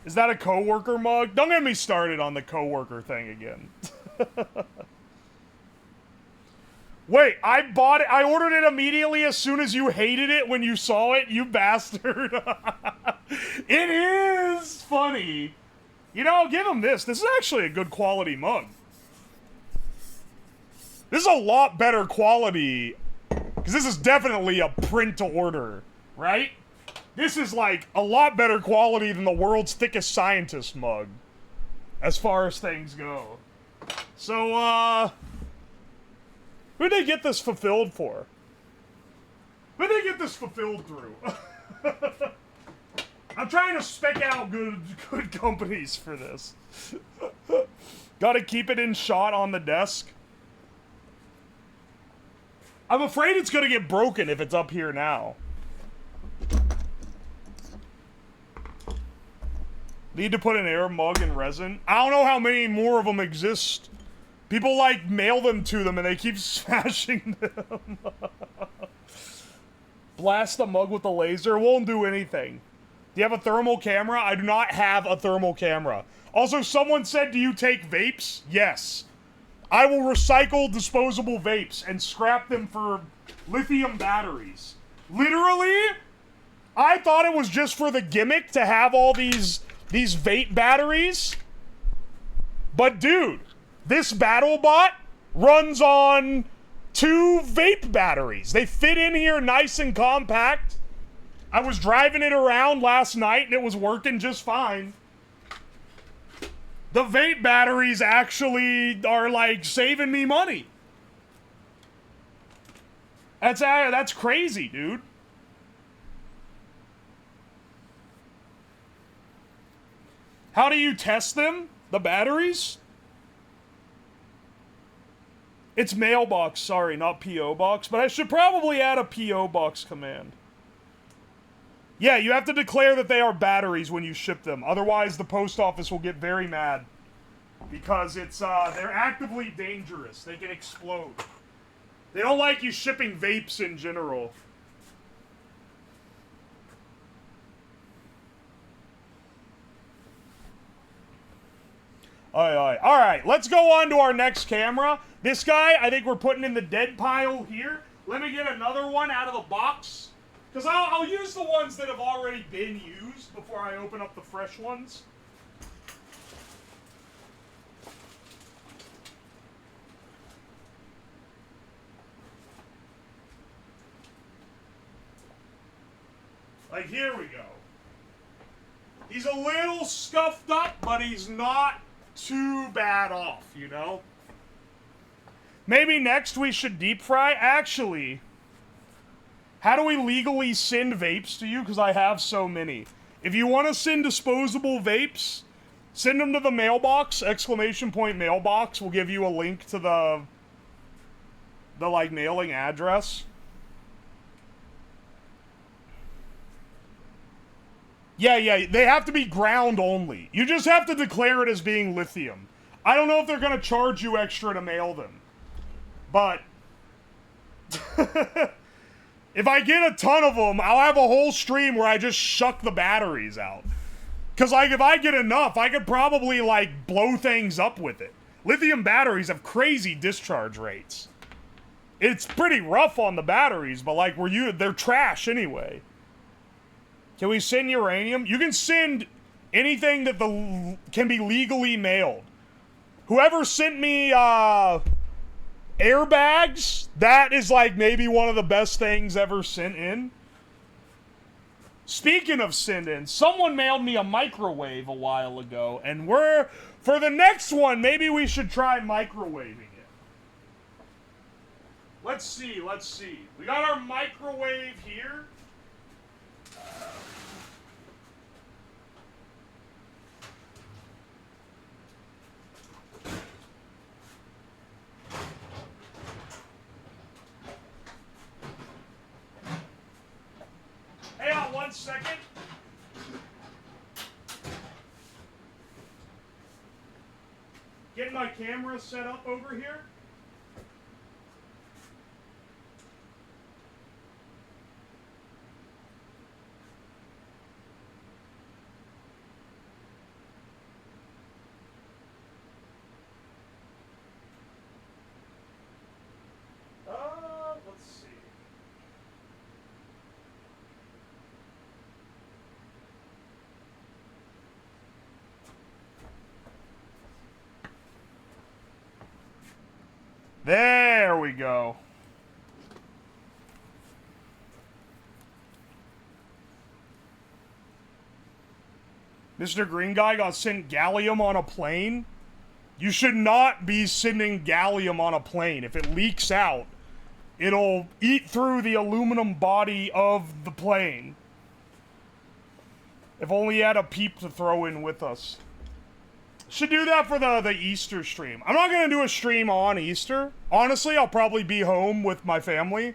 Is that a coworker mug? Don't get me started on the coworker thing again. Wait, I bought it. I ordered it immediately as soon as you hated it when you saw it, you bastard. It is funny. You know, I'll give him this. This is actually a good quality mug. This is a lot better quality, because this is definitely a print to order, right? This is like a lot better quality than the world's thickest scientist mug, as far as things go. So, who'd they get this fulfilled for? Who'd they get this fulfilled through? I'm trying to spec out good companies for this. Gotta keep it in shot on the desk. I'm afraid it's gonna get broken if it's up here now. Need to put an air mug in resin. I don't know how many more of them exist. People, like, mail them to them and they keep smashing them. Blast the mug with the laser. Won't do anything. Do you have a thermal camera? I do not have a thermal camera. Also, someone said, do you take vapes? Yes. I will recycle disposable vapes and scrap them for lithium batteries. Literally, I thought it was just for the gimmick to have all these vape batteries. But dude, this battle bot runs on 2 vape batteries. They fit in here nice and compact. I was driving it around last night and it was working just fine. The vape batteries actually are like saving me money. That's crazy, dude. How do you test them? The batteries? It's mailbox, sorry, not PO box, but I should probably add a PO box command. Yeah, you have to declare that they are batteries when you ship them. Otherwise, the post office will get very mad. Because they're actively dangerous. They can explode. They don't like you shipping vapes in general. Alright, let's go on to our next camera. This guy, I think we're putting in the dead pile here. Let me get another one out of the box. Because I'll use the ones that have already been used before I open up the fresh ones. Like, here we go. He's a little scuffed up, but he's not too bad off, you know? Maybe next we should deep fry. Actually, how do we legally send vapes to you? Because I have so many. If you want to send disposable vapes, send them to the mailbox, ! Mailbox. We'll give you a link to the like, mailing address. Yeah, they have to be ground only. You just have to declare it as being lithium. I don't know if they're going to charge you extra to mail them. But if I get a ton of them, I'll have a whole stream where I just shuck the batteries out. Because, like, if I get enough, I could probably, like, blow things up with it. Lithium batteries have crazy discharge rates. It's pretty rough on the batteries, but, like, they're trash anyway. Can we send uranium? You can send anything that can be legally mailed. Whoever sent me airbags, that is like maybe one of the best things ever sent in. Speaking of send in, someone mailed me a microwave a while ago, and for the next one, maybe we should try microwaving it. Let's see. We got our microwave here. Hang on 1 second. Getting my camera set up over here. Let's see. There we go. Mr. Green Guy got sent gallium on a plane. You should not be sending gallium on a plane. If it leaks out, it'll eat through the aluminum body of the plane. If only he had a peep to throw in with us. Should do that for the Easter stream. I'm not going to do a stream on Easter. Honestly, I'll probably be home with my family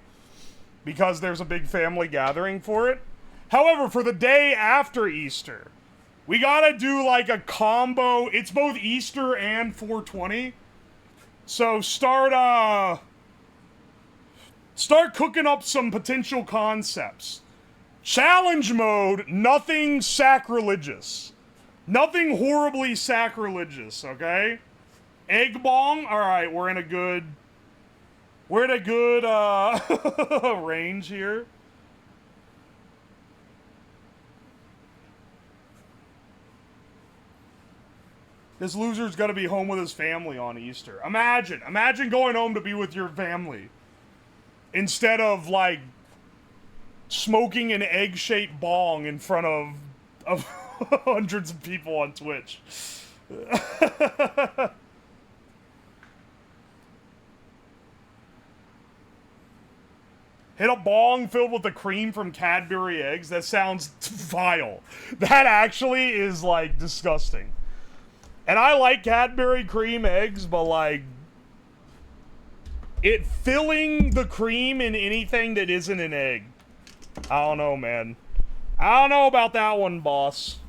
because there's a big family gathering for it. However, for the day after Easter, we got to do like a combo. It's both Easter and 420. So start Start cooking up some potential concepts. Challenge mode, nothing sacrilegious. Nothing horribly sacrilegious, okay? Egg bong, alright, we're in a good range here. This loser's gonna be home with his family on Easter. Imagine going home to be with your family. Instead of, like, smoking an egg-shaped bong in front of hundreds of people on Twitch. Hit a bong filled with the cream from Cadbury eggs? That sounds vile. That actually is, like, disgusting. And I like Cadbury cream eggs, but, like, it filling the cream in anything that isn't an egg. I don't know, man. I don't know about that one, boss.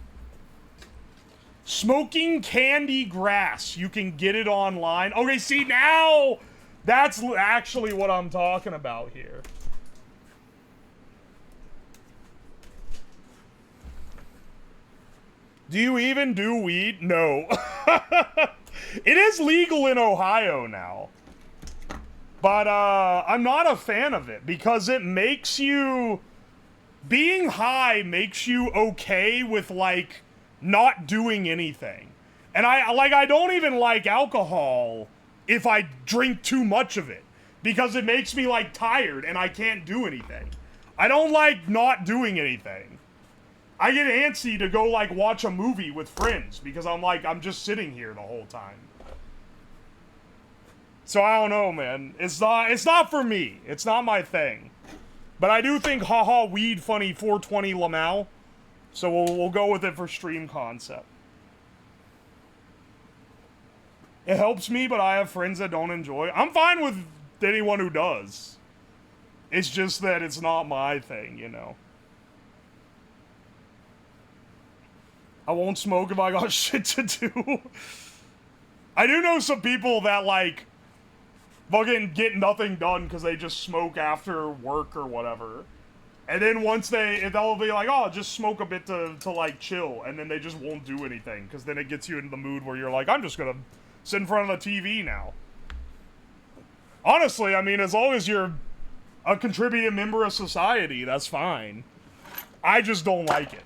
Smoking candy grass. You can get it online. Okay, see, now that's actually what I'm talking about here. Do you even do weed? No. It is legal in Ohio now. But, I'm not a fan of it because it makes you... Being high makes you okay with, like, not doing anything. And I don't even like alcohol if I drink too much of it. Because it makes me, like, tired and I can't do anything. I don't like not doing anything. I get antsy to go, like, watch a movie with friends because I'm just sitting here the whole time. So I don't know, man. It's not for me. It's not my thing. But I do think haha weed funny 420 Lamau. So we'll go with it for stream concept. It helps me, but I have friends that don't enjoy. I'm fine with anyone who does. It's just that it's not my thing, you know. I won't smoke if I got shit to do. I do know some people that, like, fucking get nothing done because they just smoke after work or whatever. And then once they'll be like, oh, just smoke a bit to like, chill. And then they just won't do anything because then it gets you into the mood where you're like, I'm just gonna sit in front of the TV now. Honestly, I mean, as long as you're a contributing member of society, that's fine. I just don't like it.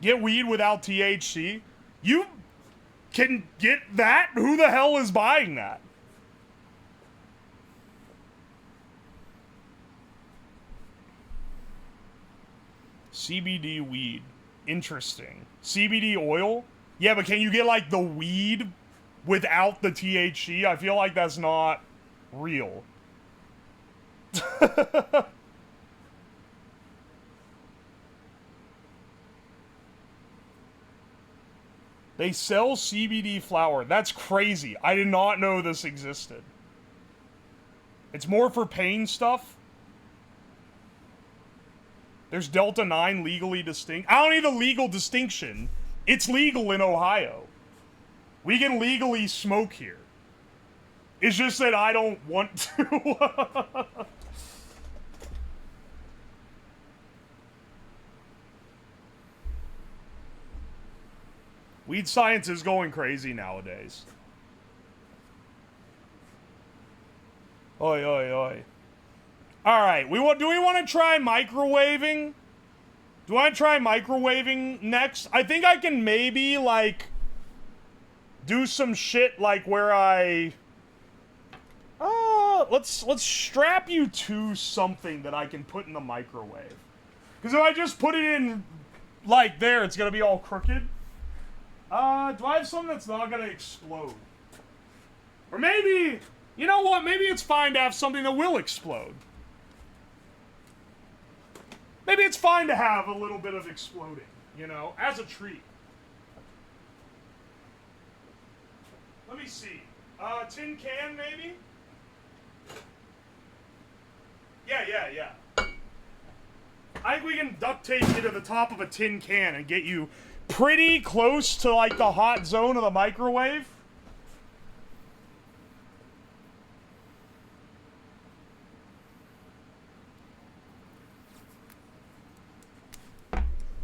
Get weed without THC? You can get that? Who the hell is buying that? CBD weed. Interesting. CBD oil? Yeah, but can you get, like, the weed without the THC? I feel like that's not real. They sell CBD flower. That's crazy. I did not know this existed. It's more for pain stuff. There's Delta 9 legally distinct. I don't need a legal distinction. It's legal in Ohio. We can legally smoke here. It's just that I don't want to. Weed science is going crazy nowadays. Oi, oi, oi. Alright, do we want to try microwaving? Do I try microwaving next? I think I can maybe, like, do some shit, like, where I... let's strap you to something that I can put in the microwave. Because if I just put it in, like, there, it's gonna be all crooked. Do I have something that's not gonna explode? Or maybe, you know what? Maybe it's fine to have something that will explode. Maybe it's fine to have a little bit of exploding, you know, as a treat. Let me see. Tin can, maybe? Yeah. I think we can duct tape you to the top of a tin can and get you pretty close to, like, the hot zone of the microwave.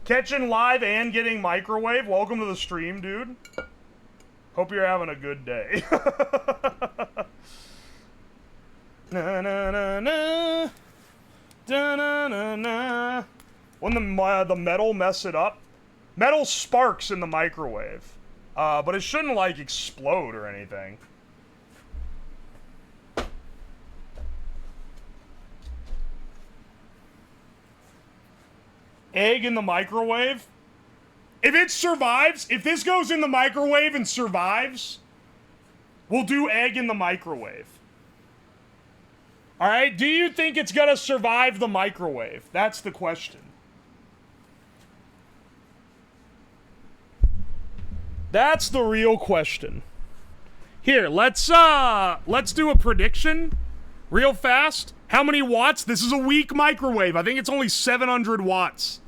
Catching live and getting microwave. Welcome to the stream, dude. Hope you're having a good day. Na na na na. Da na na na. When the metal mess it up, metal sparks in the microwave, but it shouldn't like explode or anything. Egg in the microwave. If it survives, if this goes in the microwave and survives, we'll do egg in the microwave. All right, do you think it's gonna survive the microwave? That's the question. That's the real question. Here, let's do a prediction real fast. How many watts? This is a weak microwave. I think it's only 700 watts.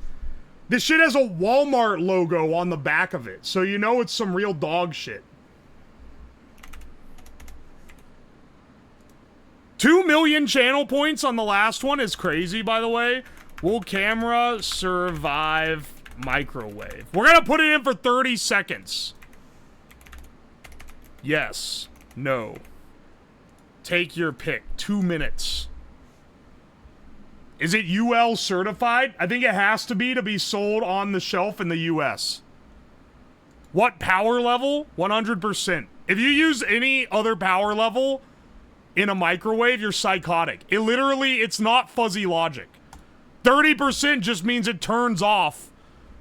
This shit has a Walmart logo on the back of it, so you know it's some real dog shit. 2 million channel points on the last one is crazy, by the way. Will camera survive microwave? We're gonna put it in for 30 seconds. Yes. No. Take your pick. 2 minutes. Is it UL certified? I think it has to be sold on the shelf in the US. What power level? 100%. If you use any other power level in a microwave, you're psychotic. It literally, it's not fuzzy logic. 30% just means it turns off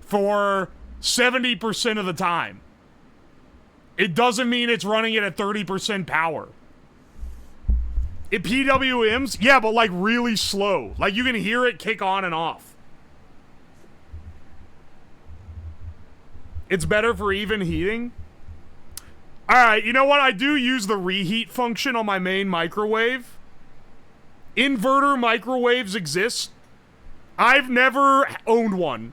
for 70% of the time. It doesn't mean it's running it at 30% power. It PWMs? Yeah, but like really slow. Like you can hear it kick on and off. It's better for even heating. Alright, you know what? I do use the reheat function on my main microwave. Inverter microwaves exist. I've never owned one.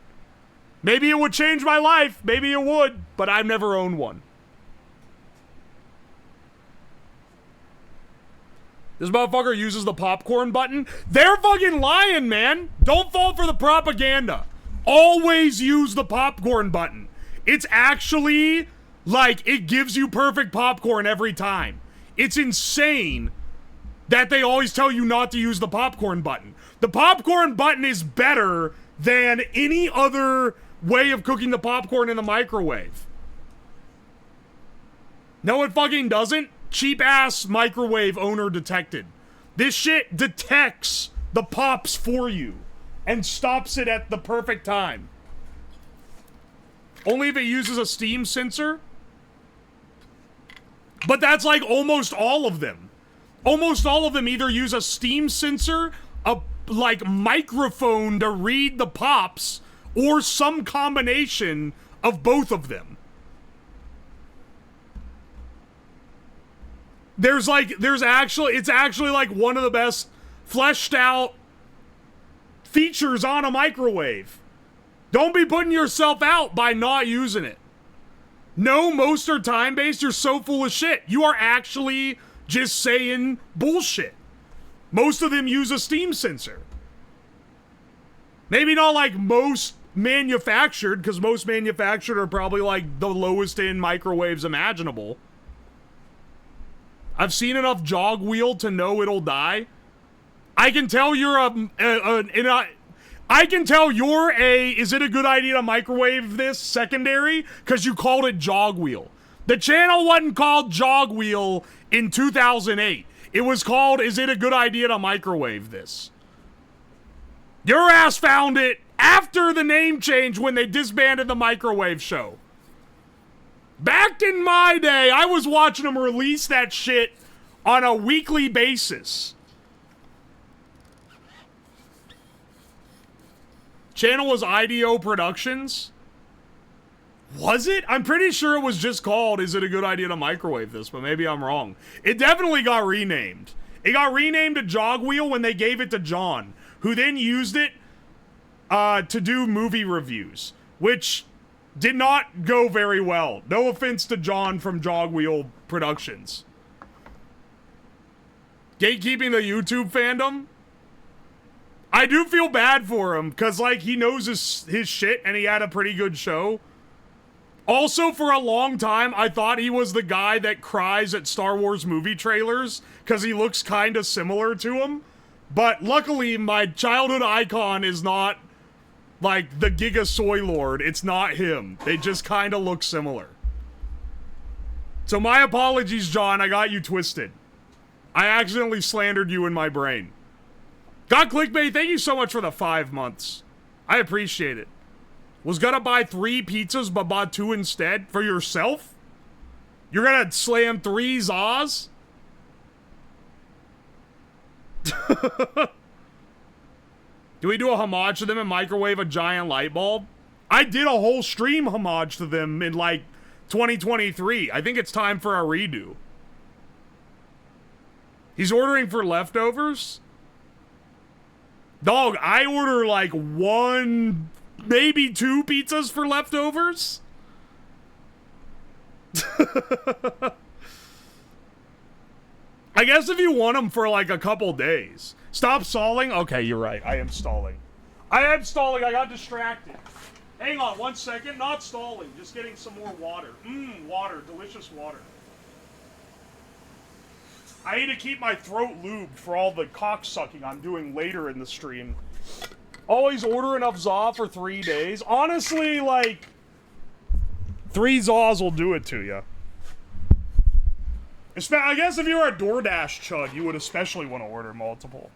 Maybe it would change my life. Maybe it would, but I've never owned one. This motherfucker uses the popcorn button. They're fucking lying, man. Don't fall for the propaganda. Always use the popcorn button. It's actually, like, it gives you perfect popcorn every time. It's insane that they always tell you not to use the popcorn button. The popcorn button is better than any other way of cooking the popcorn in the microwave. No, it fucking doesn't. Cheap-ass microwave owner detected. This shit detects the pops for you and stops it at the perfect time. Only if it uses a steam sensor. But that's like almost all of them. Almost all of them either use a steam sensor, a like microphone to read the pops, or some combination of both of them. It's actually like one of the best fleshed out features on a microwave. Don't be putting yourself out by not using it. No, most are time-based. You're so full of shit. You are actually just saying bullshit. Most of them use a steam sensor. Maybe not like most manufactured, because most manufactured are probably like the lowest end microwaves imaginable. I've seen enough jog wheel to know it'll die. I can tell you're is it a good idea to microwave this secondary? Because you called it jog wheel. The channel wasn't called jog wheel in 2008. It was called, is it a good idea to microwave this? Your ass found it after the name change when they disbanded the microwave show. Back in my day, I was watching them release that shit on a weekly basis. Channel was IDO Productions. Was it? I'm pretty sure it was just called, is it a good idea to microwave this? But maybe I'm wrong. It definitely got renamed. It got renamed to Jog Wheel when they gave it to John, who then used it to do movie reviews, which did not go very well. No offense to John from Jog Wheel Productions. Gatekeeping the YouTube fandom? I do feel bad for him, because, like, he knows his shit, and he had a pretty good show. Also, for a long time, I thought he was the guy that cries at Star Wars movie trailers, because he looks kind of similar to him. But luckily, my childhood icon is not, like, the Giga Soy Lord. It's not him. They just kind of look similar. So my apologies, John. I got you twisted. I accidentally slandered you in my brain. God Clickbait, thank you so much for the 5 months. I appreciate it. Was gonna buy 3 pizzas, but bought 2 instead? For yourself? You're gonna slam 3 Zaws? Do we do a homage to them and microwave a giant light bulb? I did a whole stream homage to them in, like, 2023. I think it's time for a redo. He's ordering for leftovers? Dog, I order like 1, maybe 2 pizzas for leftovers. I guess if you want them for like a couple days. Stop stalling? Okay, you're right. I am stalling. I got distracted. Hang on 1 second. Not stalling. Just getting some more water. Water. Delicious water. I need to keep my throat lubed for all the cocksucking I'm doing later in the stream. Always order enough Zaw for 3 days. Honestly, like, 3 Zaws will do it to you. I guess if you're a DoorDash chud, you would especially want to order multiple.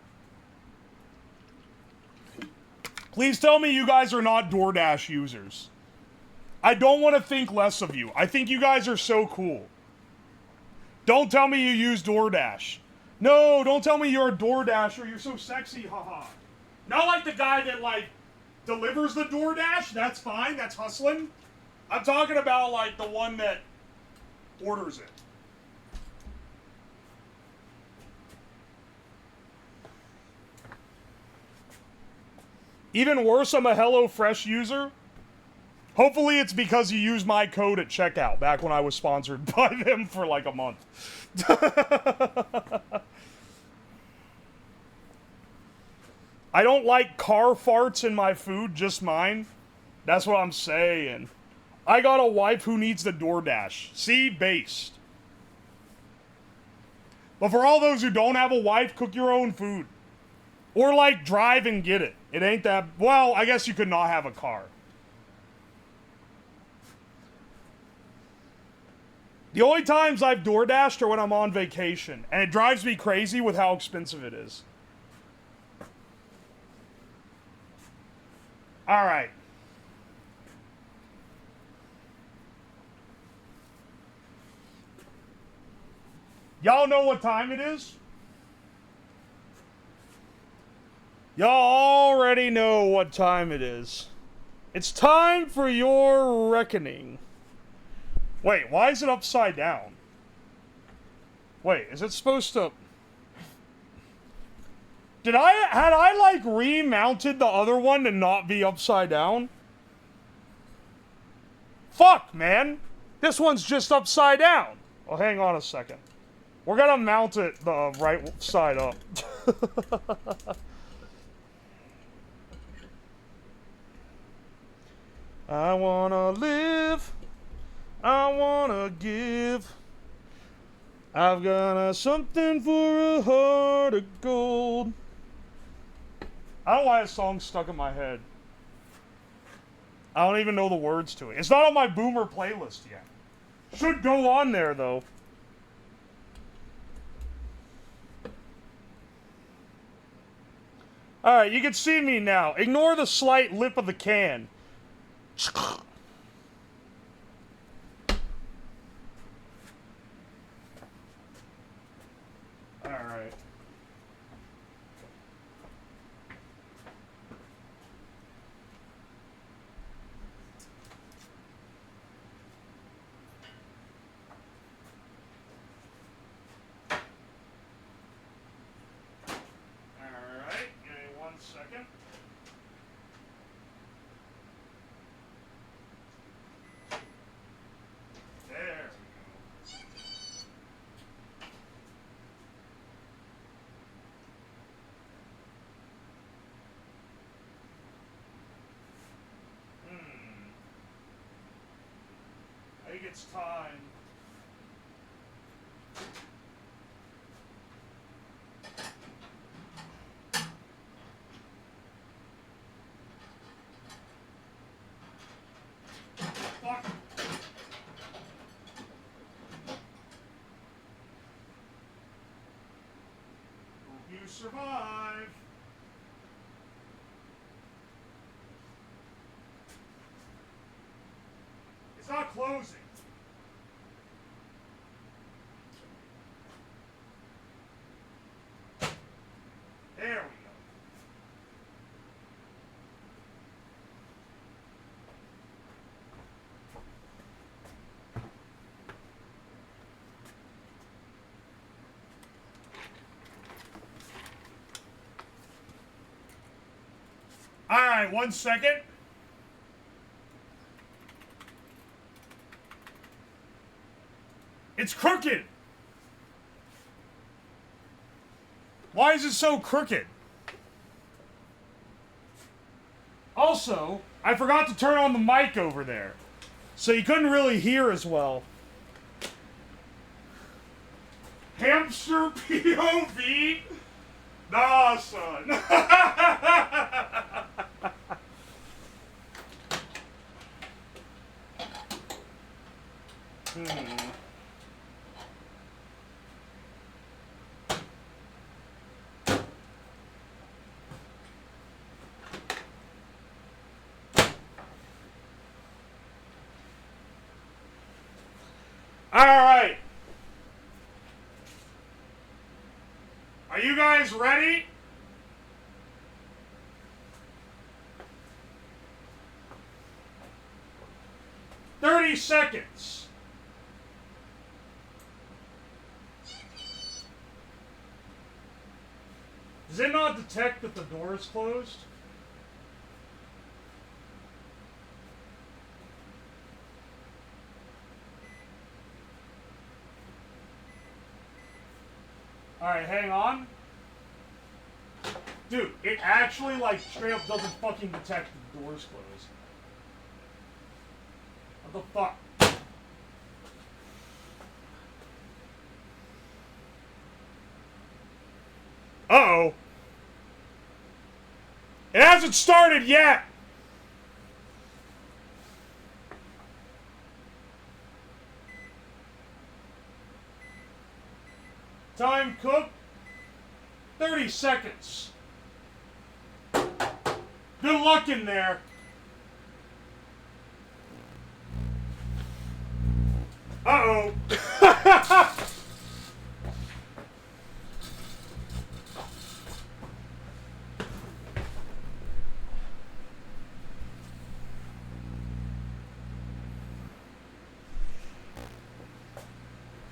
Please tell me you guys are not DoorDash users. I don't want to think less of you. I think you guys are so cool. Don't tell me you use DoorDash. No, don't tell me you're a DoorDasher. You're so sexy, haha. Not like the guy that, like, delivers the DoorDash. That's fine. That's hustling. I'm talking about, like, the one that orders it. Even worse, I'm a HelloFresh user. Hopefully it's because you used my code at checkout back when I was sponsored by them for like a month. I don't like car farts in my food, just mine. That's what I'm saying. I got a wife who needs the DoorDash. See? Based. But for all those who don't have a wife, cook your own food. Or, like, drive and get it. It ain't that... Well, I guess you could not have a car. The only times I've DoorDashed are when I'm on vacation. And it drives me crazy with how expensive it is. Alright. Y'all know what time it is? Y'all already know what time it is. It's time for your reckoning. Wait, why is it upside down? Wait, is it supposed to... Had I, like, remounted the other one to not be upside down? Fuck, man. This one's just upside down. Well, hang on a second. We're gonna mount it the right side up. I wanna live. I wanna give. I've got something for a heart of gold. I don't know why this song's stuck in my head. I don't even know the words to it. It's not on my Boomer playlist yet. Should go on there, though. Alright, you can see me now. Ignore the slight lip of the can. Alright. Second. it's time. Fuck. Hope you survive. It's not closing. There we go. All right, 1 second. It's crooked. Why is it so crooked? Also, I forgot to turn on the mic over there, so you couldn't really hear as well. Hamster POV? Nah, son. All right. Are you guys ready? Seconds. Does it not detect that the door is closed? Alright, hang on. Dude, it actually, like, straight up doesn't fucking detect the door's closed. What the fuck? Uh-oh. It hasn't started yet! Time cook, 30 seconds. Good luck in there. Uh-oh.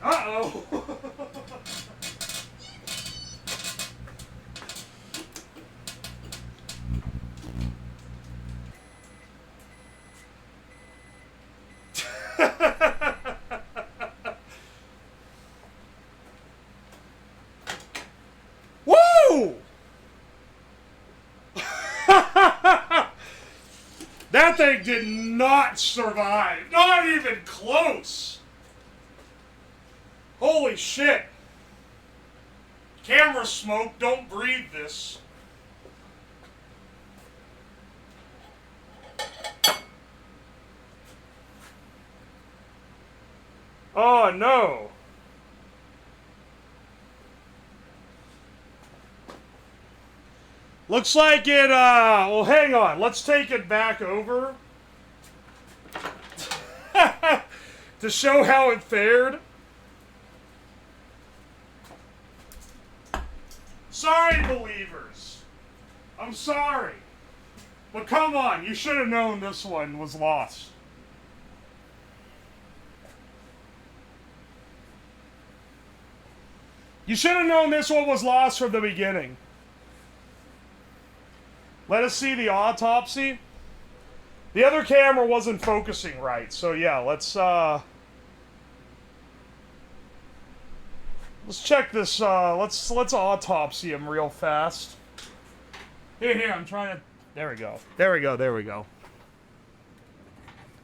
Uh-oh. Woo! That thing did not survive. Not even close. Holy shit. Camera smoke, don't breathe this. Oh no. Looks like it, well hang on, let's take it back over. To show how it fared. Sorry, believers. I'm sorry. But come on, you should have known this one was lost. You should have known this one was lost from the beginning. Let us see the autopsy. The other camera wasn't focusing right, so yeah, let's check this, let's autopsy him real fast. Here, I'm trying to... There we go. There we go.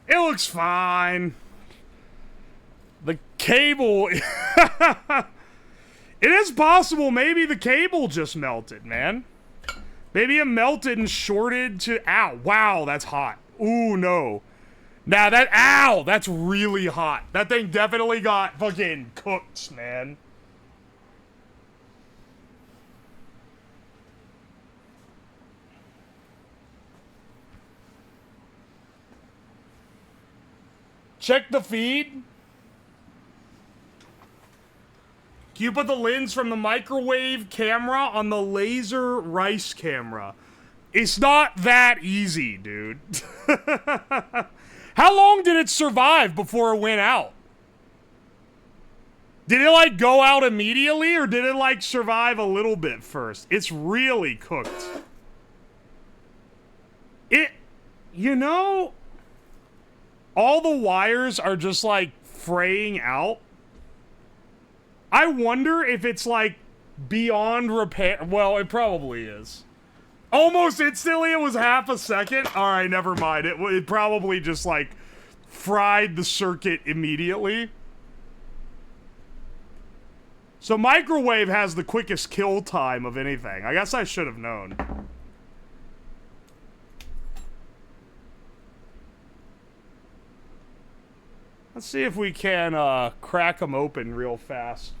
It looks fine. Cable. It is possible maybe the cable just melted, man. Maybe it melted and shorted to... Ow. Wow, that's hot. Ooh, no. Now that... Ow! That's really hot. That thing definitely got fucking cooked, man. Check the feed. Can you put the lens from the microwave camera on the laser rice camera? It's not that easy, dude. How long did it survive before it went out? Did it, like, go out immediately, or did it, like, survive a little bit first? It's really cooked. You know, all the wires are just, like, fraying out. I wonder if it's, like, beyond repair. Well, it probably is. Almost instantly, it was half a second. All right, never mind. It probably just, like, fried the circuit immediately. So microwave has the quickest kill time of anything. I guess I should have known. Let's see if we can crack them open real fast.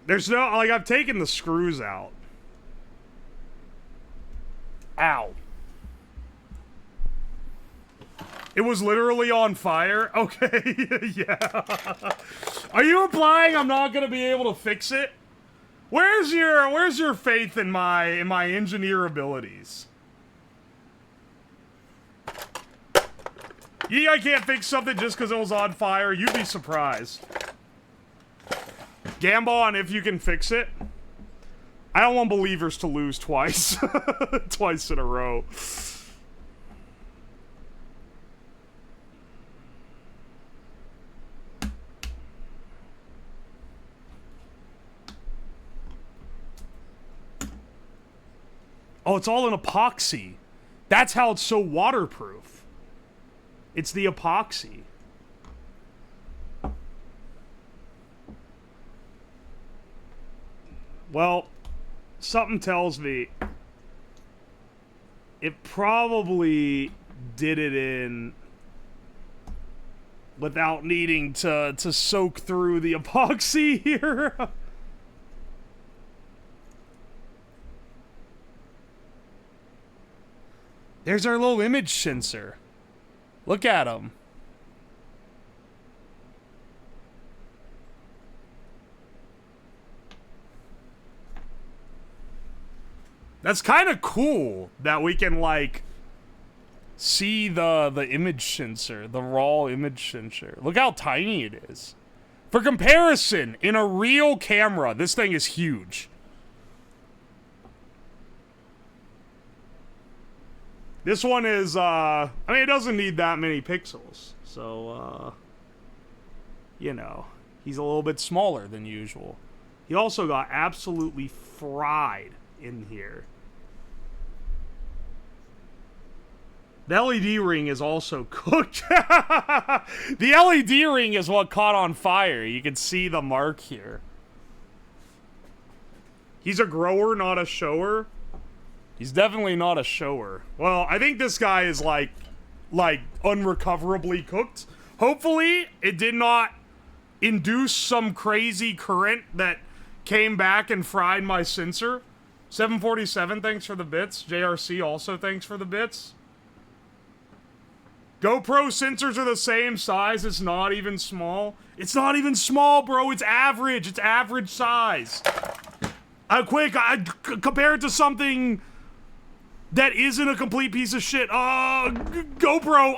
There's no, like, I've taken the screws out. Ow. It was literally on fire? Okay, yeah. Are you implying I'm not gonna be able to fix it? Where's your faith in my engineer abilities? You think I can't fix something just because it was on fire? You'd be surprised. Gamble on if you can fix it. I don't want believers to lose twice. Twice in a row. Oh, it's all in epoxy. That's how it's so waterproof. It's the epoxy. Well, something tells me it probably did it in without needing to soak through the epoxy here. There's our little image sensor. Look at him. That's kind of cool that we can, like, see the image sensor, the raw image sensor. Look how tiny it is. For comparison, in a real camera, this thing is huge. This one is, I mean, it doesn't need that many pixels. So, you know, he's a little bit smaller than usual. He also got absolutely fried in here. The LED ring is also cooked. The LED ring is what caught on fire. You can see the mark here. He's a grower, not a shower. He's definitely not a shower. Well, I think this guy is like unrecoverably cooked. Hopefully, it did not induce some crazy current that came back and fried my sensor. 747, thanks for the bits. JRC also thanks for the bits. GoPro sensors are the same size. It's not even small. It's not even small, bro. It's average. It's average size. Quick, compare it to something that isn't a complete piece of shit. GoPro.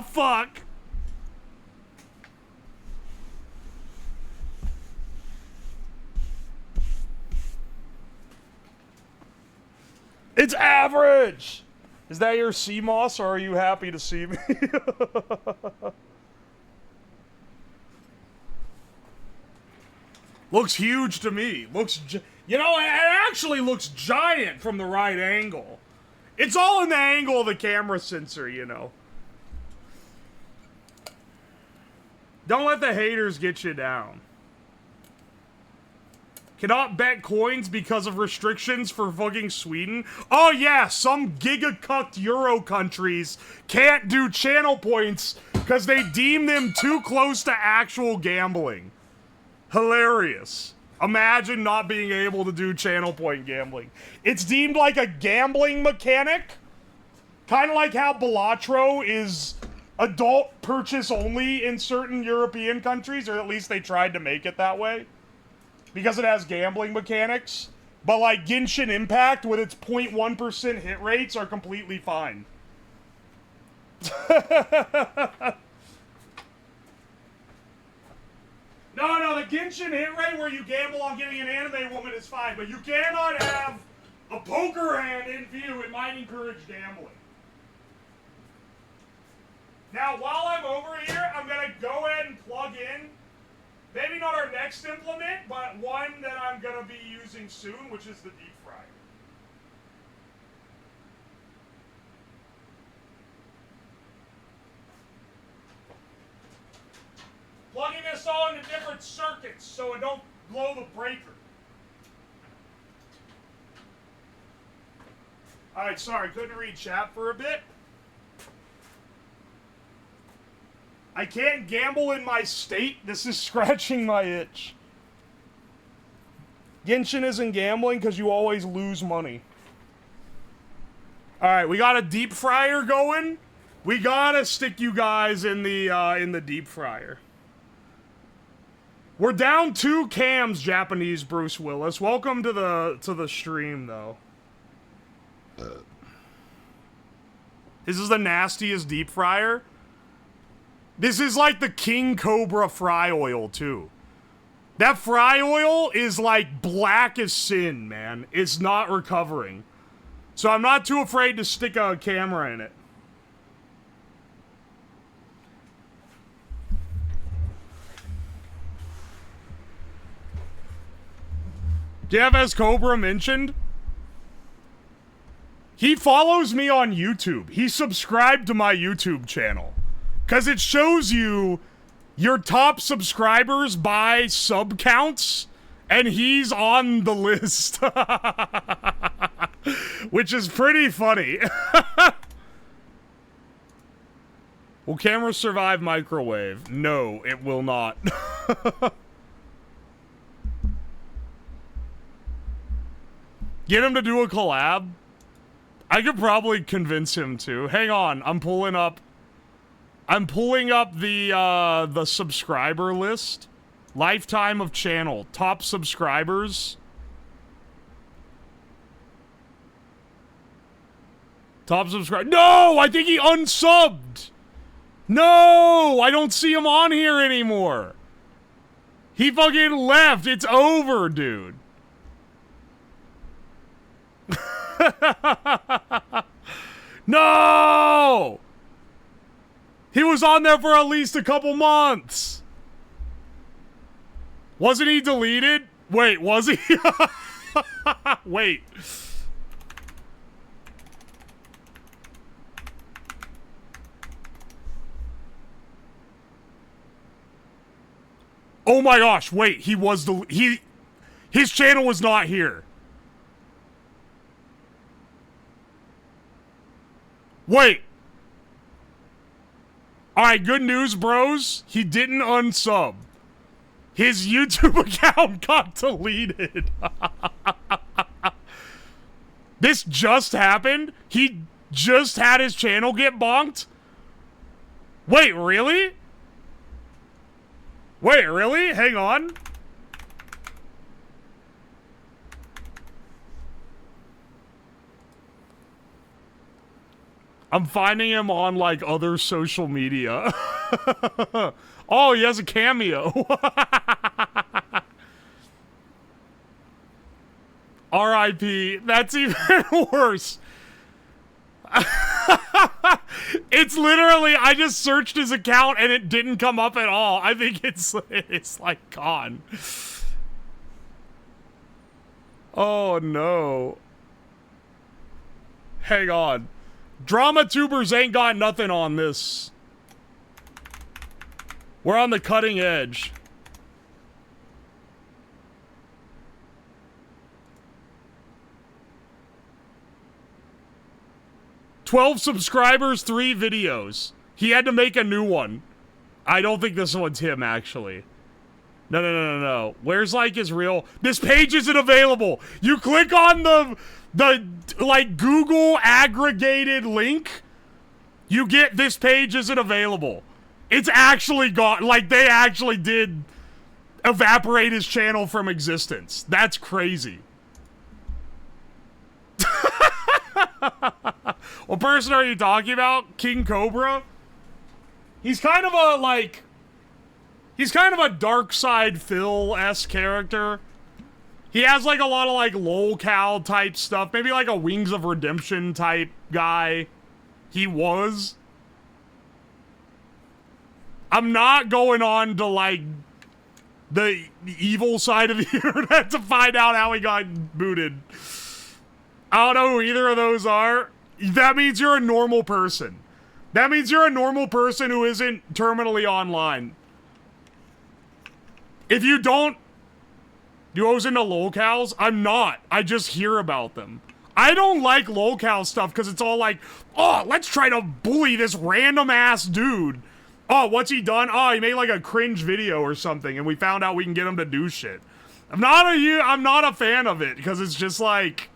Fuck. It's average. Is that your CMOS, or are you happy to see me? Looks huge to me. You know, it actually looks giant from the right angle. It's all in the angle of the camera sensor, you know. Don't let the haters get you down. Cannot bet coins because of restrictions for fucking Sweden. Oh yeah, some giga-cucked Euro countries can't do channel points because they deem them too close to actual gambling. Hilarious. Imagine not being able to do channel point gambling. It's deemed like a gambling mechanic. Kind of like how Balatro is adult purchase only in certain European countries, or at least they tried to make it that way. Because it has gambling mechanics. But like Genshin Impact with its 0.1% hit rates are completely fine. No, the Genshin hit rate where you gamble on getting an anime woman is fine, but you cannot have a poker hand in view. It might encourage gambling. Now, while I'm over here, I'm going to go ahead and plug in, maybe not our next implement, but one that I'm going to be using soon, which is the deep fryer. Plugging this all into different circuits so it don't blow the breaker. Alright, sorry, couldn't read chat for a bit. I can't gamble in my state. This is scratching my itch. Genshin isn't gambling because you always lose money. Alright, we got a deep fryer going. We gotta stick you guys in the deep fryer. We're down 2 cams, Japanese Bruce Willis. Welcome to the stream, though. This is the nastiest deep fryer. This is like the King Cobra fry oil, too. That fry oil is like black as sin, man. It's not recovering. So I'm not too afraid to stick a camera in it. Jeff as Cobra mentioned, he follows me on YouTube. He subscribed to my YouTube channel. Because it shows you your top subscribers by sub counts, and he's on the list. Which is pretty funny. Will cameras survive microwave? No, it will not. Get him to do a collab? I could probably convince him to. Hang on, I'm pulling up the subscriber list. Lifetime of channel. Top subscribers. Top subscriber. No! I think he unsubbed! No! I don't see him on here anymore. He fucking left. It's over, dude. No! He was on there for at least a couple months. Wasn't he deleted? Wait, was he? Wait. Oh my gosh, wait, he was his channel was not here. Wait. Alright, good news, bros. He didn't unsub. His YouTube account got deleted. This just happened? He just had his channel get bonked? Wait, really? Wait, really? Hang on. I'm finding him on, like, other social media. Oh, he has a cameo. R.I.P. That's even worse. It's literally, I just searched his account and it didn't come up at all. I think it's like gone. Oh, no. Hang on. Drama tubers ain't got nothing on this. We're on the cutting edge. "12 subscribers, 3 videos. He had to make a new one." I don't think this one's him, actually. No. Where's, like, his real... This page isn't available. You click on the like, Google aggregated link. You get "this page isn't available." It's actually gone. Like, they actually did evaporate his channel from existence. That's crazy. What person are you talking about? King Cobra? He's kind of a, like... He's kind of a Dark Side Phil-esque character. He has, like, a lot of, like, lolcow type stuff. Maybe, like, a Wings of Redemption type guy. He was. I'm not going on to, like, the evil side of the internet to find out how he got booted. I don't know who either of those are. That means you're a normal person. That means you're a normal person who isn't terminally online. If you don't... You always into lolcows? I'm not. I just hear about them. I don't like lolcow stuff because it's all like, oh, let's try to bully this random ass dude. Oh, what's he done? Oh, he made like a cringe video or something and we found out we can get him to do shit. I'm not a fan of it because it's just like...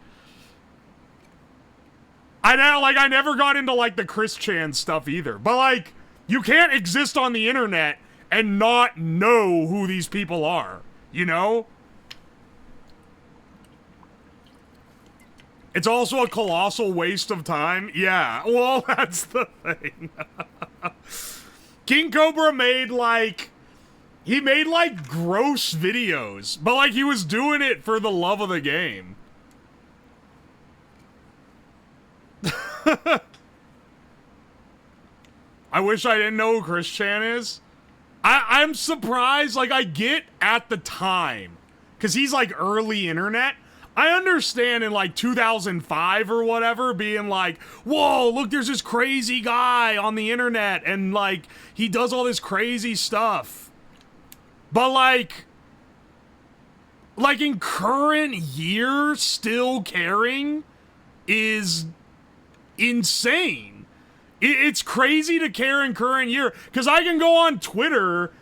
I never got into, like, the Chris Chan stuff either. But, like, you can't exist on the internet and not know who these people are. You know? It's also a colossal waste of time. Yeah, well, that's the thing. King Cobra made, like... He made, like, gross videos. But, like, he was doing it for the love of the game. I wish I didn't know who Chris Chan is. I'm surprised, like, I get at the time, because he's, like, early internet. I understand in, like, 2005 or whatever, being like, whoa, look, there's this crazy guy on the internet, and, like, he does all this crazy stuff. But, like, in current year, still caring is... insane. It's crazy to care in current year because I can go on Twitter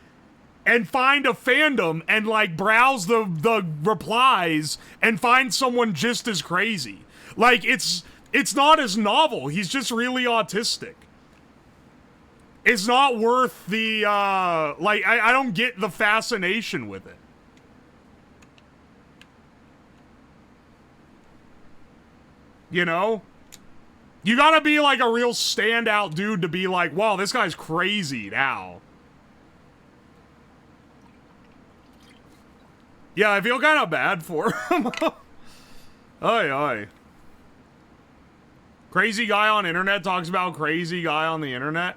and find a fandom and like browse the replies and find someone just as crazy. Like it's not as novel. He's just really autistic. It's not worth the like I don't get the fascination with it. You know? You gotta be like a real standout dude to be like, wow, this guy's crazy now. Yeah, I feel kind of bad for him. Oy, oy. Crazy guy on internet talks about crazy guy on the internet.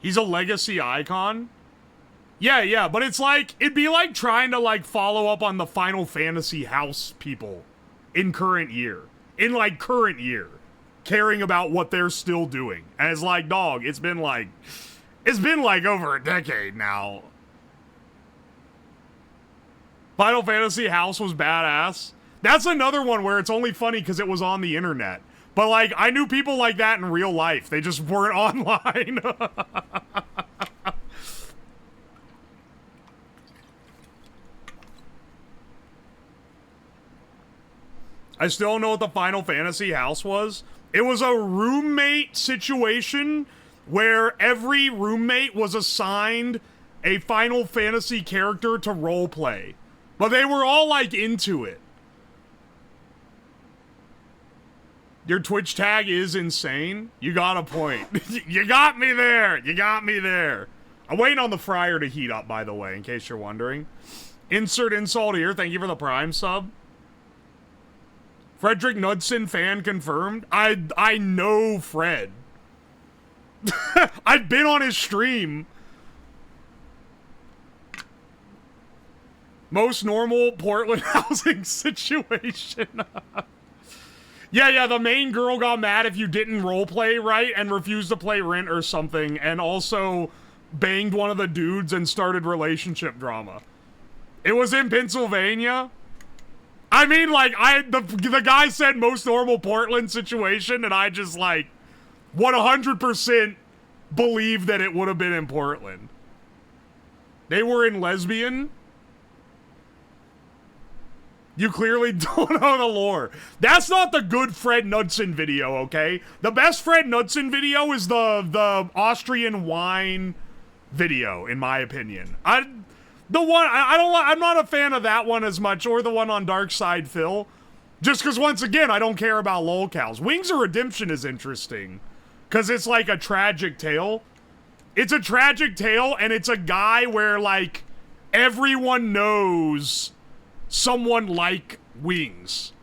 He's a legacy icon. Yeah, but it's like, it'd be like trying to like follow up on the Final Fantasy house people in current year. In like current year. Caring about what they're still doing. And it's like, dog, it's been like over a decade now. Final Fantasy house was badass. That's another one where it's only funny because it was on the internet. But like, I knew people like that in real life. They just weren't online. I still don't know what the Final Fantasy house was. It was a roommate situation where every roommate was assigned a Final Fantasy character to roleplay. But they were all, like, into it. Your Twitch tag is insane. You got a point. You got me there. You got me there. I'm waiting on the fryer to heat up, by the way, in case you're wondering. Insert insult here. Thank you for the Prime sub. Frederick Knudsen fan confirmed. I know Fred. I've been on his stream. Most normal Portland housing situation. Yeah, the main girl got mad if you didn't roleplay right and refused to play Rent or something, and also banged one of the dudes and started relationship drama. It was in Pennsylvania. I mean, like, the guy said most normal Portland situation, and I just, like, 100% believe that it would have been in Portland. They were in lesbian. You clearly don't know the lore. That's not the good Fred Knudsen video, okay? The best Fred Knudsen video is the Austrian wine video, in my opinion. I'm not a fan of that one as much, or the one on Dark Side Phil. Just because, once again, I don't care about lolcows. Wings of Redemption is interesting. Because it's like a tragic tale. It's a tragic tale, and it's a guy where, like, everyone knows someone like Wings.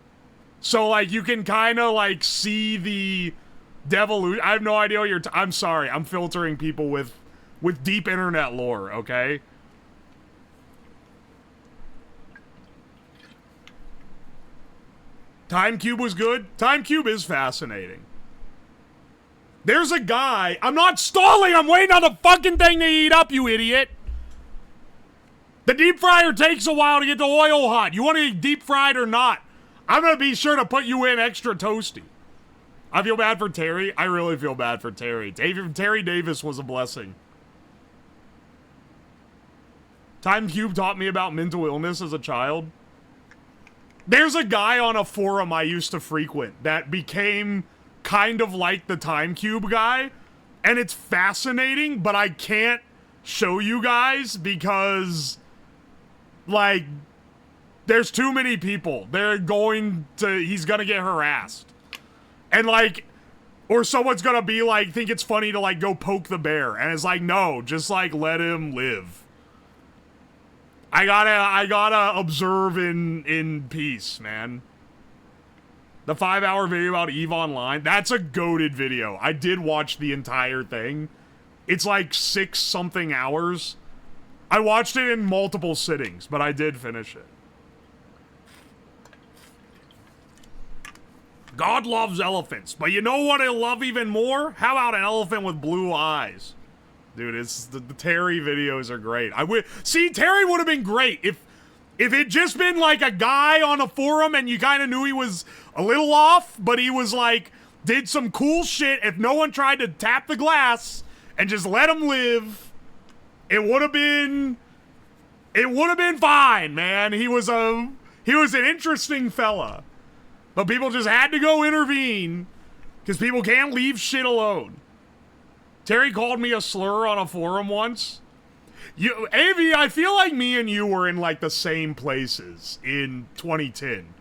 So, like, you can kind of, like, see the devolution. I have no idea what you're I'm sorry. I'm filtering people with deep internet lore, okay? Time Cube was good. Time Cube is fascinating. There's a guy. I'm not stalling. I'm waiting on the fucking thing to heat up, you idiot. The deep fryer takes a while to get the oil hot. You want to get deep fried or not? I'm going to be sure to put you in extra toasty. I feel bad for Terry. I really feel bad for Terry. Terry Davis was a blessing. Time Cube taught me about mental illness as a child. There's a guy on a forum I used to frequent that became kind of like the Time Cube guy, and it's fascinating, but I can't show you guys because, like, there's too many people. He's gonna get harassed. And, like, or someone's gonna be like, think it's funny to, like, go poke the bear, and it's like, no, just, like, let him live. I gotta observe in peace, man. The 5-hour video about EVE Online, that's a goated video. I did watch the entire thing. It's like 6-something hours. I watched it in multiple sittings, but I did finish it. God loves elephants, but you know what I love even more? How about an elephant with blue eyes? Dude, it's the Terry videos are great. See, Terry would have been great if it just been like a guy on a forum and you kind of knew he was a little off, but he was like, did some cool shit. If no one tried to tap the glass and just let him live, it would have been fine, man. He was an interesting fella, but people just had to go intervene because people can't leave shit alone. Terry called me a slur on a forum once. AV, I feel like me and you were in, like, the same places in 2010.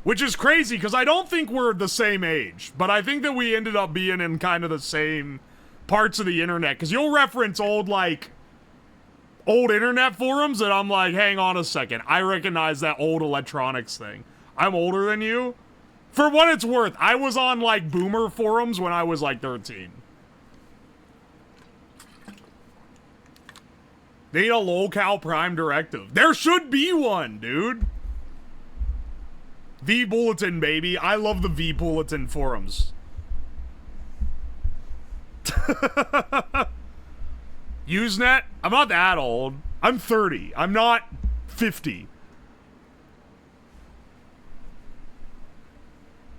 Which is crazy, because I don't think we're the same age. But I think that we ended up being in kind of the same parts of the internet. Because you'll reference old internet forums, and I'm like, hang on a second. I recognize that old electronics thing. I'm older than you. For what it's worth, I was on, like, boomer forums when I was, like, 13. They need a lolcow prime directive. There should be one, dude. V-Bulletin, baby. I love the V-Bulletin forums. Usenet? I'm not that old. I'm 30. I'm not 50.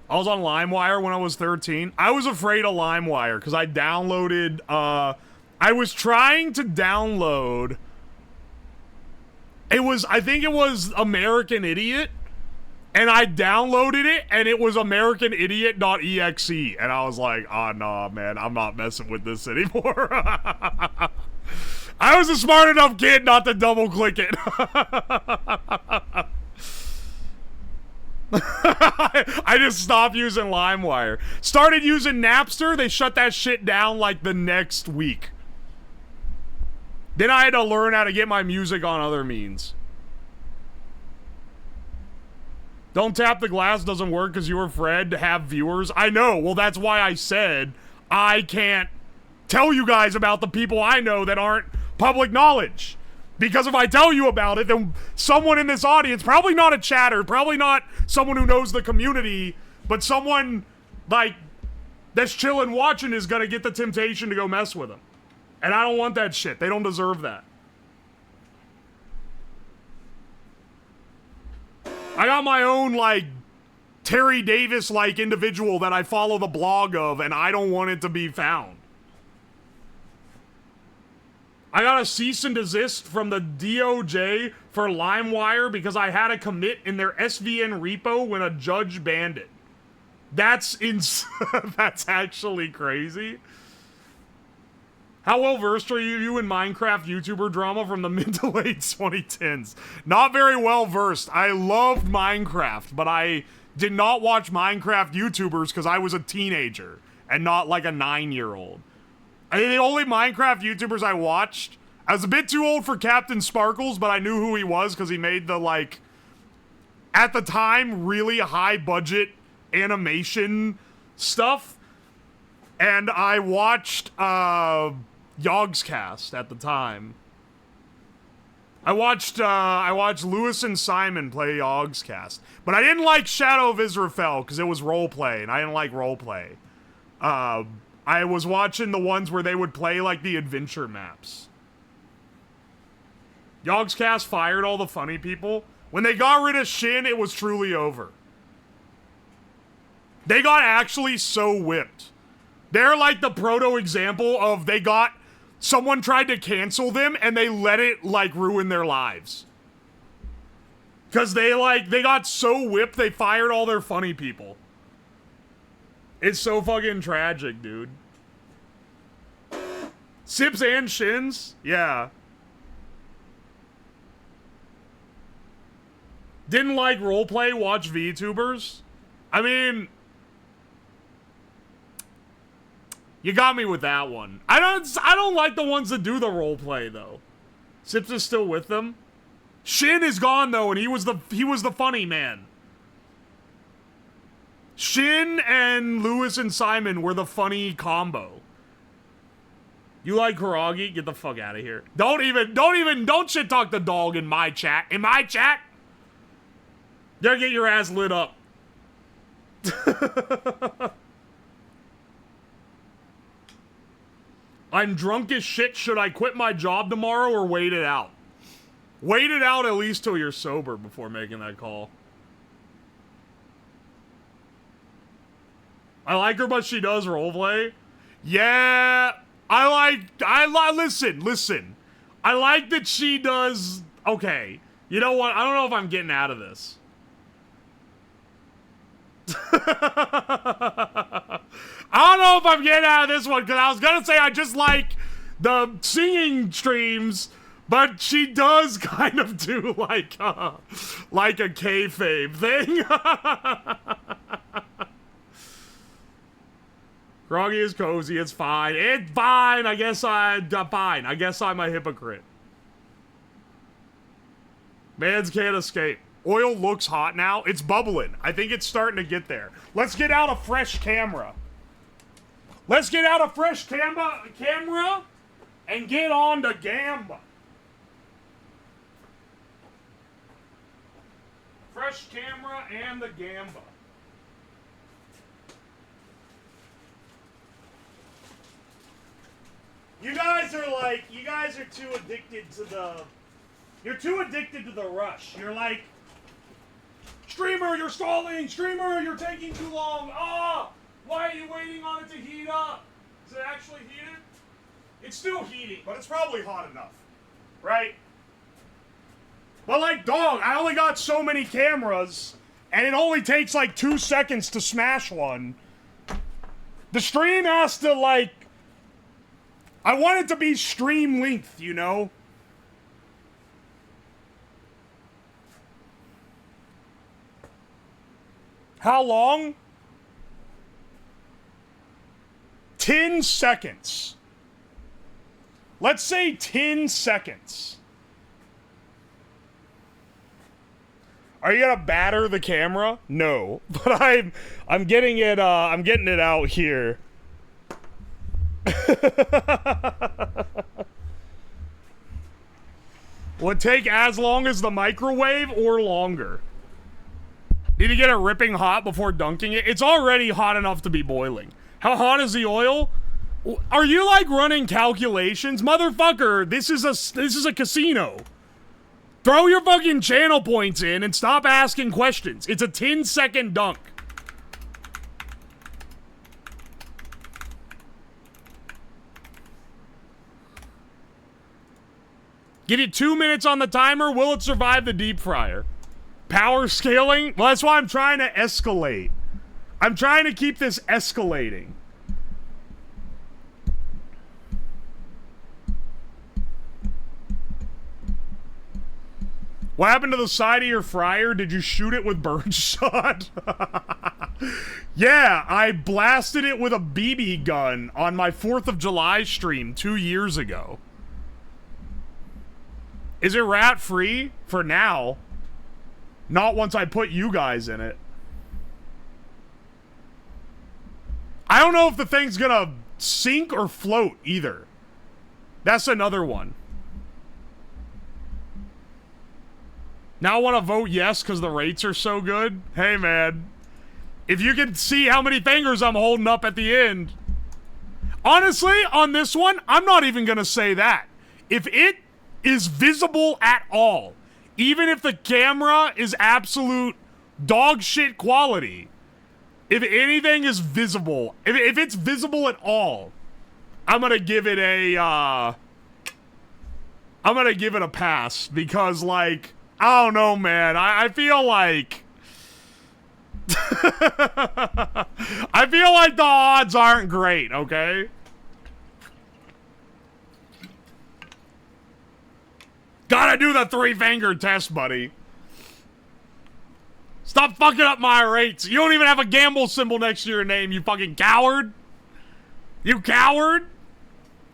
I was on LimeWire when I was 13. I was afraid of LimeWire because I downloaded, I was trying to download, I think it was American Idiot, and I downloaded it, and it was AmericanIdiot.exe, and I was like, oh, nah, man, I'm not messing with this anymore. I was a smart enough kid not to double-click it. I just stopped using LimeWire. Started using Napster, they shut that shit down, like, the next week. Then I had to learn how to get my music on other means. Don't tap the glass doesn't work because you were Fred to have viewers. I know. Well, that's why I said I can't tell you guys about the people I know that aren't public knowledge. Because if I tell you about it, then someone in this audience, probably not a chatter, probably not someone who knows the community, but someone, like, that's chilling watching is gonna get the temptation to go mess with them. And I don't want that shit. They don't deserve that. I got my own, like, Terry Davis-like individual that I follow the blog of, and I don't want it to be found. I got a cease and desist from the DOJ for LimeWire because I had a commit in their SVN repo when a judge banned it. That's that's actually crazy. How well versed are you in Minecraft YouTuber drama from the mid to late 2010s? Not very well versed. I loved Minecraft, but I did not watch Minecraft YouTubers because I was a teenager and not like a 9-year-old. I mean, the only Minecraft YouTubers I watched, I was a bit too old for Captain Sparkles, but I knew who he was because he made the, like, at the time, really high budget animation stuff. And I watched Yogscast at the time. I watched Lewis and Simon play Yogscast. But I didn't like Shadow of Israfel because it was roleplay, and I didn't like roleplay. I was watching the ones where they would play, like, the adventure maps. Yogscast fired all the funny people. When they got rid of Shin, it was truly over. They got actually so whipped. They're like the proto-example of someone tried to cancel them, and they let it, like, ruin their lives. Because they got so whipped, they fired all their funny people. It's so fucking tragic, dude. Sips and Shins? Yeah. Didn't like roleplay, watch VTubers? I mean, you got me with that one. I don't like the ones that do the roleplay though. Sips is still with them. Shin is gone though, and he was the funny man. Shin and Lewis and Simon were the funny combo. You like Kuragi? Get the fuck out of here. Don't shit talk the dog in my chat. In my chat? You're gonna get your ass lit up. I'm drunk as shit. Should I quit my job tomorrow or wait it out? Wait it out at least till you're sober before making that call. I like her, but she does roleplay. Yeah, listen. I like that she does. Okay, you know what? I don't know if I'm getting out of this. I don't know if I'm getting out of this one, because I was gonna say I just like the singing streams, but she does kind of do like a kayfabe thing. Groggy is cozy, it's fine. It's fine, I guess I'm a hypocrite. Mans can't escape. Oil looks hot now. It's bubbling. I think it's starting to get there. Let's get out a fresh camera. Let's get out a fresh camera and get on to Gamba. Fresh camera and the Gamba. You guys are too addicted to you're too addicted to the rush. You're like, streamer, you're stalling. Streamer, you're taking too long. Ah, why are you waiting on it to heat up? Is it actually heated? It's still heating, but it's probably hot enough, right? But like, dog, I only got so many cameras, and it only takes like 2 seconds to smash one. The stream has to like, I want it to be stream length, you know? How long? 10 seconds. Let's say 10 seconds. Are you gonna batter the camera? No, but I'm getting it out here. Will it take as long as the microwave or longer? Need to get it ripping hot before dunking it? It's already hot enough to be boiling. How hot is the oil? Are you like running calculations? Motherfucker, this is a casino. Throw your fucking channel points in and stop asking questions. It's a 10-second dunk. Give you 2 minutes on the timer. Will it survive the deep fryer? Power scaling? Well, that's why I'm trying to escalate. I'm trying to keep this escalating. What happened to the side of your fryer? Did you shoot it with birdshot? Yeah, I blasted it with a BB gun on my 4th of July stream 2 years ago. Is it rat-free? For now. Not once I put you guys in it. I don't know if the thing's gonna sink or float either. That's another one. Now I want to vote yes because the rates are so good. Hey, man. If you can see how many fingers I'm holding up at the end. Honestly, on this one, I'm not even going to say that. If it is visible at all, even if the camera is absolute dog shit quality, if anything is visible, if it's visible at all, I'm going to give it a, pass because, like, I don't know, man. I feel like... I feel like the odds aren't great, okay? Gotta do the 3-finger test, buddy. Stop fucking up my rates. You don't even have a gamble symbol next to your name, you fucking coward. You coward.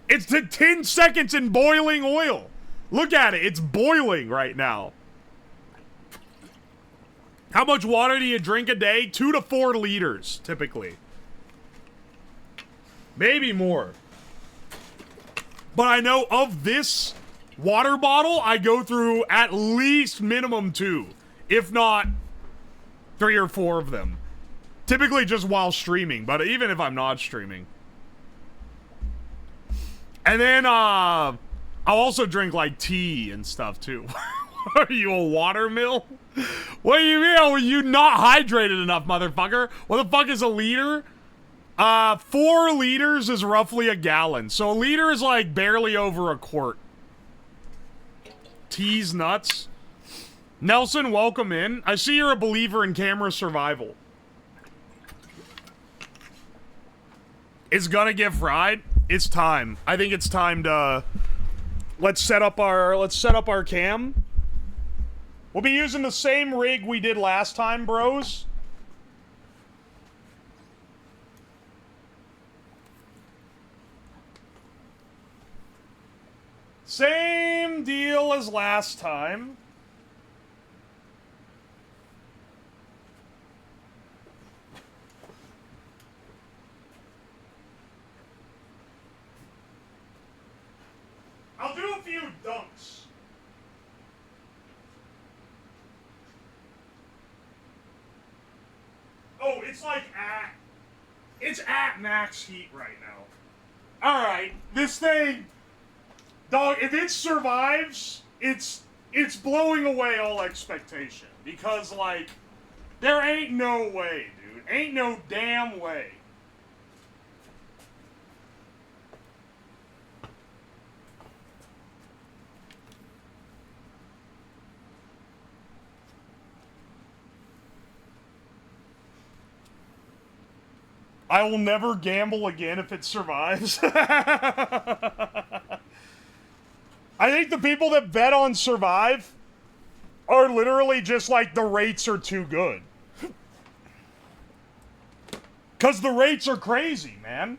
It's to 10 seconds in boiling oil. Look at it. It's boiling right now. How much water do you drink a day? 2 to 4 liters, typically. Maybe more. But I know of this water bottle, I go through at least minimum 2, if not 3 or 4 of them. Typically just while streaming, but even if I'm not streaming. And then, I'll also drink, like, tea and stuff, too. Are you a watermill? What do you mean? Are you not hydrated enough, motherfucker? What the fuck is a liter? 4 liters is roughly a gallon. So a liter is like barely over a quart. Tea's nuts. Nelson, welcome in. I see you're a believer in camera survival. It's gonna get fried. It's time. I think it's time to let's set up our cam. We'll be using the same rig we did last time, bros. Same deal as last time. I'll do a few dunks. Oh, it's at max heat right now. Alright, this thing, dog, if it survives, it's blowing away all expectation. Because, like, there ain't no way, dude. Ain't no damn way. I will never gamble again if it survives. I think the people that bet on survive are literally just like, the rates are too good. Because the rates are crazy, man.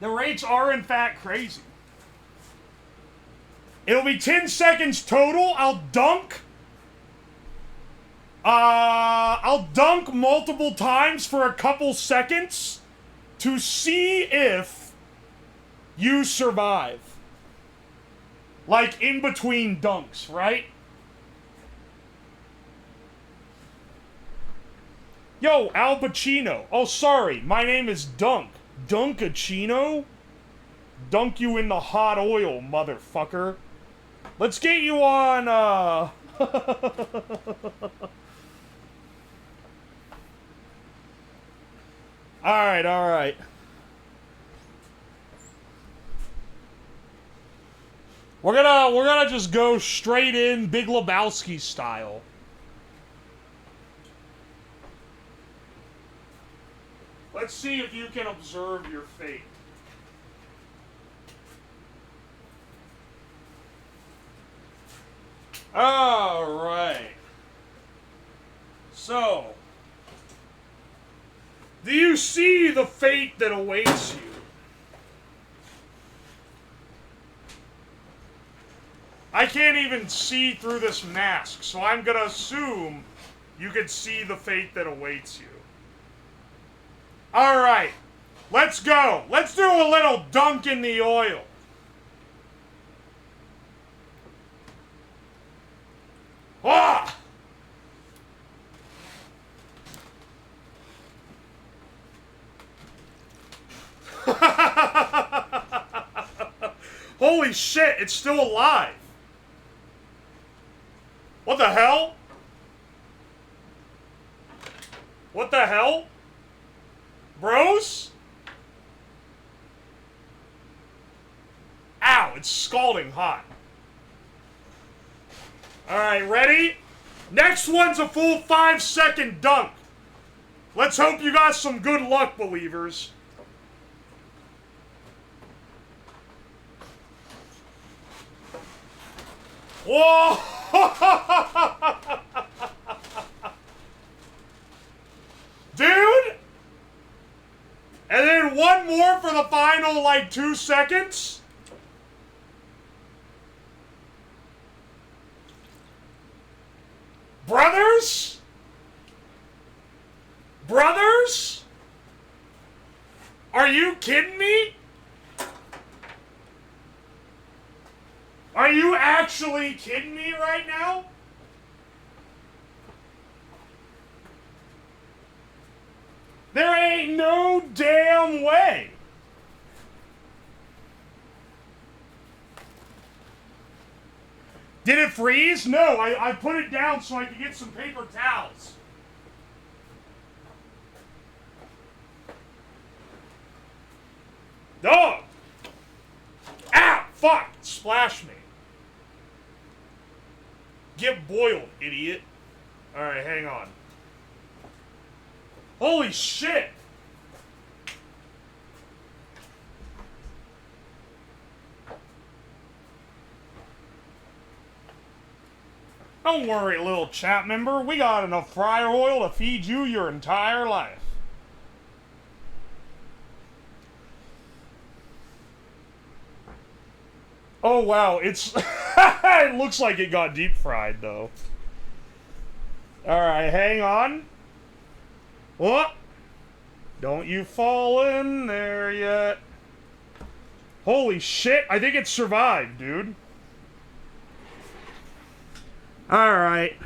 The rates are, in fact, crazy. It'll be 10 seconds total. I'll dunk multiple times for a couple seconds. to see if you survive. Like in between dunks, right? Yo, Al Pacino. Oh, sorry. My name is Dunk. Dunkachino? Dunk you in the hot oil, motherfucker. Let's get you on, Alright, alright. We're gonna just go straight in Big Lebowski style. Let's see if you can observe your fate. Alright. So, do you see the fate that awaits you? I can't even see through this mask, so I'm gonna assume you can see the fate that awaits you. Alright, let's go. Let's do a little dunk in the oil. Ah! Holy shit, it's still alive. What the hell? What the hell? Bros? Ow, it's scalding hot. Alright, ready? Next one's a full 5-second dunk. Let's hope you got some good luck, believers. Whoa! Dude! And then one more for the final, like, 2 seconds? Brothers? Brothers? Are you kidding me? Are you actually kidding me right now? There ain't no damn way. Did it freeze? No, I put it down so I could get some paper towels. Dog! Ow! Fuck! Splash me. Get boiled, idiot. Alright, hang on. Holy shit! Don't worry, little chat member. We got enough fryer oil to feed you your entire life. Oh, wow. It's... it looks like it got deep fried, though. Alright, hang on. What? Don't you fall in there yet. Holy shit, I think it survived, dude. Alright.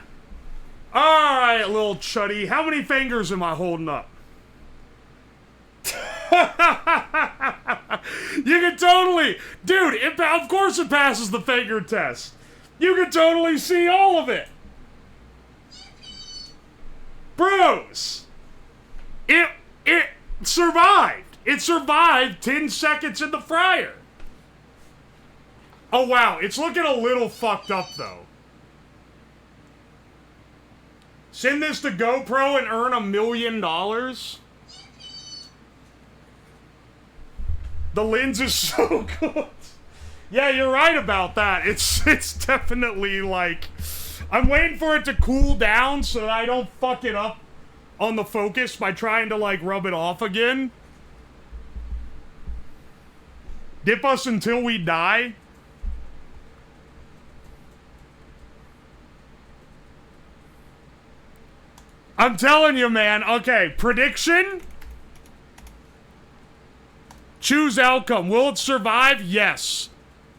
Alright, little chuddy. How many fingers am I holding up? You can totally... Dude, of course it passes the finger test. You can totally see all of it. Bros. It survived. It survived 10 seconds in the fryer. Oh, wow. It's looking a little fucked up, though. Send this to GoPro and earn $1 million? The lens is so good. Yeah, you're right about that. It's definitely, like... I'm waiting for it to cool down so that I don't fuck it up on the focus by trying to, like, rub it off again. Dip us until we die. I'm telling you, man. Okay, prediction? Choose outcome. Will it survive? Yes.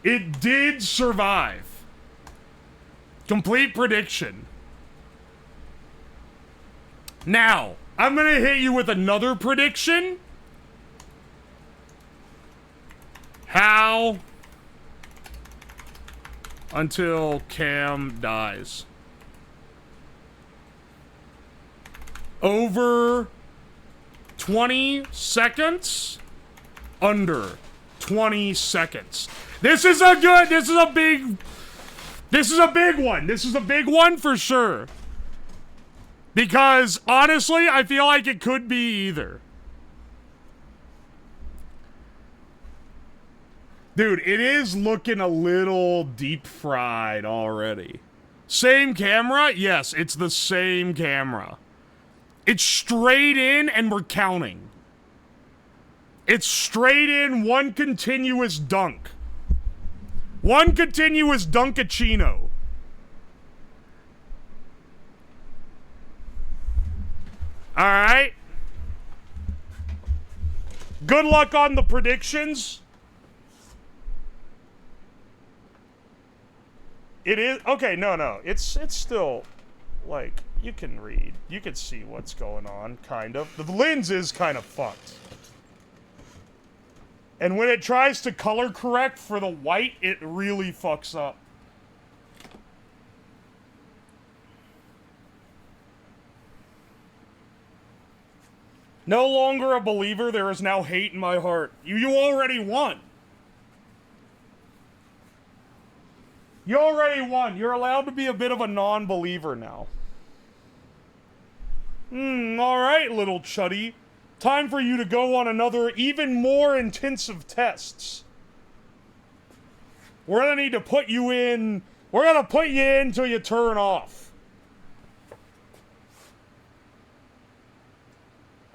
It did survive. Complete prediction. Now, I'm gonna hit you with another prediction. How until Cam dies. Over 20 seconds. Under 20 seconds. This is a big one. This is a big one for sure. Because, honestly, I feel like it could be either. Dude, it is looking a little deep fried already. Same camera? Yes, it's the same camera. It's straight in and we're counting. It's straight in, one continuous dunk. One continuous dunkachino. Alright. Good luck on the predictions. It is okay, no. It's still like you can read. You can see what's going on, kind of. The lens is kind of fucked. And when it tries to color correct for the white, it really fucks up. No longer a believer, there is now hate in my heart. You already won. You already won. You're allowed to be a bit of a non-believer now. Alright, little chuddy. Time for you to go on another, even more intensive tests. We're gonna need to put you in. We're gonna put you in until you turn off.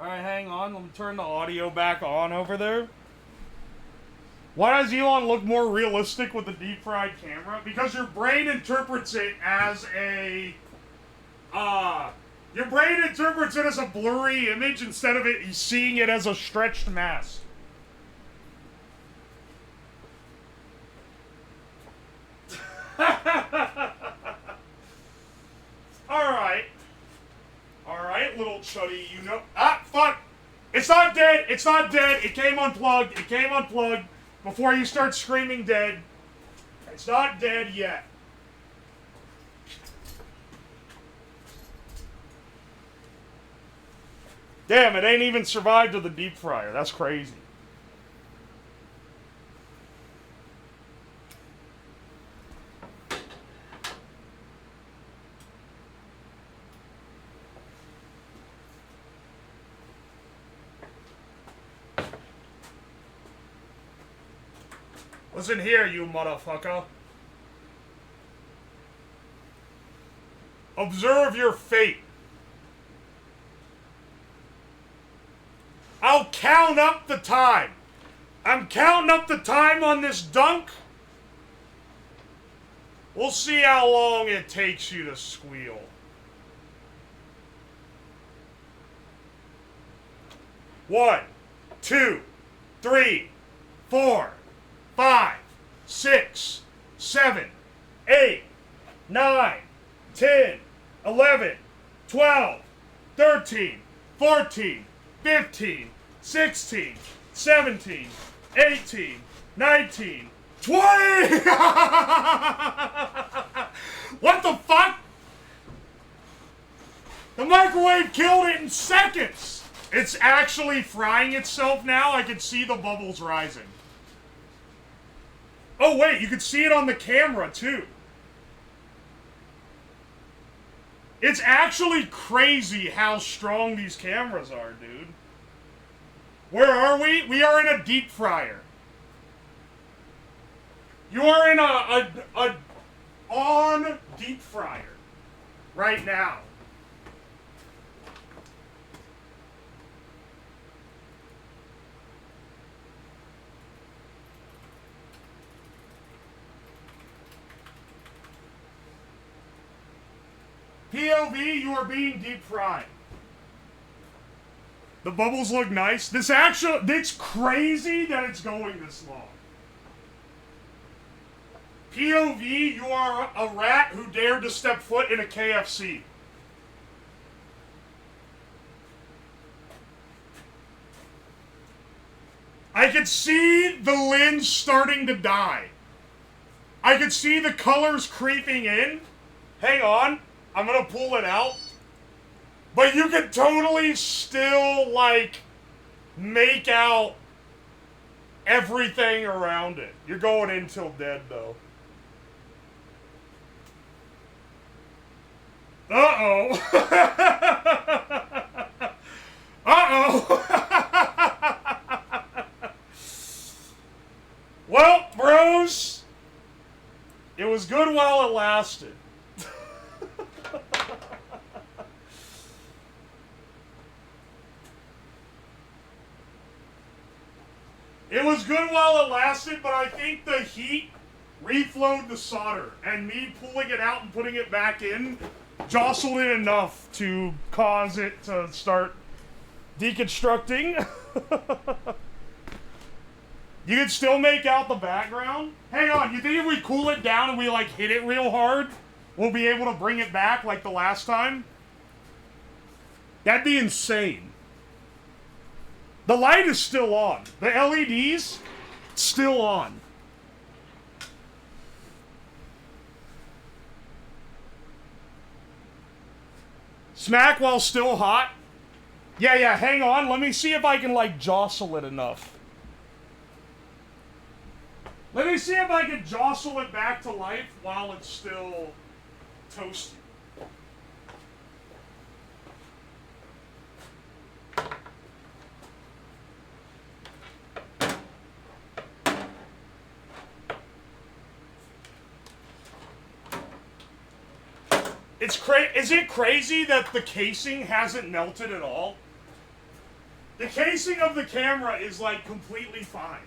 Alright, hang on. Let me turn the audio back on over there. Why does Elon look more realistic with the deep fried camera? Because your brain interprets it as a your brain interprets it as a blurry image instead of it seeing it as a stretched mass. Alright. Alright, little chuddy, you know. Ah, fuck! It's not dead! It's not dead! It came unplugged! It came unplugged! Before you start screaming dead. It's not dead yet. Damn, it ain't even survived to the deep fryer. That's crazy. Listen here, you motherfucker. Observe your fate. I'll count up the time. I'm counting up the time on this dunk. We'll see how long it takes you to squeal. 1, 2, 3, 4, 5, 6, 7, 8, 9, 10, 11, 12, 13, 14, 15, 16, 17, 18, 19, 20! What the fuck? The microwave killed it in seconds! It's actually frying itself now. I can see the bubbles rising. Oh wait, you can see it on the camera too. It's actually crazy how strong these cameras are, dude. Where are we? We are in a deep fryer. You are in a on deep fryer right now. POV, you are being deep fried. The bubbles look nice. This actually, it's crazy that it's going this long. POV, you are a rat who dared to step foot in a KFC. I could see the lens starting to die. I could see the colors creeping in. Hang on, I'm gonna pull it out. But you could totally still, like, make out everything around it. You're going in till dead, though. Uh-oh. Uh-oh. Well, bros, it was good while it lasted. It was good while it lasted, but I think the heat reflowed the solder, and me pulling it out and putting it back in jostled it enough to cause it to start deconstructing. You can still make out the background. Hang on, you think if we cool it down and we like hit it real hard, we'll be able to bring it back like the last time? That'd be insane. The light is still on. The LEDs, still on. Smack while still hot? Yeah, hang on. Let me see if I can, like, jostle it enough. Let me see if I can jostle it back to life while it's still toasty. Is it crazy that the casing hasn't melted at all? The casing of the camera is, like, completely fine.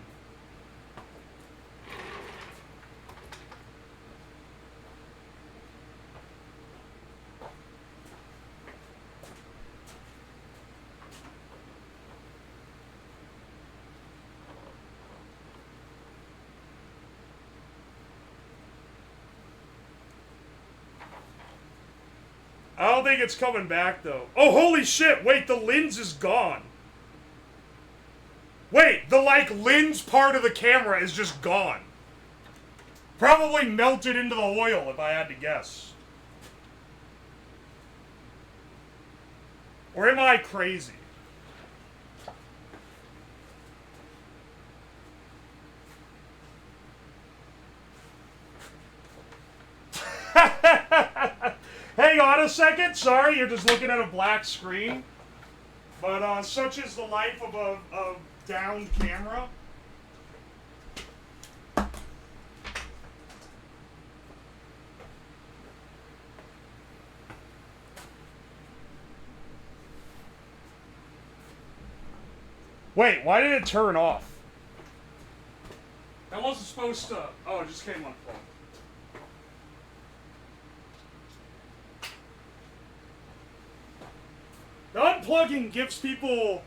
I don't think it's coming back, though. Oh, holy shit! Wait, the lens is gone. Wait, the, like, lens part of the camera is just gone. Probably melted into the oil, if I had to guess. Or am I crazy? Hang on a second. Sorry, you're just looking at a black screen. But such is the life of a downed camera. Wait, why did it turn off? That wasn't supposed to... Oh, it just came unplugged. The unplugging gives people...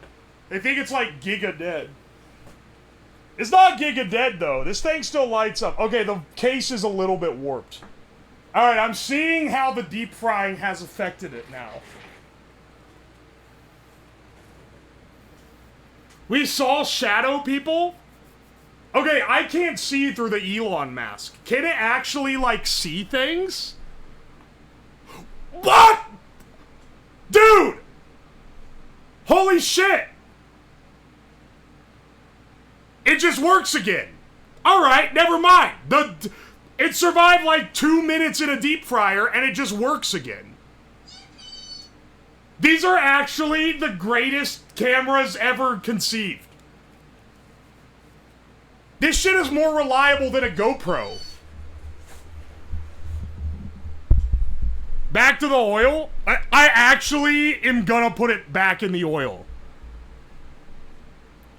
They think it's like Giga Dead. It's not Giga Dead, though. This thing still lights up. Okay, the case is a little bit warped. Alright, I'm seeing how the deep frying has affected it now. We saw shadow people? Okay, I can't see through the Elon mask. Can it actually, like, see things? What? Dude! Holy shit! It just works again. Alright, never mind. It survived like 2 minutes in a deep fryer and it just works again. These are actually the greatest cameras ever conceived. This shit is more reliable than a GoPro. Back to the oil. I actually am gonna put it back in the oil.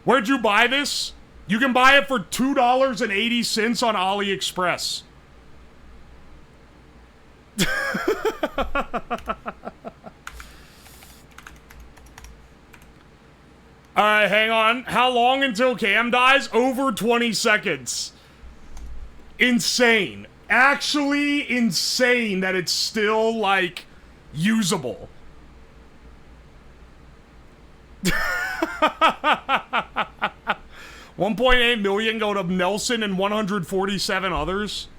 Where'd you buy this? You can buy it for $2.80 on AliExpress. hang on. How long until Cam dies? Over 20 seconds. Insane. Actually insane that it's still, like, usable. 1.8 million go to Nelson and 147 others.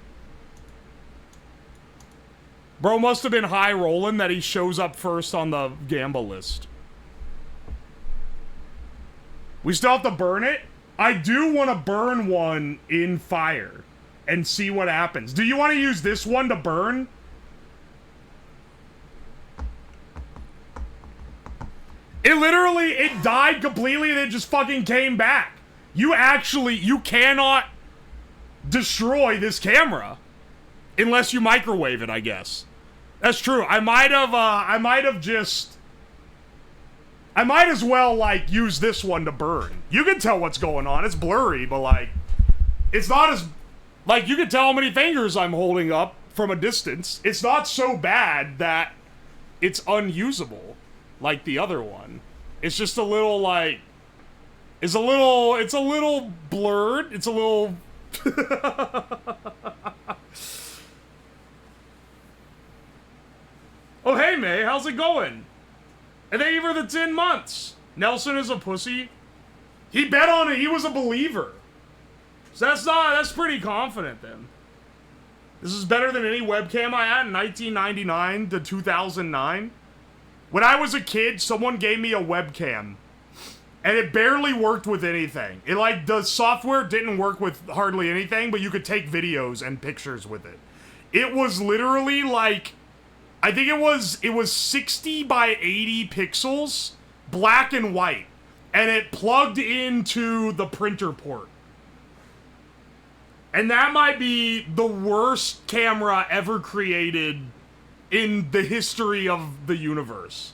Bro must have been high rolling that he shows up first on the gamble list. We still have to burn it? I do want to burn one in fire and see what happens. Do you want to use this one to burn? It died completely and it just fucking came back. You cannot destroy this camera unless you microwave it, I guess. That's true. I might as well, like, use this one to burn. You can tell what's going on. It's blurry, but, like, it's not as, like, you can tell how many fingers I'm holding up from a distance. It's not so bad that it's unusable like the other one. It's just a little, like, it's a little blurred. It's a little... Oh, hey, May, how's it going? And thank you for the 10 months. Nelson is a pussy. He bet on it. He was a believer. So that's pretty confident, then. This is better than any webcam I had in 1999 to 2009. When I was a kid, someone gave me a webcam. And it barely worked with anything. It, like, the software didn't work with hardly anything, but you could take videos and pictures with it. It was literally, like... I think it was 60 by 80 pixels, black and white, and it plugged into the printer port. And that might be the worst camera ever created in the history of the universe.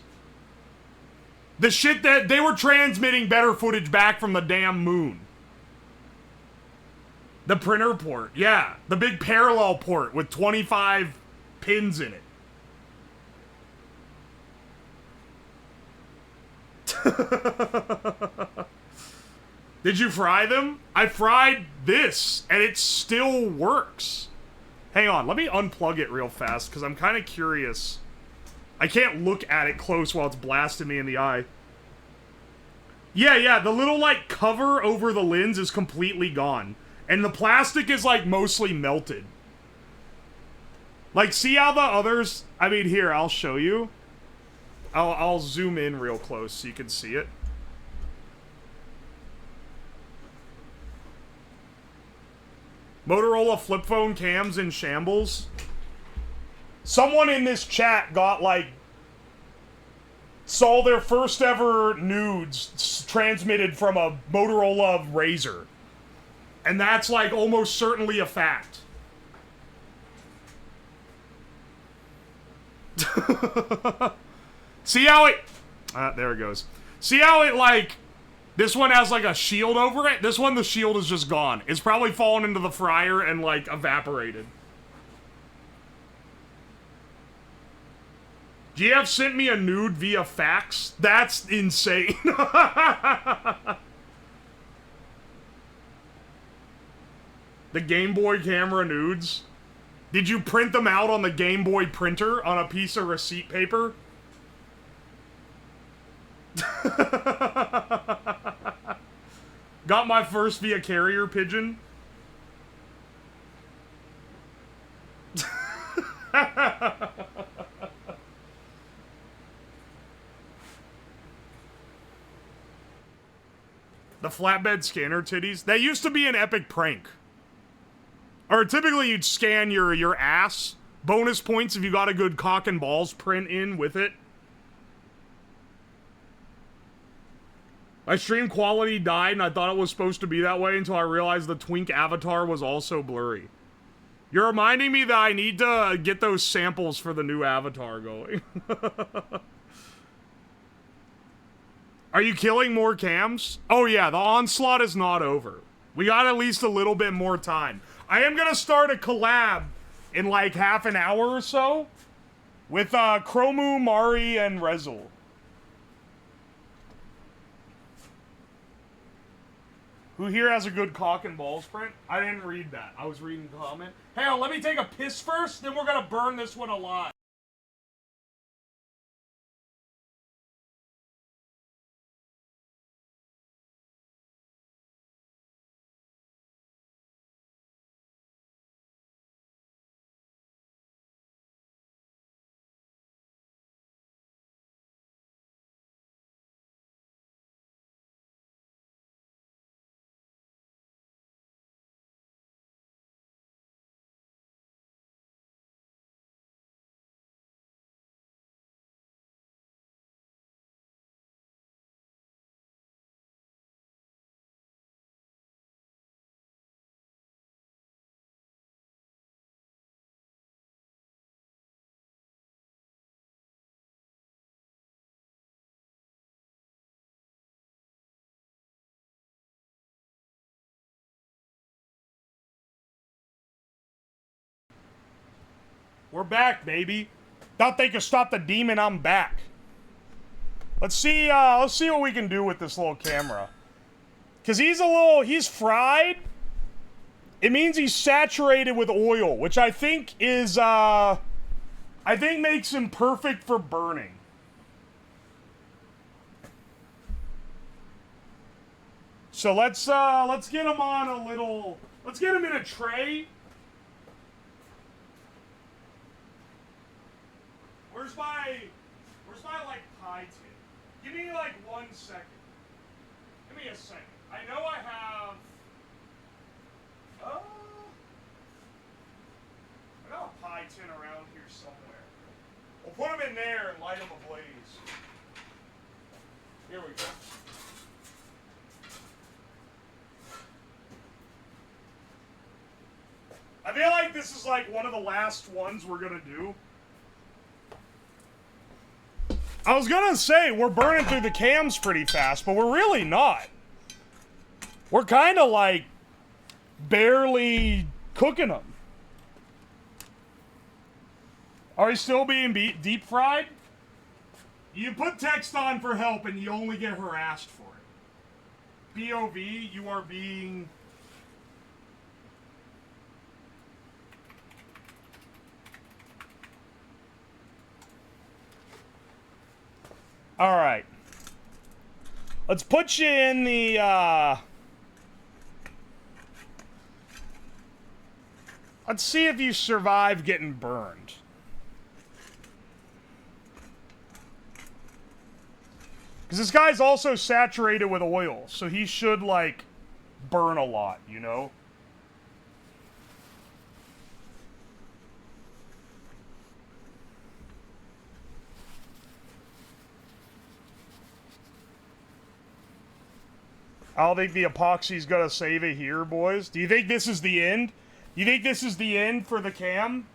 The shit that they were transmitting better footage back from the damn moon. The printer port, yeah. The big parallel port with 25 pins in it. Did you fry them? I fried this, and it still works. Hang on, let me unplug it real fast, because I'm kind of curious. I can't look at it close while it's blasting me in the eye. Yeah, the little, like, cover over the lens is completely gone. And the plastic is, like, mostly melted. Like, see how the others... I mean, here, I'll show you. I'll zoom in real close so you can see it. Motorola flip phone cams in shambles. Someone in this chat got, like, saw their first ever nudes transmitted from a Motorola Razr. And that's, like, almost certainly a fact. See how it... there it goes. See how it, like... This one has, like, a shield over it? This one, the shield is just gone. It's probably fallen into the fryer and, like, evaporated. GF sent me a nude via fax? That's insane. The Game Boy camera nudes? Did you print them out on the Game Boy printer on a piece of receipt paper? Got my first via carrier pigeon. The flatbed scanner titties. That used to be an epic prank. Or typically you'd scan your ass. Bonus points if you got a good cock and balls print in with it. My stream quality died and I thought it was supposed to be that way until I realized the twink avatar was also blurry. You're reminding me that I need to get those samples for the new avatar going. Are you killing more cams? Oh yeah, the onslaught is not over. We got at least a little bit more time. I am gonna start a collab in like half an hour or so with Chromu, Mari, and Rezel. Who here has a good cock and balls print? I didn't read that. I was reading the comment. Hang on, let me take a piss first, then we're gonna burn this one alive. We're back, baby. Thought they could stop the demon, I'm back. Let's see what we can do with this little camera. Cause he's fried. It means he's saturated with oil, which I think is, I think makes him perfect for burning. So let's get him on a little, let's get him in a tray. Where's my, like, pie tin? Give me, like, 1 second. Give me a second. I know I have... I got a pie tin around here somewhere. We'll put them in there and light them ablaze. Here we go. I feel like this is, like, one of the last ones we're gonna do. I was gonna say, we're burning through the cams pretty fast, but we're really not. We're kind of like barely cooking them. Are we still being deep fried? You put text on for help and you only get harassed for it. POV, you are being... Alright. Let's put you in the, let's see if you survive getting burned. Because this guy's also saturated with oil, so he should, like, burn a lot, you know? I don't think the epoxy's gonna save it here, boys. Do you think this is the end? You think this is the end for the cam?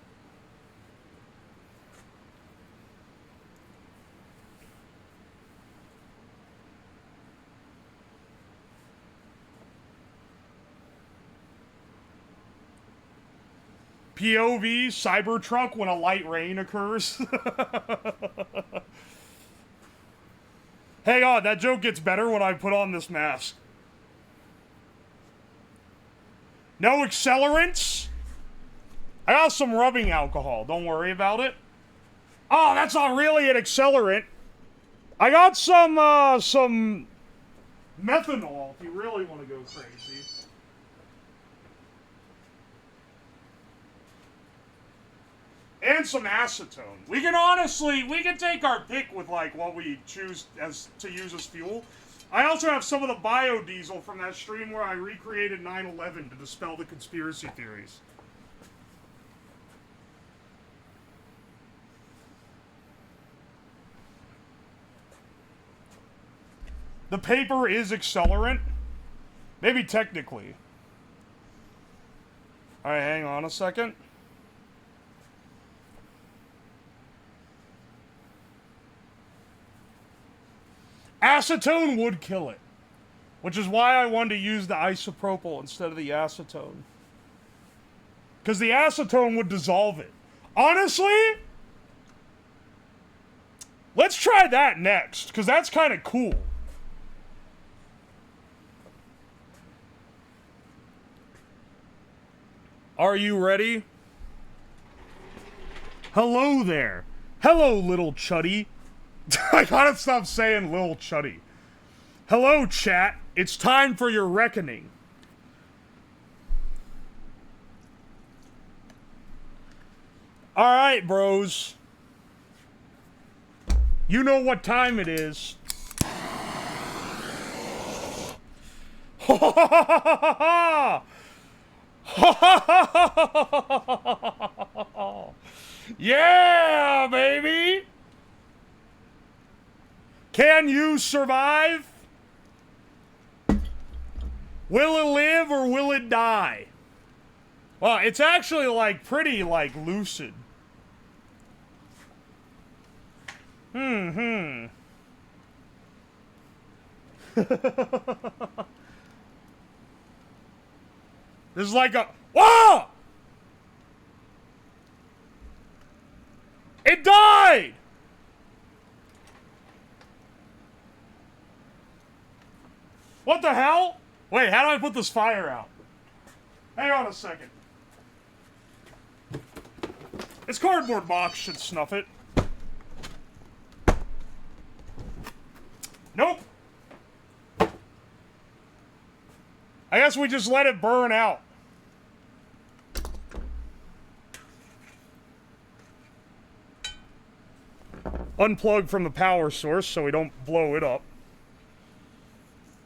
POV, Cybertruck when a light rain occurs. Hang on, that joke gets better when I put on this mask. No accelerants? I got some rubbing alcohol, don't worry about it. Oh, that's not really an accelerant. I got some methanol if you really want to go crazy. And some acetone. We can take our pick with, like, what we choose to use as fuel. I also have some of the biodiesel from that stream where I recreated 9/11 to dispel the conspiracy theories. The paper is accelerant. Maybe technically. Alright, hang on a second. Acetone would kill it. Which is why I wanted to use the isopropyl instead of the acetone. Because the acetone would dissolve it. Honestly, let's try that next. Because that's kind of cool. Are you ready? Hello there. Hello, little chuddy. I gotta stop saying little chuddy. Hello, chat. It's time for your reckoning. Alright, bros. You know what time it is. Ha ha ha ha ha ha! Yeah, baby! Can you survive? Will it live or will it die? Well, it's actually, like, pretty, like, lucid. There's like a... Whoa! It died! What the hell? Wait, how do I put this fire out? Hang on a second. This cardboard box should snuff it. Nope. I guess we just let it burn out. Unplug from the power source so we don't blow it up.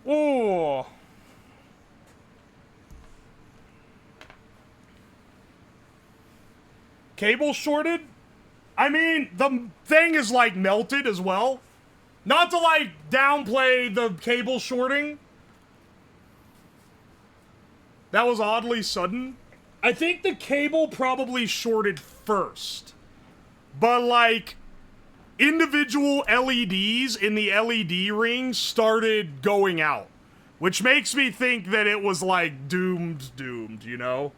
Ooh. Cable shorted? I mean, the thing is, like, melted as well. Not to, like, downplay the cable shorting. That was oddly sudden. I think the cable probably shorted first. But, like, individual LEDs in the LED ring started going out. Which makes me think that it was, like, doomed, you know?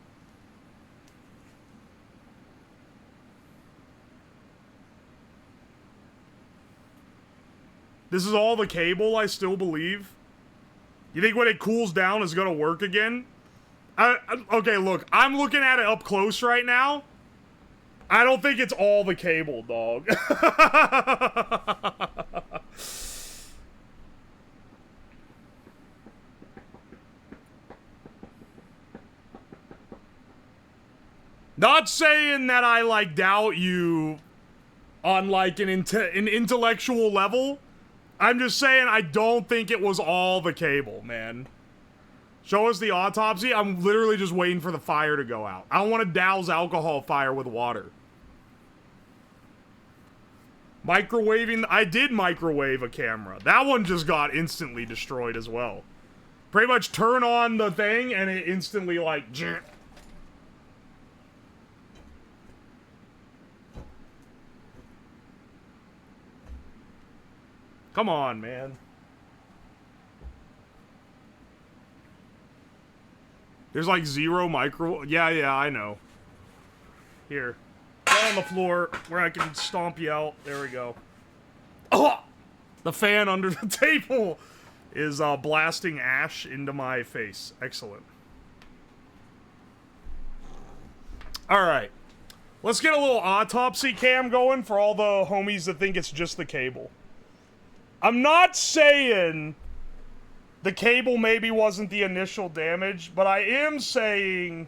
This is all the cable, I still believe. You think when it cools down it's gonna work again? Okay, look, I'm looking at it up close right now. I don't think it's all the cable, dog. Not saying that I, like, doubt you on, like, an intellectual level. I'm just saying I don't think it was all the cable, man. Show us the autopsy. I'm literally just waiting for the fire to go out. I don't want to douse alcohol fire with water. Microwaving. I did microwave a camera. That one just got instantly destroyed as well. Pretty much turn on the thing and it instantly, like, come on, man. There's like zero micro... Yeah, I know. Here. Go on the floor where I can stomp you out. There we go. Oh! The fan under the table is blasting ash into my face. Excellent. Alright. Let's get a little autopsy cam going for all the homies that think it's just the cable. I'm not saying the cable maybe wasn't the initial damage, but I am saying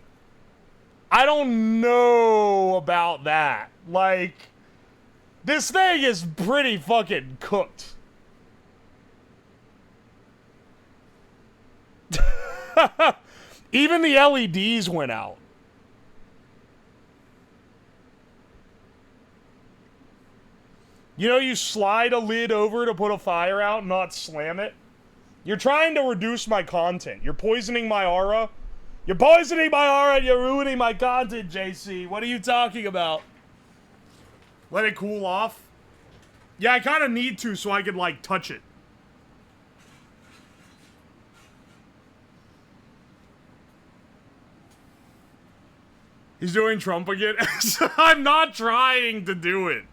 I don't know about that. Like, this thing is pretty fucking cooked. Even the LEDs went out. You know, you slide a lid over to put a fire out, not slam it. You're trying to reduce my content. You're poisoning my aura. You're poisoning my aura and you're ruining my content, JC. What are you talking about? Let it cool off? Yeah, I kind of need to so I can, like, touch it. He's doing Trump again? I'm not trying to do it.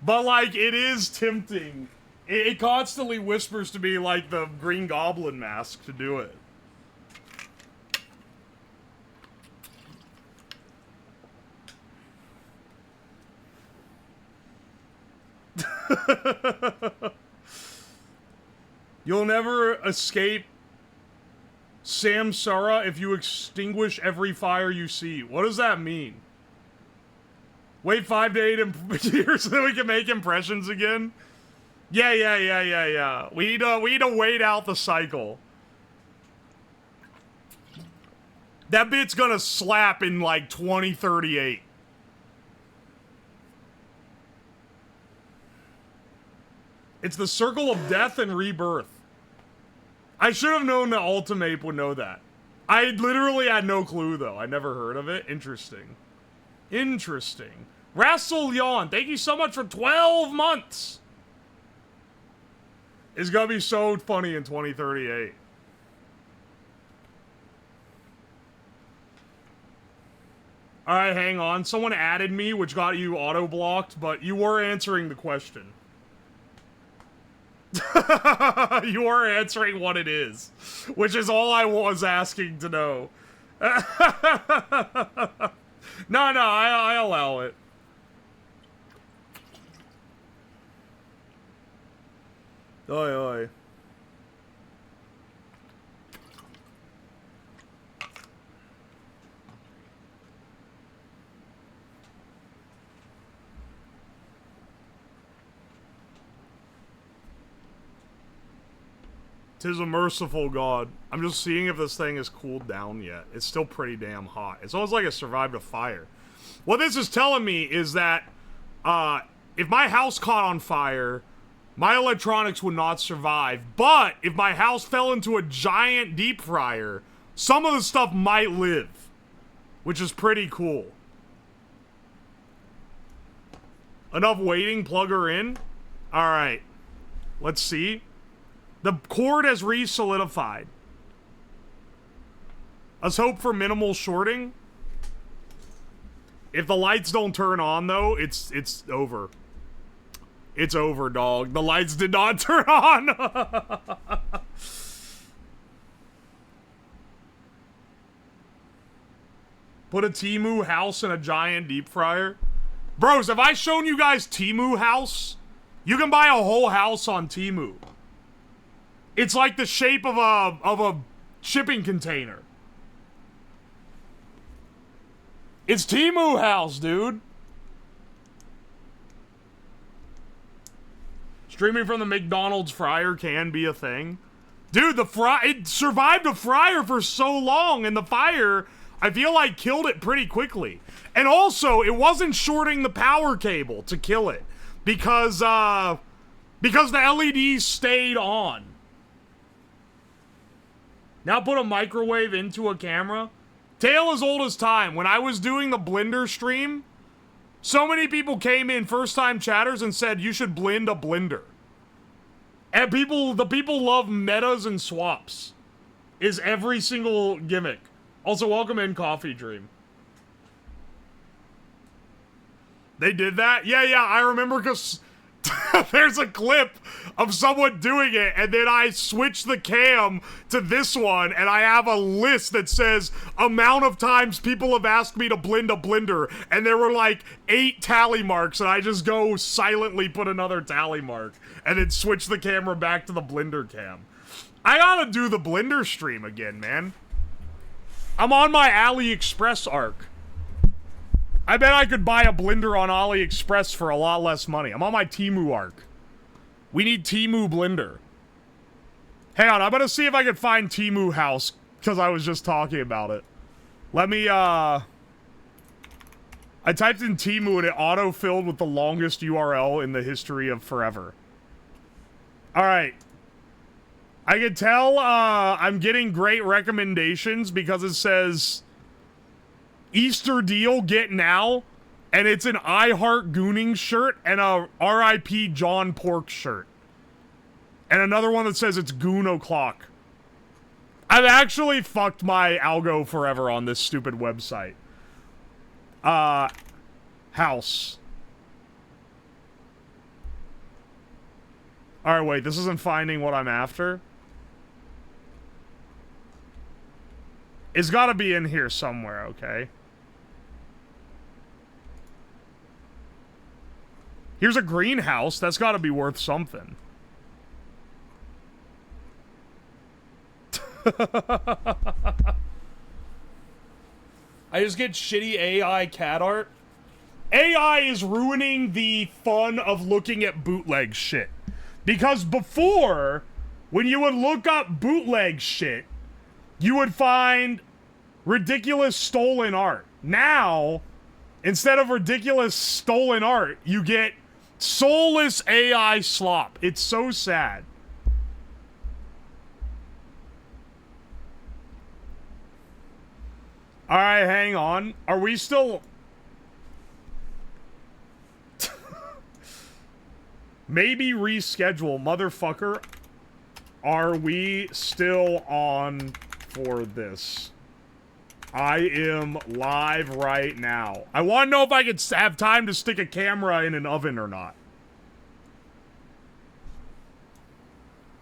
But, like, it is tempting. It constantly whispers to me, like, the Green Goblin mask to do it. You'll never escape samsara if you extinguish every fire you see. What does that mean? Wait 5 to 8 years so that we can make impressions again? Yeah. We need to wait out the cycle. That bit's gonna slap in like 2038. It's the circle of death and rebirth. I should have known that Ultimate would know that. I literally had no clue, though. I never heard of it. Interesting. Interesting. Rassel Yawn, thank you so much for 12 months. It's gonna be so funny in 2038. Alright, hang on. Someone added me, which got you auto-blocked, but you were answering the question. You are answering what it is, which is all I was asking to know. No, I allow it. Oi, oi. Tis a merciful God. I'm just seeing if this thing is cooled down yet. It's still pretty damn hot. It's almost like it survived a fire. What this is telling me is that if my house caught on fire, my electronics would not survive. But if my house fell into a giant deep fryer, some of the stuff might live, which is pretty cool. Enough waiting, plug her in. All right, let's see. The cord has re-solidified. Let's hope for minimal shorting. If the lights don't turn on, though, it's over. It's over, dog. The lights did not turn on. Put a Teemu house in a giant deep fryer. Bros, have I shown you guys Teemu house? You can buy a whole house on Teemu. It's like the shape of a shipping container. It's Teemu house, dude. Streaming from the McDonald's fryer can be a thing. Dude, it survived a fryer for so long, and the fire, I feel like, killed it pretty quickly. And also, it wasn't shorting the power cable to kill it. Because the LEDs stayed on. Now put a microwave into a camera. Tale as old as time. When I was doing the Blender stream, so many people came in, first-time chatters, and said, you should blend a blender. And the people love metas and swaps. Is every single gimmick. Also, welcome in, Coffee Dream. They did that? Yeah, I remember because there's a clip of someone doing it, and then I switched the cam to this one, and I have a list that says amount of times people have asked me to blend a blender, and there were like 8 tally marks, and I just go silently put another tally mark, and then switch the camera back to the blender cam. I gotta do the blender stream again, man. I'm on my AliExpress arc. I bet I could buy a blender on AliExpress for a lot less money. I'm on my Teemu arc. We need Teemu blender. Hang on, I'm gonna see if I can find Teemu house, because I was just talking about it. Let me, I typed in Teemu and it auto-filled with the longest URL in the history of forever. Alright. I can tell, I'm getting great recommendations because it says Easter deal, get now, and it's an I Heart Gooning shirt and a R.I.P. John Pork shirt. And another one that says it's Goon O'Clock. I've actually fucked my algo forever on this stupid website. House. Alright, wait, this isn't finding what I'm after. It's gotta be in here somewhere, okay? Here's a greenhouse. That's got to be worth something. I just get shitty AI cat art. AI is ruining the fun of looking at bootleg shit. Because before, when you would look up bootleg shit, you would find ridiculous stolen art. Now, instead of ridiculous stolen art, you get soulless AI slop. It's so sad. Alright, hang on. Are we still... Maybe reschedule, motherfucker. Are we still on for this? I am live right now. I want to know if I could have time to stick a camera in an oven or not.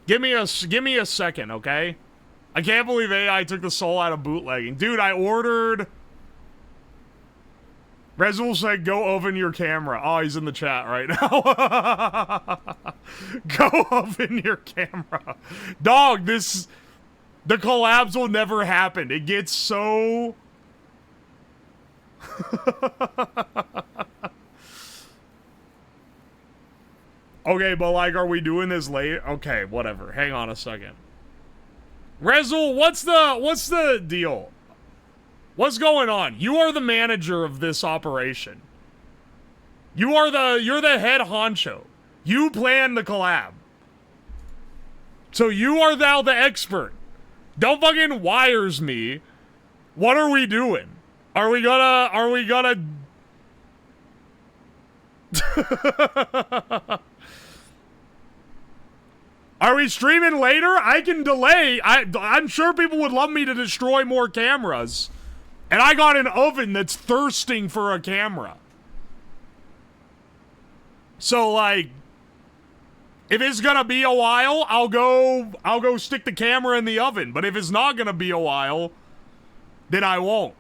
Give me a second, okay? I can't believe AI took the soul out of bootlegging. Dude, I ordered... Rezul said, go oven your camera. Oh, he's in the chat right now. Go oven your camera. Dog, this... The collabs will never happen. It gets so... Okay, but like, are we doing this late? Okay, whatever. Hang on a second. Rezul, what's the deal? What's going on? You are the manager of this operation. You're the head honcho. You planned the collab. So you are now the expert. Don't fucking wires me. What are we doing? Are we gonna Are we streaming later? I can delay. I'm sure people would love me to destroy more cameras. And I got an oven that's thirsting for a camera. So, like, if it's gonna be a while, I'll go stick the camera in the oven. But if it's not gonna be a while, then I won't.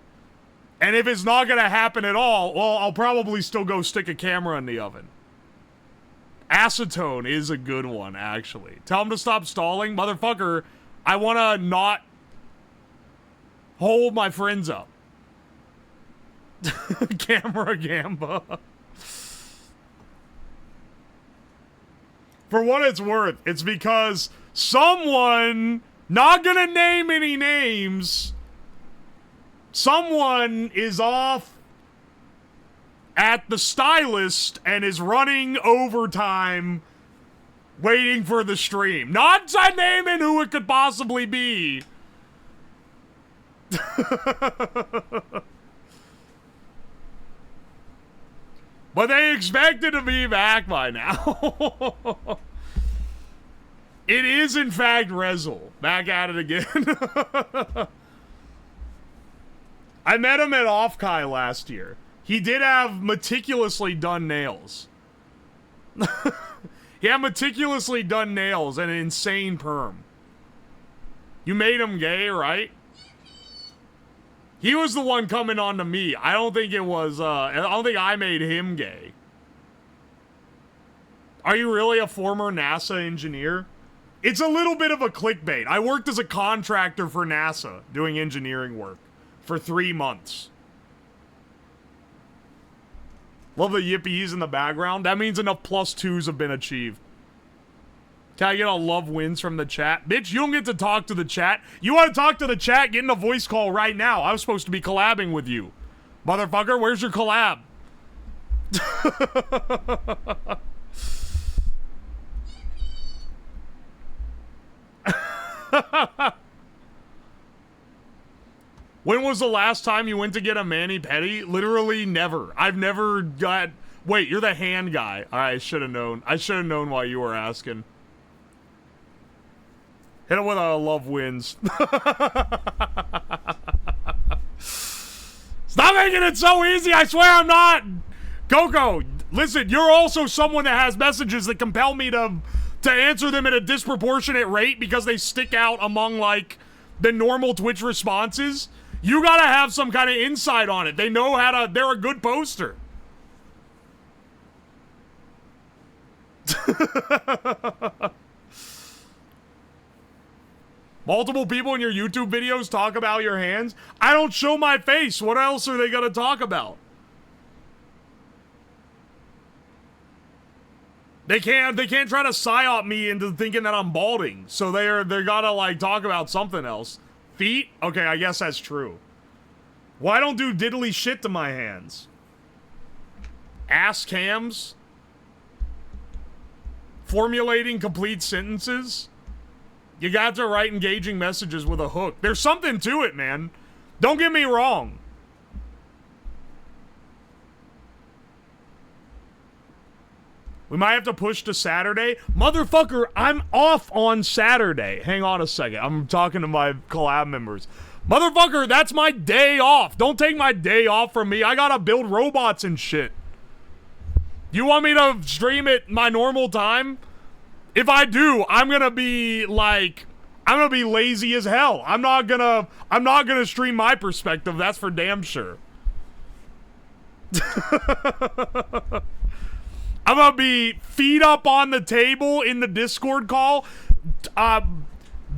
And if it's not gonna happen at all, well, I'll probably still go stick a camera in the oven. Acetone is a good one, actually. Tell him to stop stalling. Motherfucker, I wanna not hold my friends up. Camera gamba. For what it's worth, it's because someone, not gonna name any names, someone is off at the stylist and is running overtime waiting for the stream. Not naming who it could possibly be. But they expected to be back by now. It is, in fact, Rezul. Back at it again. I met him at Offkai last year. He did have meticulously done nails. He had meticulously done nails and an insane perm. You made him gay, right? He was the one coming on to me. I don't think it was, I don't think I made him gay. Are you really a former NASA engineer? It's a little bit of a clickbait. I worked as a contractor for NASA doing engineering work for 3 months. Love the yippies in the background. That means enough +2s have been achieved. Can I get a love wins from the chat? Bitch, you don't get to talk to the chat. You want to talk to the chat? Get in a voice call right now. I was supposed to be collabing with you. Motherfucker, where's your collab? When was the last time you went to get a mani-pedi? Literally never. I've never got... Wait, you're the hand guy. I should have known. I should have known why you were asking. Hit him with a love wins. Stop making it so easy. I swear I'm not. Coco, listen, you're also someone that has messages that compel me to answer them at a disproportionate rate because they stick out among, like, the normal Twitch responses. You gotta have some kind of insight on it. They know how to... They're a good poster. Multiple people in your YouTube videos talk about your hands. I don't show my face. What else are they gonna talk about? They can't try to psyop me into thinking that I'm balding. So they're gotta like talk about something else. Feet? Okay, I guess that's true. Well, I don't do diddly shit to my hands. Ass cams? Formulating complete sentences? You got to write engaging messages with a hook. There's something to it, man. Don't get me wrong. We might have to push to Saturday. Motherfucker, I'm off on Saturday. Hang on a second. I'm talking to my collab members. Motherfucker, that's my day off. Don't take my day off from me. I gotta build robots and shit. You want me to stream at my normal time? If I do, I'm gonna be like, I'm gonna be lazy as hell. I'm not gonna stream my perspective. That's for damn sure. I'm gonna be feet up on the table in the Discord call,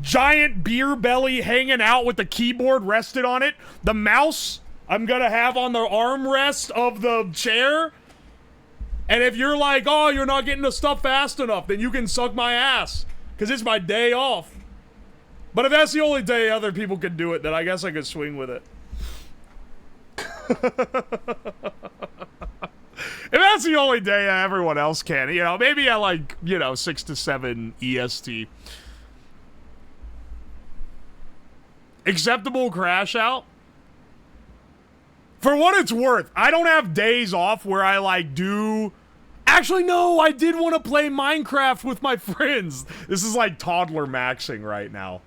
giant beer belly hanging out with the keyboard rested on it. The mouse I'm gonna have on the armrest of the chair. And if you're like, oh, you're not getting the stuff fast enough, then you can suck my ass. Because it's my day off. But if that's the only day other people could do it, then I guess I could swing with it. If that's the only day everyone else can, you know, maybe at like, you know, 6 to 7 EST. Acceptable crash out? For what it's worth, I don't have days off where I like do... Actually, no, I did want to play Minecraft with my friends. This is like toddler maxing right now.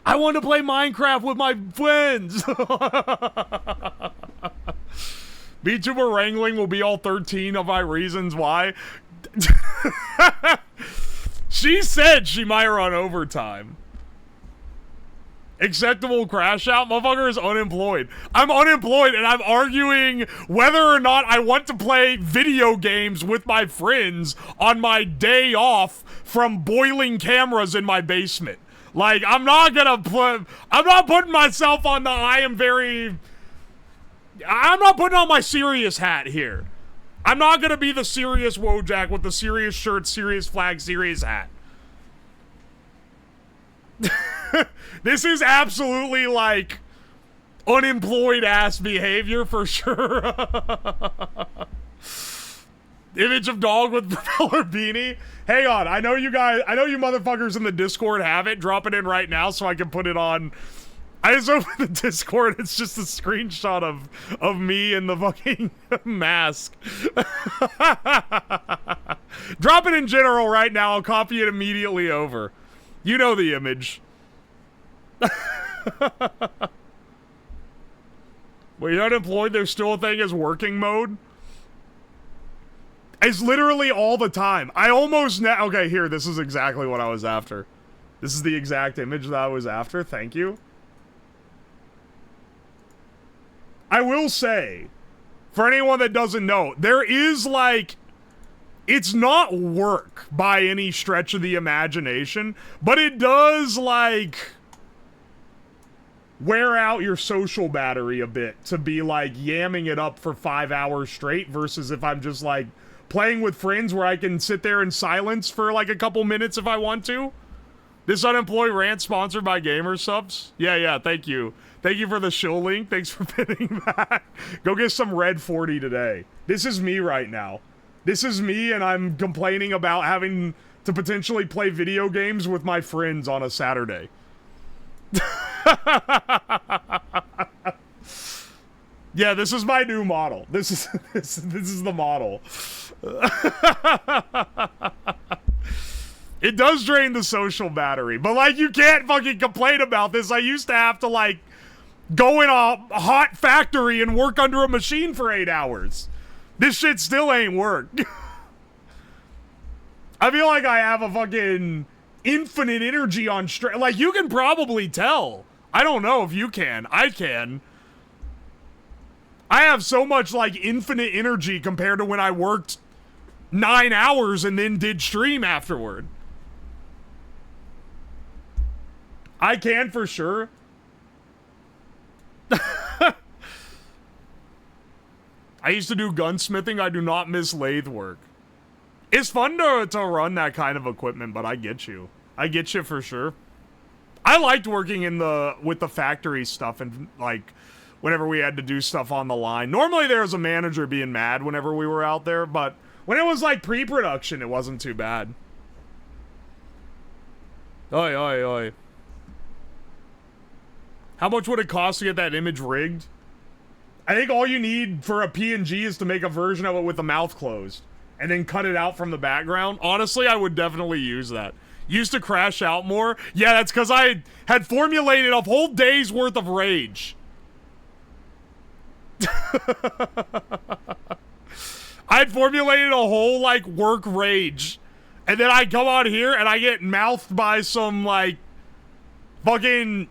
I want to play Minecraft with my friends. VTuber wrangling will be all 13 of my reasons why. She said she might run overtime. Acceptable crash out? Motherfucker is unemployed. I'm unemployed and I'm arguing whether or not I want to play video games with my friends on my day off from boiling cameras in my basement. Like, I'm not putting myself on the I'm not putting on my serious hat here. I'm not gonna be the serious Wojak with the serious shirt, serious flag, serious hat. This is absolutely like unemployed ass behavior for sure. Image of dog with propeller beanie. Hang on, I know you motherfuckers in the Discord have it. Drop it in right now so I can put it on. I just opened the Discord, it's just a screenshot of me in the fucking mask. Drop it in general right now, I'll copy it immediately over. You know the image. When you're unemployed, there's still a thing as working mode. It's literally all the time. I almost okay, here, this is exactly what I was after. This is the exact image that I was after, thank you. I will say, for anyone that doesn't know, there is like, it's not work by any stretch of the imagination, but it does like wear out your social battery a bit to be like yamming it up for 5 hours straight versus if I'm just like playing with friends where I can sit there in silence for like a couple minutes if I want to. This unemployed rant sponsored by Gamer Subs. Yeah, thank you. Thank you for the show link. Thanks for pinning that. Go get some red 40 today. This is me right now. This is me and I'm complaining about having to potentially play video games with my friends on a Saturday. Yeah, this is my new model. This is the model. It does drain the social battery, but like you can't fucking complain about this. I used to have to like go in a hot factory and work under a machine for 8 hours. This shit still ain't work. I feel like I have a fucking infinite energy on straight. Like, you can probably tell. I don't know if you can. I can. I have so much, like, infinite energy compared to when I worked 9 hours and then did stream afterward. I can for sure. I used to do gunsmithing. I do not miss lathe work. It's fun to run that kind of equipment, but I get you. I get you for sure. I liked working with the factory stuff and like whenever we had to do stuff on the line. Normally there was a manager being mad whenever we were out there, but when it was like pre-production, it wasn't too bad. Oi, oi, oi. How much would it cost to get that image rigged? I think all you need for a PNG is to make a version of it with the mouth closed and then cut it out from the background. Honestly, I would definitely use that. Used to crash out more. Yeah, that's because I had formulated a whole day's worth of rage. I'd formulated a whole, like, work rage. And then I come out here and I get mouthed by some, like, fucking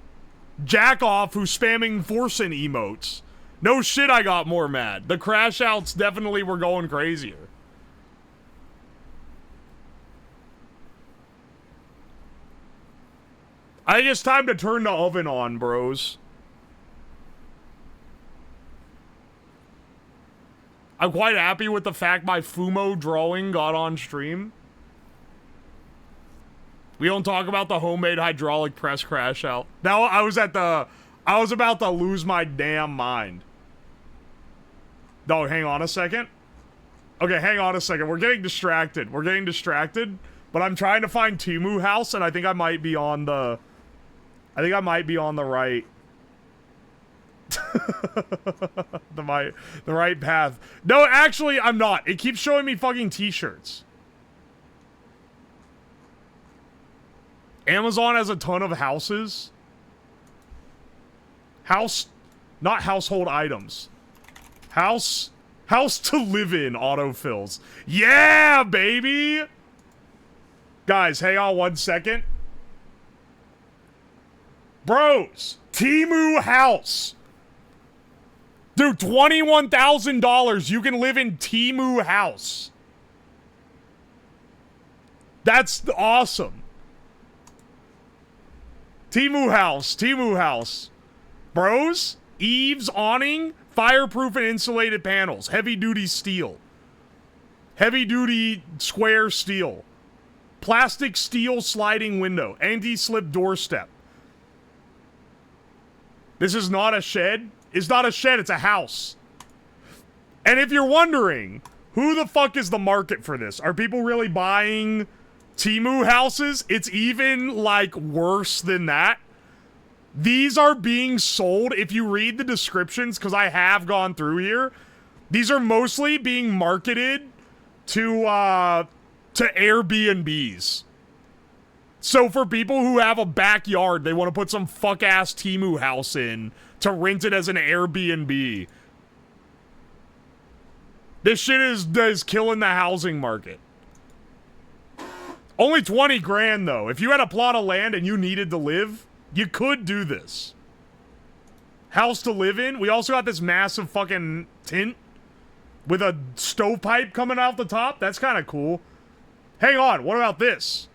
jack-off who's spamming forcing emotes. No shit, I got more mad. The crash outs definitely were going crazier. I think it's time to turn the oven on, bros. I'm quite happy with the fact my Fumo drawing got on stream. We don't talk about the homemade hydraulic press crash out. Now I was about to lose my damn mind. No, hang on a second. Okay, hang on a second. We're getting distracted. But I'm trying to find Teemu house, and I think I might be on the right. the right path. No, actually, I'm not. It keeps showing me fucking t-shirts. Amazon has a ton of houses. Not household items. House to live in autofills. Yeah, baby! Guys, hang on 1 second. Bros, Teemu house. Dude, $21,000. You can live in Teemu house. That's awesome. Teemu house. Bros, eaves, awning, fireproof and insulated panels, heavy duty steel. Heavy duty square steel. Plastic steel sliding window, anti-slip doorstep. This is not a shed. It's not a shed, it's a house. And if you're wondering, who the fuck is the market for this? Are people really buying Teemu houses? It's even, like, worse than that. These are being sold, if you read the descriptions, because I have gone through here, these are mostly being marketed to Airbnbs. So for people who have a backyard, they want to put some fuck-ass Teemu house in to rent it as an Airbnb. This shit is killing the housing market. Only 20 grand, though. If you had a plot of land and you needed to live, you could do this. House to live in. We also got this massive fucking tent with a stovepipe coming out the top. That's kind of cool. Hang on, what about this?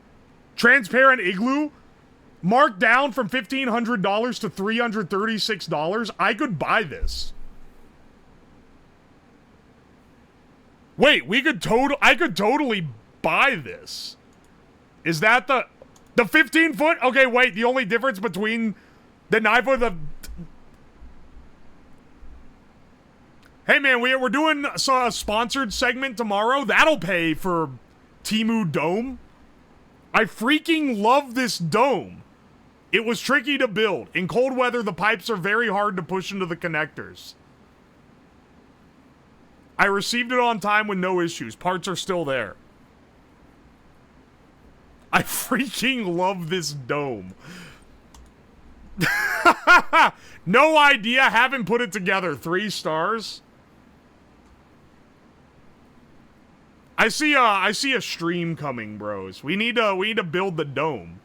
Transparent igloo, marked down from $1,500 to $336. I could buy this. Wait, I could totally buy this. Is that the 15 foot? Okay, wait, the only difference between the 9 foot and the... Hey man, we're doing a sponsored segment tomorrow. That'll pay for Teemu Dome. I freaking love this dome. It was tricky to build. In cold weather, the pipes are very hard to push into the connectors. I received it on time with no issues. Parts are still there. I freaking love this dome. No idea. Haven't put it together. 3 stars. I see a stream coming, bros. We need to build the dome.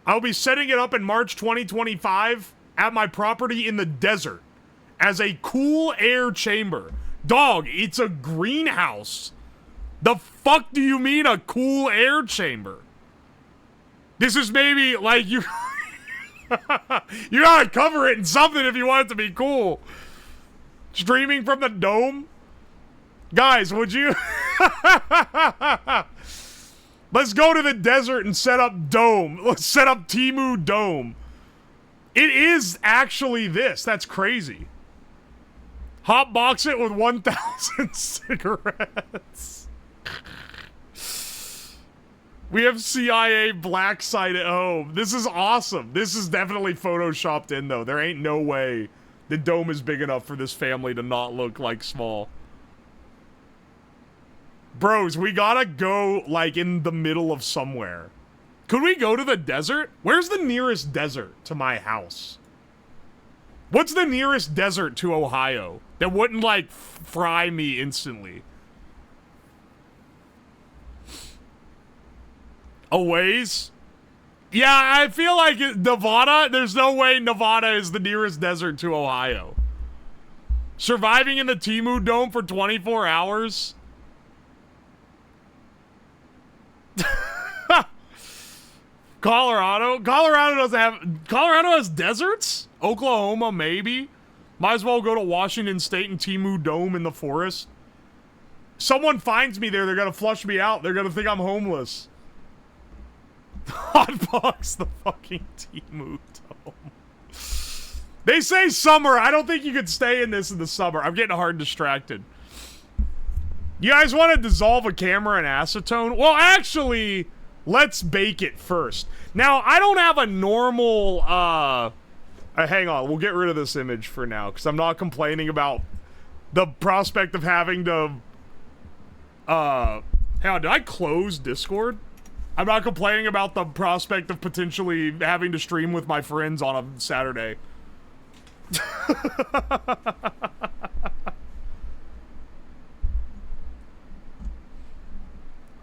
I'll be setting it up in March 2025 at my property in the desert as a cool air chamber. Dog, it's a greenhouse. The fuck do you mean a cool air chamber? This is maybe like you you gotta cover it in something if you want it to be cool. Streaming from the dome? Guys, would you let's go to the desert and set up dome. Let's set up Teemu dome. It is actually this. That's crazy. Hotbox it with 1,000 cigarettes. We have CIA black site at home. This is awesome. This is definitely photoshopped in, though. There ain't no way the dome is big enough for this family to not look like small. Bros, we gotta go, like, in the middle of somewhere. Could we go to the desert? Where's the nearest desert to my house? What's the nearest desert to Ohio that wouldn't, like, fry me instantly? A ways? Yeah, I feel like Nevada, there's no way Nevada is the nearest desert to Ohio. Surviving in the Teemu Dome for 24 hours? Colorado? Colorado doesn't have... Colorado has deserts? Oklahoma, maybe? Might as well go to Washington State and Teemu Dome in the forest. Someone finds me there, they're gonna flush me out. They're gonna think I'm homeless. Hotbox the fucking Teemu Dome. They say summer. I don't think you could stay in this in the summer. I'm getting hard distracted. You guys want to dissolve a camera in acetone? Well, actually, let's bake it first. Now, I don't have a normal, hang on, we'll get rid of this image for now, because I'm not complaining about the prospect of having to, hang on, did I close Discord? I'm not complaining about the prospect of potentially having to stream with my friends on a Saturday.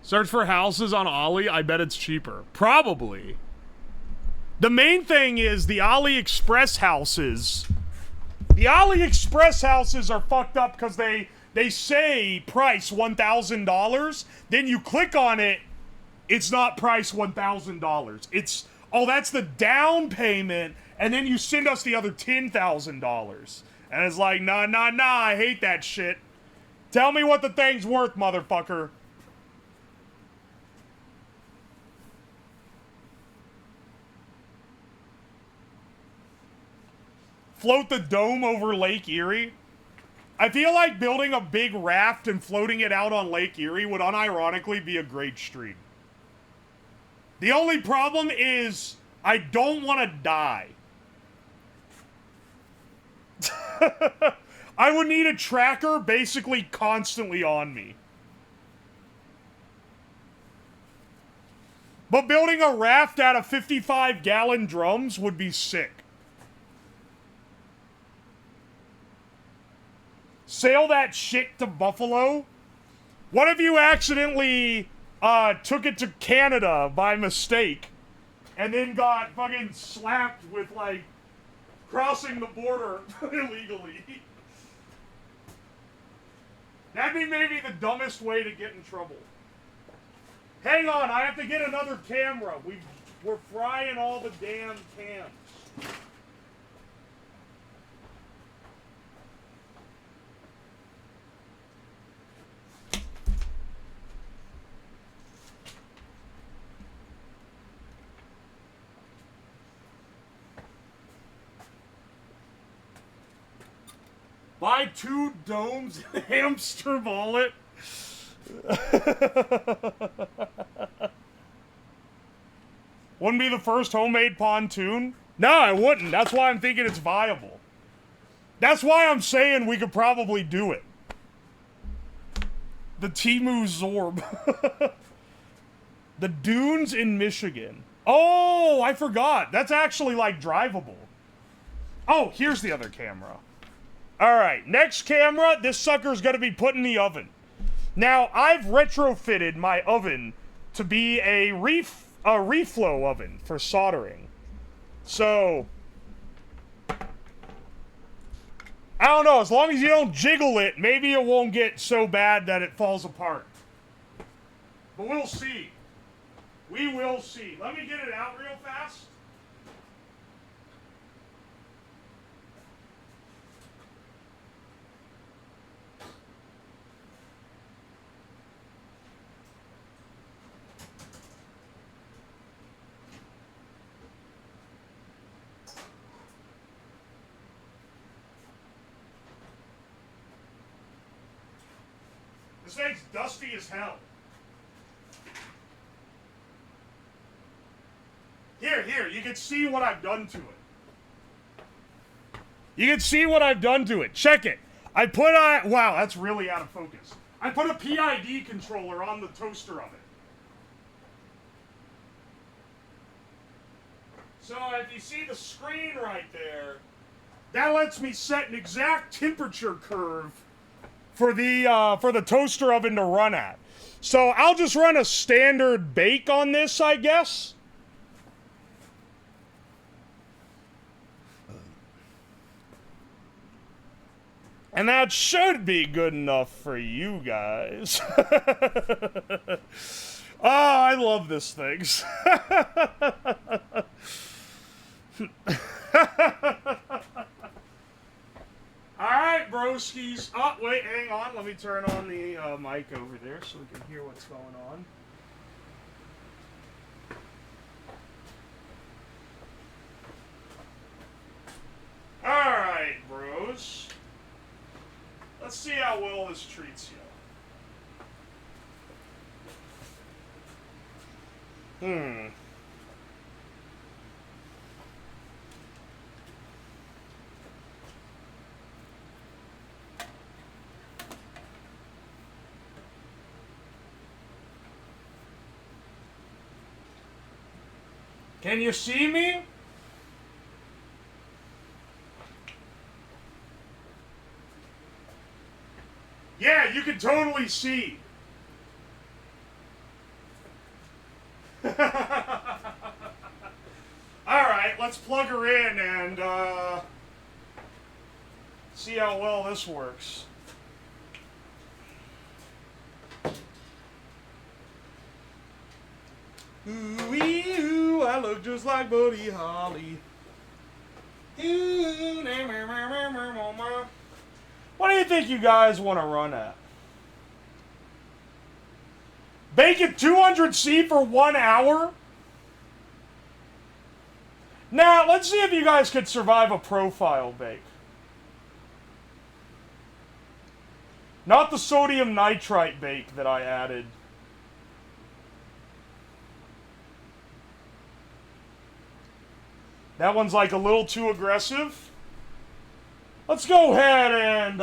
Search for houses on Ollie. I bet it's cheaper. Probably. The main thing is the AliExpress houses. The AliExpress houses are fucked up because they say price $1,000. Then you click on it. It's not price $1,000. It's, oh, that's the down payment. And then you send us the other $10,000. And it's like, nah, I hate that shit. Tell me what the thing's worth, motherfucker. Float the dome over Lake Erie. I feel like building a big raft and floating it out on Lake Erie would unironically be a great stream. The only problem is I don't want to die. I would need a tracker basically constantly on me. But building a raft out of 55-gallon drums would be sick. Sail that shit to Buffalo? What if you accidentally took it to Canada by mistake and then got fucking slapped with, like, crossing the border illegally? That'd be maybe the dumbest way to get in trouble. Hang on, I have to get another camera. We're frying all the damn cams. Buy 2 domes and a hamster wallet. Wouldn't be the first homemade pontoon? No, I wouldn't. That's why I'm thinking it's viable. That's why I'm saying we could probably do it. The Teemu Zorb. The dunes in Michigan. Oh, I forgot. That's actually, like, drivable. Oh, here's the other camera. Alright, next camera, this sucker's gonna be put in the oven. Now, I've retrofitted my oven to be a reflow oven for soldering. So, I don't know, as long as you don't jiggle it, maybe it won't get so bad that it falls apart. But we'll see. We will see. Let me get it out real fast. This thing's dusty as hell. Here, you can see what I've done to it. You can see what I've done to it. Check it. I put a, wow, that's really out of focus. I put a PID controller on the toaster of it. So if you see the screen right there, that lets me set an exact temperature curve for the toaster oven to run at. So I'll just run a standard bake on this, I guess. And that should be good enough for you guys. Oh, I love this thing. Alright, broskies. Oh, wait, hang on. Let me turn on the mic over there so we can hear what's going on. Alright, bros. Let's see how well this treats you. Can you see me? Yeah, you can totally see. Alright, let's plug her in and see how well this works. Ooh, I look just like Buddy Holly. What do you think you guys want to run at? Bake at 200C for 1 hour? Now, let's see if you guys could survive a profile bake. Not the sodium nitrite bake that I added. That one's like a little too aggressive. Let's go ahead and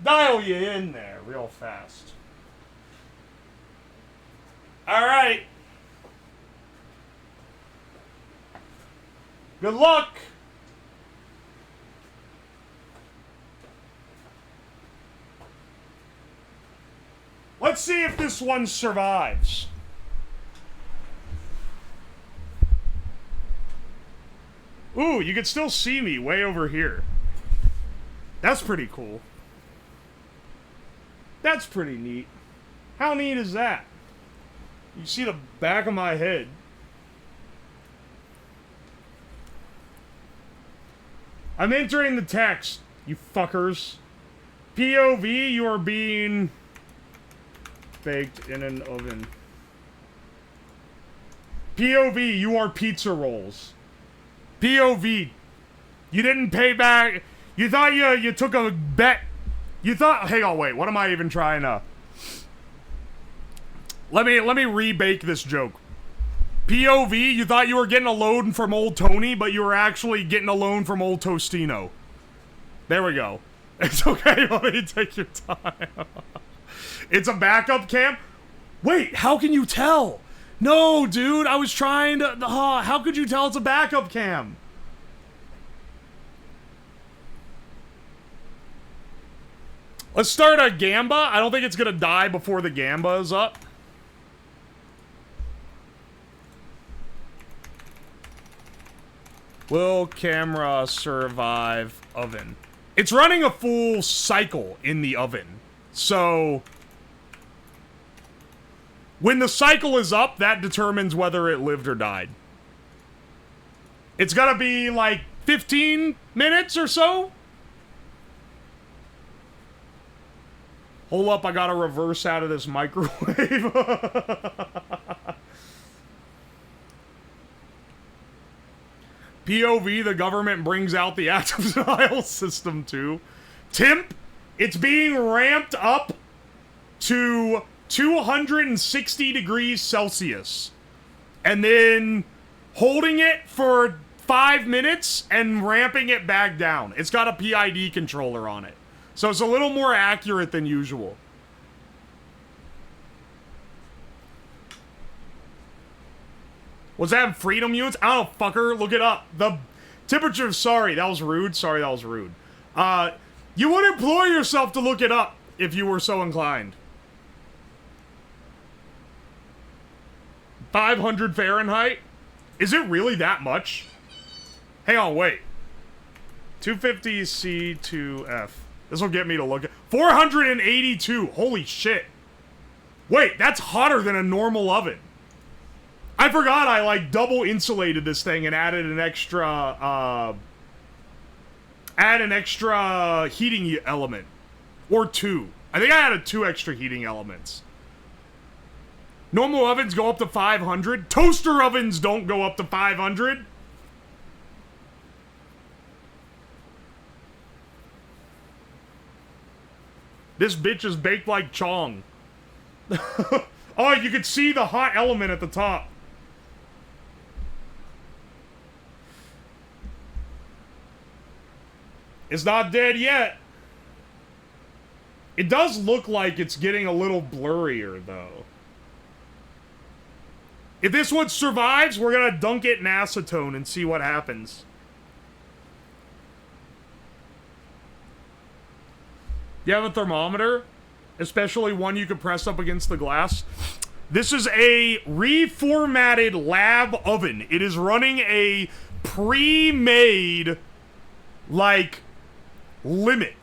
dial you in there real fast. Alright. Good luck. Let's see if this one survives. Ooh, you can still see me way over here. That's pretty cool. That's pretty neat. How neat is that? You see the back of my head. I'm entering the text, you fuckers. POV, you are being baked in an oven. POV, you are pizza rolls. POV, you didn't pay back. You thought you took a bet. You thought, hang on, wait, what am I even trying to? Let me rebake this joke. POV, you thought you were getting a loan from old Tony, but you were actually getting a loan from old Tostino. There we go. It's okay, let me take your time. It's a backup cam? Wait, how can you tell? No, dude, I was trying to... how could you tell it's a backup cam? Let's start a Gamba. I don't think it's gonna die before the Gamba is up. Will camera survive oven? It's running a full cycle in the oven. So when the cycle is up, that determines whether it lived or died. It's gonna be like 15 minutes or so. Hold up, I gotta reverse out of this microwave. POV, the government brings out the active denial system too. Temp, it's being ramped up to 260 degrees Celsius. And then holding it for 5 minutes and ramping it back down. It's got a PID controller on it. So it's a little more accurate than usual. Was that freedom units? I don't know, fucker. Look it up. The temperature, sorry, that was rude. Sorry, that was rude. You would employ yourself to look it up if you were so inclined. 500 Fahrenheit? Is it really that much? Hang on, wait. 250 C2F. This will get me to look at 482. Holy shit. Wait, that's hotter than a normal oven. I forgot I like double insulated this thing and added an extra heating element. Or 2. I think I added 2 extra heating elements. Normal ovens go up to 500. Toaster ovens don't go up to 500. This bitch is baked like Chong. Oh, you could see the hot element at the top. It's not dead yet. It does look like it's getting a little blurrier, though. If this one survives, we're gonna dunk it in acetone and see what happens. You have a thermometer? Especially one you could press up against the glass? This is a reformatted lab oven. It is running a pre-made, like, limit.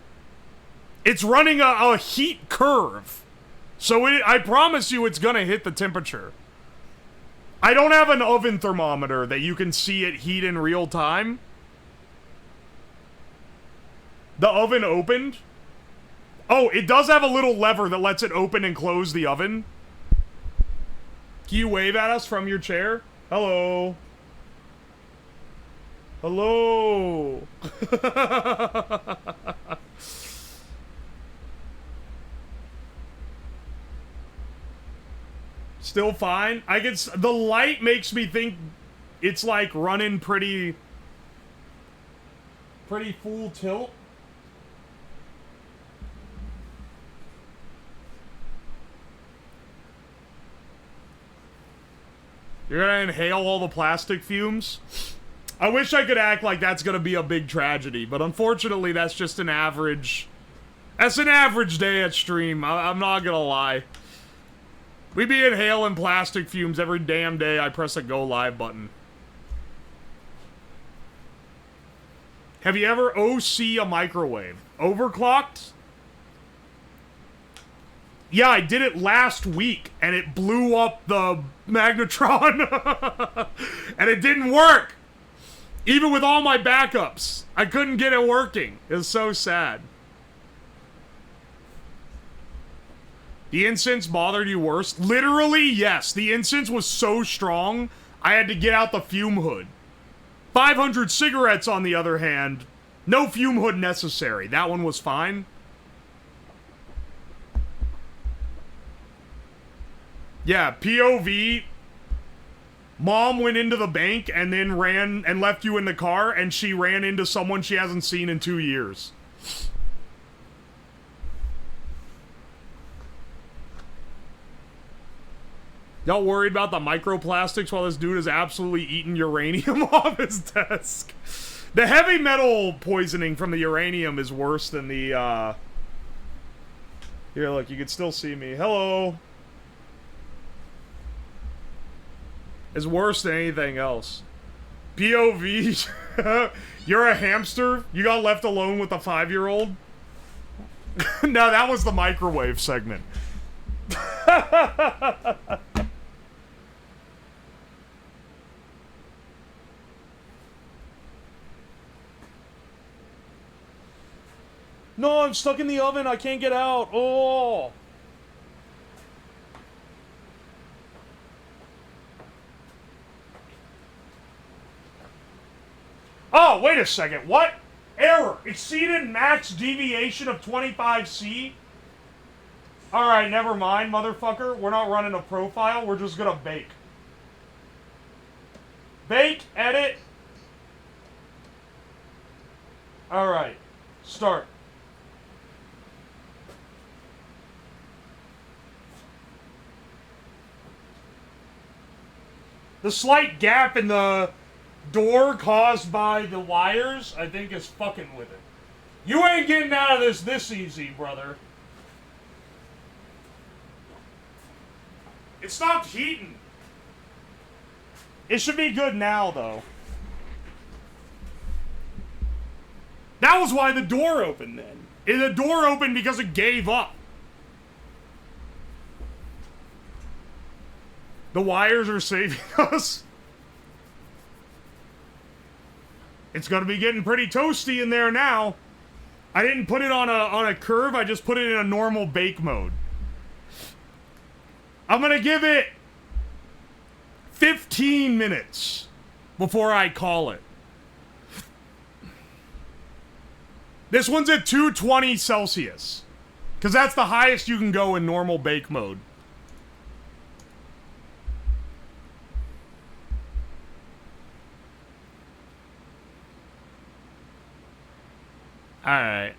It's running a heat curve. So I promise you it's gonna hit the temperature. I don't have an oven thermometer that you can see it heat in real time. The oven opened. Oh, it does have a little lever that lets it open and close the oven. Can you wave at us from your chair? Hello. Hello. Still fine. The light makes me think it's like running pretty full tilt. You're gonna inhale all the plastic fumes? I wish I could act like that's gonna be a big tragedy, but unfortunately that's just an average... That's an average day at stream, I'm not gonna lie. We be inhaling plastic fumes every damn day I press a go live button. Have you ever OC a microwave? Overclocked? Yeah, I did it last week, and it blew up the magnetron. And it didn't work! Even with all my backups. I couldn't get it working. It was so sad. The incense bothered you worse? Literally, yes. The incense was so strong, I had to get out the fume hood. 500 cigarettes, on the other hand, no fume hood necessary. That one was fine. Yeah, POV. Mom went into the bank and then ran and left you in the car, and she ran into someone she hasn't seen in 2 years. Y'all worried about the microplastics while this dude is absolutely eating uranium off his desk? The heavy metal poisoning from the uranium is worse than the, Here, look, you can still see me. Hello. Is worse than anything else. POV. You're a hamster? You got left alone with a 5-year-old? No, that was the microwave segment. No, I'm stuck in the oven. I can't get out. Oh. Oh, wait a second. What? Error. Exceeded max deviation of 25C? Alright, never mind, motherfucker. We're not running a profile. We're just gonna bake. Bake, edit. Alright. Start. The slight gap in the door caused by the wires, I think, is fucking with it. You ain't getting out of this easy, brother. It stopped heating. It should be good now, though. That was why the door opened then. The door opened because it gave up. The wires are saving us. It's gonna be getting pretty toasty in there now. I didn't put it on a curve, I just put it in a normal bake mode. I'm gonna give it 15 minutes before I call it. This one's at 220 Celsius. Because that's the highest you can go in normal bake mode. Alright.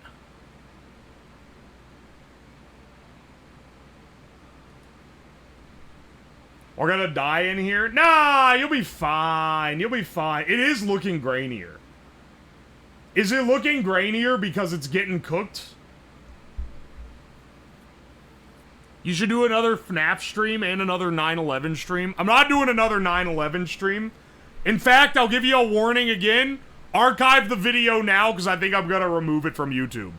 We're gonna die in here? Nah, you'll be fine. You'll be fine. It is looking grainier. Is it looking grainier because it's getting cooked? You should do another FNAF stream and another 9/11 stream. I'm not doing another 9/11 stream. In fact, I'll give you a warning again. Archive the video now because I think I'm gonna remove it from YouTube.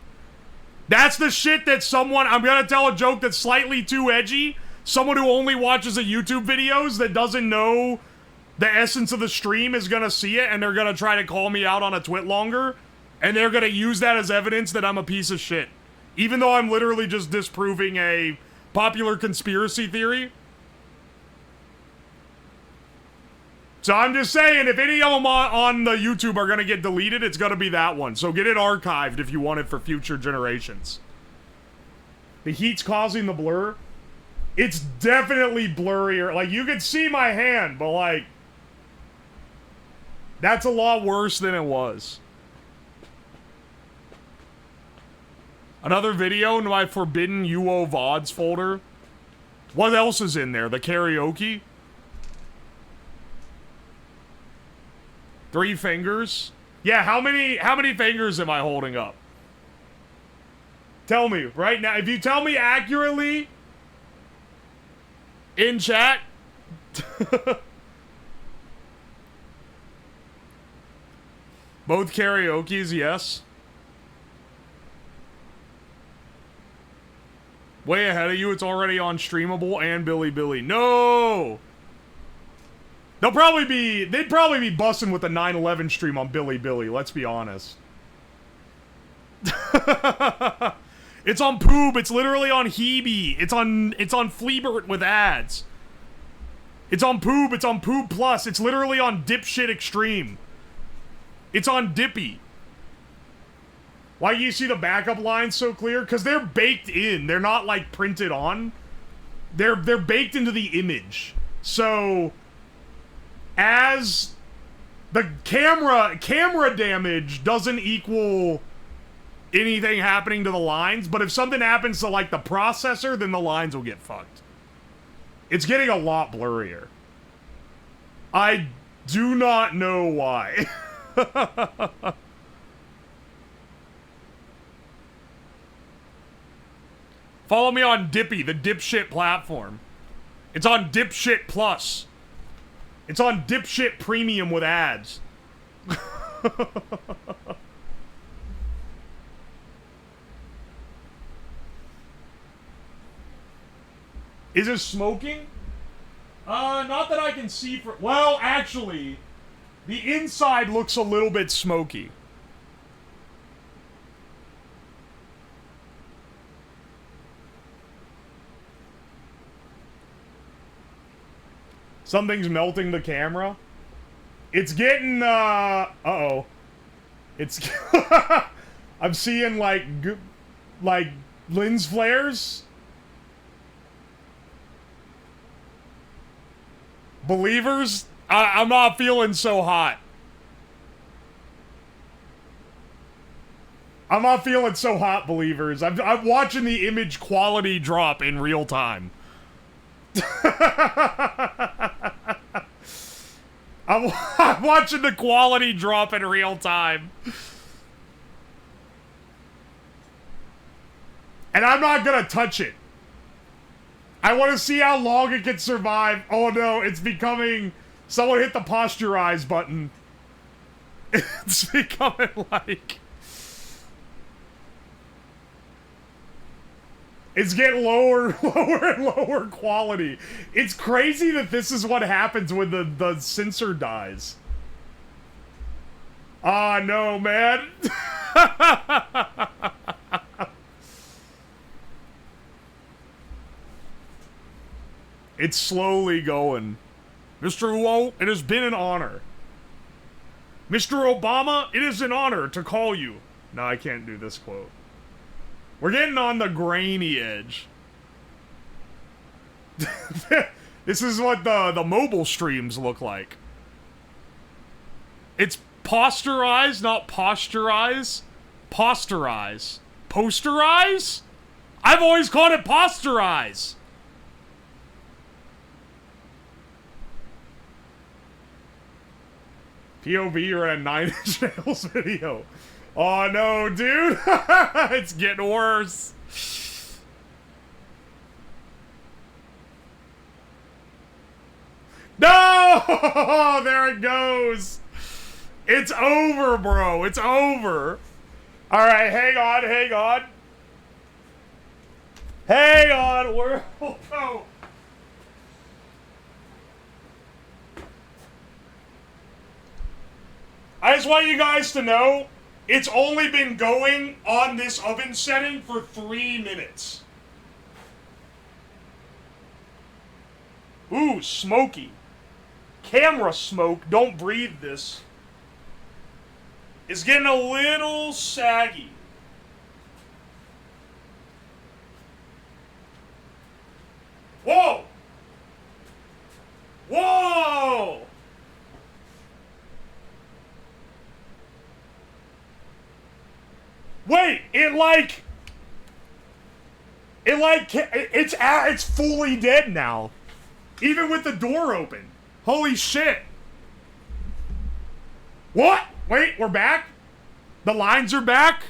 That's the shit that someone... I'm gonna tell a joke that's slightly too edgy. Someone who only watches the YouTube videos that doesn't know the essence of the stream is gonna see it and they're gonna try to call me out on a twit longer. And they're gonna use that as evidence that I'm a piece of shit. Even though I'm literally just disproving a popular conspiracy theory. So I'm just saying, if any of them on the YouTube are gonna get deleted, it's gonna be that one. So get it archived if you want it for future generations. The heat's causing the blur. It's definitely blurrier. Like, you can see my hand, but like... that's a lot worse than it was. Another video in my forbidden Uwo VODs folder. What else is in there? The karaoke? 3 fingers? Yeah, how many fingers am I holding up? Tell me, right now. If you tell me accurately in chat. Both karaokes, yes. Way ahead of you, it's already on Streamable and Bilibili. No! They'd probably be busting with the 9/11 stream on Bilibili, let's be honest. It's on Poob, it's literally on Hebe, it's on Fleabert with ads. It's on Poob, it's on Poob Plus, it's literally on Dipshit Extreme. It's on Dippy. Why do you see the backup lines so clear? Because they're baked in. They're not, like, printed on. They're baked into the image. So, as the camera damage doesn't equal anything happening to the lines, but if something happens to, like, the processor, then the lines will get fucked. It's getting a lot blurrier. I do not know why. Follow me on Dippy, the dipshit platform. It's on Dipshit Plus. It's on Dipshit Premium with ads. Is it smoking? Not that I can see for... Well, actually, the inside looks a little bit smoky. Something's melting the camera. It's getting, uh-oh. It's... I'm seeing, like lens flares. Believers, I'm not feeling so hot. I'm not feeling so hot, believers. I'm watching the image quality drop in real time. I'm watching the quality drop in real time. And I'm not gonna touch it. I want to see how long it can survive. Oh no, it's becoming... Someone hit the posturize button. It's becoming like... It's getting lower, lower, and lower quality. It's crazy that this is what happens when the sensor dies. Ah, no, man. It's slowly going. Mr. Uwo, it has been an honor. Mr. Obama, it is an honor to call you. No, I can't do this quote. We're getting on the grainy edge. This is what the mobile streams look like. It's posterize, not posturize. Posterize. Posterize? I've always called it posterize. POV, you're in a 9-inch nails video. Oh no, dude! It's getting worse. No! There it goes. It's over, bro. It's over. All right, hang on, hang on. Hang on. Where? Oh. I just want you guys to know, it's only been going on this oven setting for 3 minutes. Ooh, smoky. Camera smoke, don't breathe this. It's getting a little saggy. Whoa! Whoa! Wait, it's fully dead now. Even with the door open. Holy shit. What? Wait, we're back? The lines are back?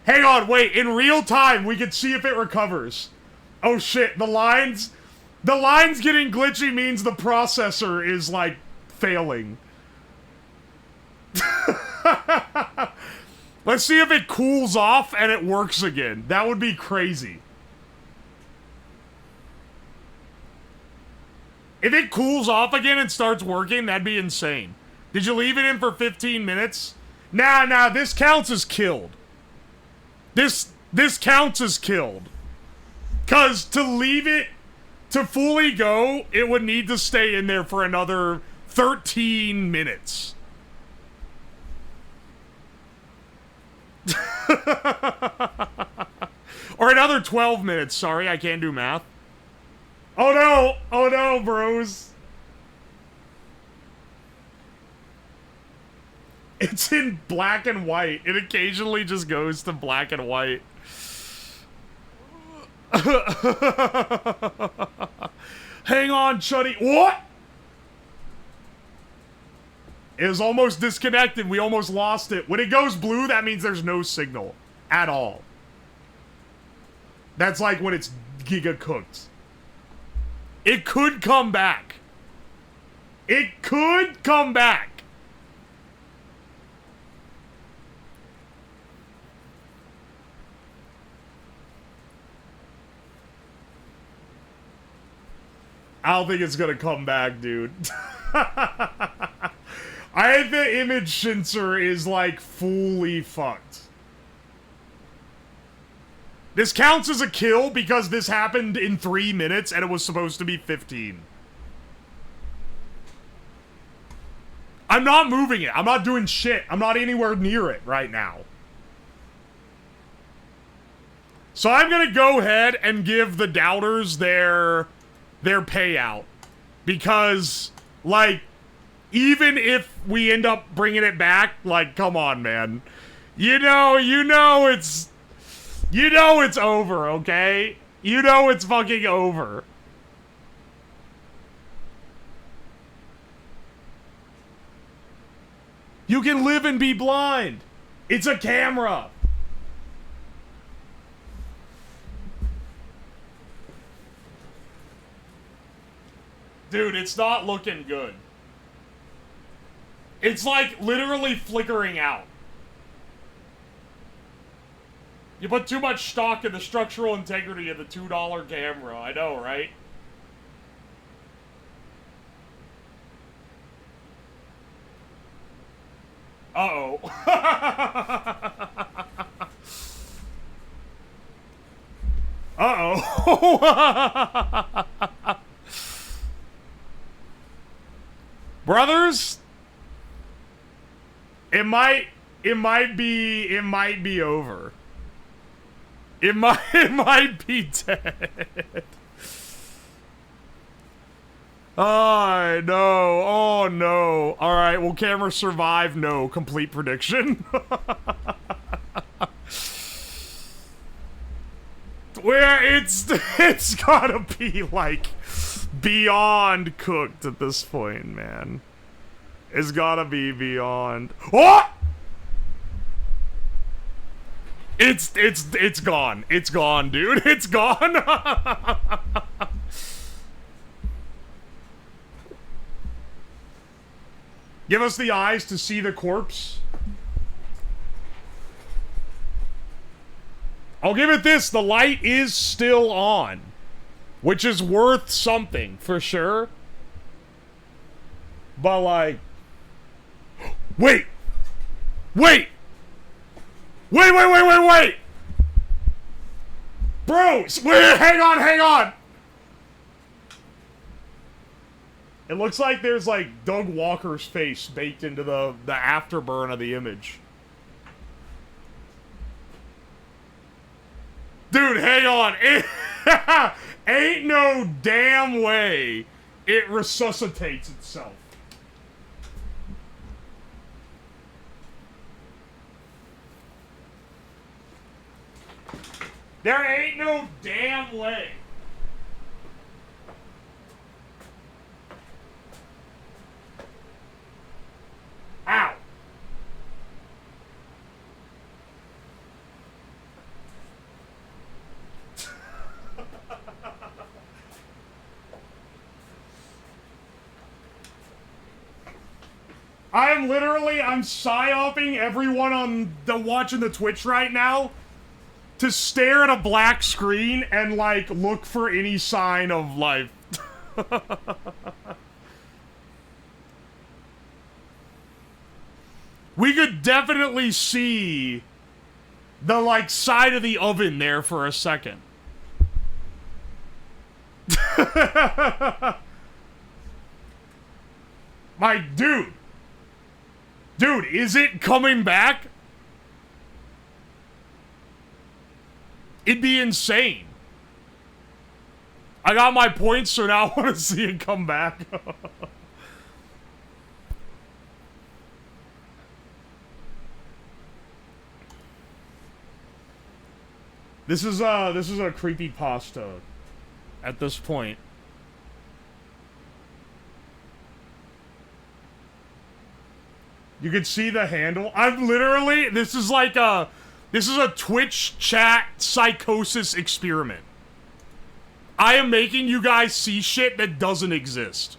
Hang on, wait, in real time, we can see if it recovers. Oh shit, the lines getting glitchy means the processor is, like, failing. Let's see if it cools off and it works again. That would be crazy. If it cools off again and starts working, that'd be insane. Did you leave it in for 15 minutes? Nah, this counts as killed. This counts as killed. 'Cause to leave it to fully go, it would need to stay in there for another 13 minutes. Or another 12 minutes, sorry, I can't do math. Oh no, bros. It's in black and white. It occasionally just goes to black and white. Hang on, Chuddy. What? It was almost disconnected. We almost lost it. When it goes blue, that means there's no signal at all. That's like when it's giga cooked. It could come back. It could come back. I don't think it's gonna come back, dude. I think the image sensor is, like, fully fucked. This counts as a kill because this happened in 3 minutes and it was supposed to be 15. I'm not moving it. I'm not doing shit. I'm not anywhere near it right now. So I'm gonna go ahead and give the doubters their payout. Because, like, even if we end up bringing it back, like, come on, man. You know it's over, okay? You know it's fucking over. You can live and be blind. It's a camera. Dude, it's not looking good. It's like literally flickering out. You put too much stock in the structural integrity of the $2 camera. I know, right? Uh-oh. Uh-oh. Brothers, it might be over. It might be dead. Oh, no. Oh, no. Alright, will camera survive? No. Complete prediction. Where it's gotta be, like, beyond cooked at this point, man. It's gotta be beyond. Oh! It's gone. It's gone, dude. It's gone. Give us the eyes to see the corpse. I'll give it this. The light is still on. Which is worth something, for sure. But, like... Wait! Wait! Wait! Bro! Wait, hang on! It looks like there's, like, Doug Walker's face baked into the afterburn of the image. Dude, hang on. Ain't no damn way it resuscitates itself. There ain't no damn way. Ow. I'm psyoping everyone on watching the Twitch right now to stare at a black screen and, like, look for any sign of life. We could definitely see the, like, side of the oven there for a second. My dude. Dude, is it coming back? It'd be insane. I got my points, so now I want to see it come back. This is a creepypasta at this point. You can see the handle. I'm literally, this is a Twitch chat psychosis experiment. I am making you guys see shit that doesn't exist.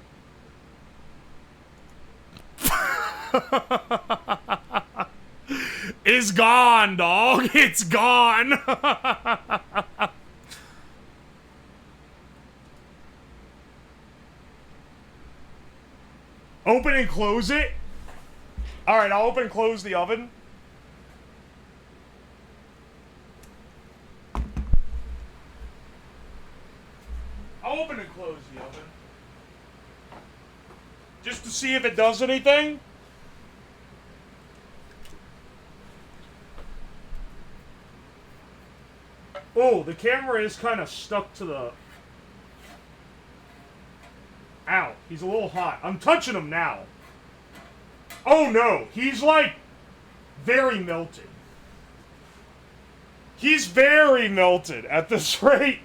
It's gone, dog. It's gone. Open and close it? Alright, I'll open and close the oven. I'll open and close the oven. Just to see if it does anything. Oh, the camera is kind of stuck to the... Ow, he's a little hot. I'm touching him now. Oh no, he's like very melted. He's very melted at this rate.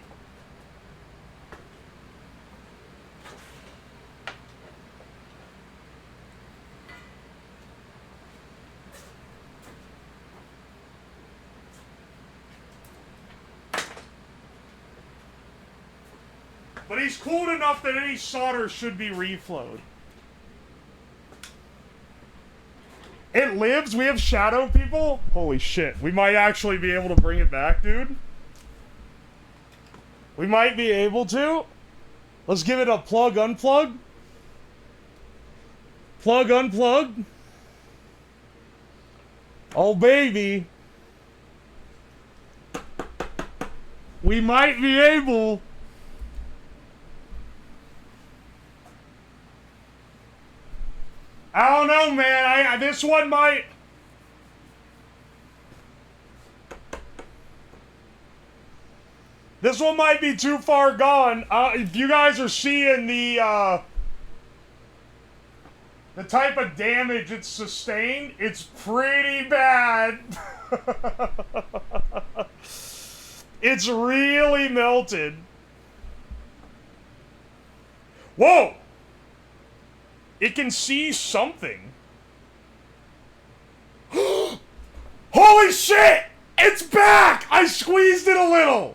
But he's cooled enough that any solder should be reflowed. It lives? We have shadow people? Holy shit. We might actually be able to bring it back, dude. We might be able to. Let's give it a plug, unplug. Plug, unplug. Oh, baby. We might be able... I don't know, man. This one might... This one might be too far gone. If you guys are seeing the type of damage it's sustained, it's pretty bad. It's really melted. Whoa! It can see something. Holy shit! It's back! I squeezed it a little.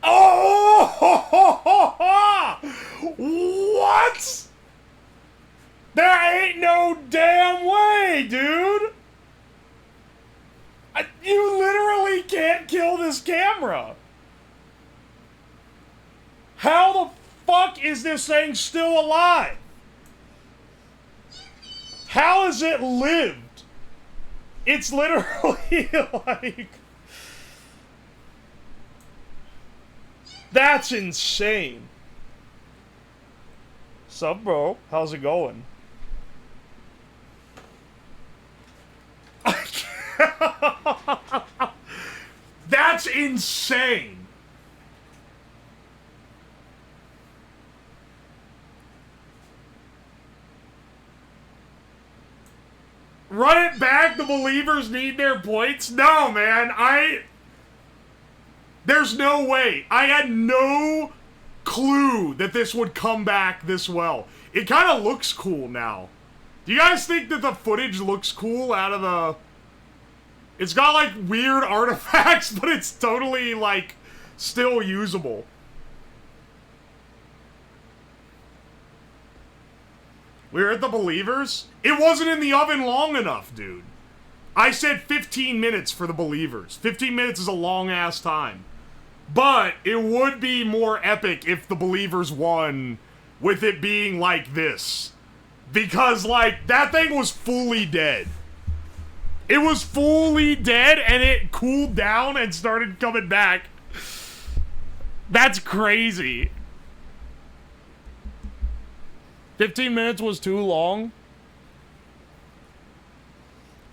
Oh! What? There ain't no damn way, dude. You literally can't kill this camera. How the fuck is this thing still alive? How has it lived? It's literally like... That's insane. Sup, bro? How's it going? That's insane. Run it back? The believers need their points? No, man. There's no way. I had no clue that this would come back this well. It kind of looks cool now. Do you guys think that the footage looks cool out of the... It's got, like, weird artifacts, but it's totally, like, still usable. We're at the believers? It wasn't in the oven long enough, dude. I said 15 minutes for the believers. 15 minutes is a long-ass time. But it would be more epic if the believers won with it being like this. Because, like, that thing was fully dead. It was fully dead, and it cooled down and started coming back. That's crazy. 15 minutes was too long.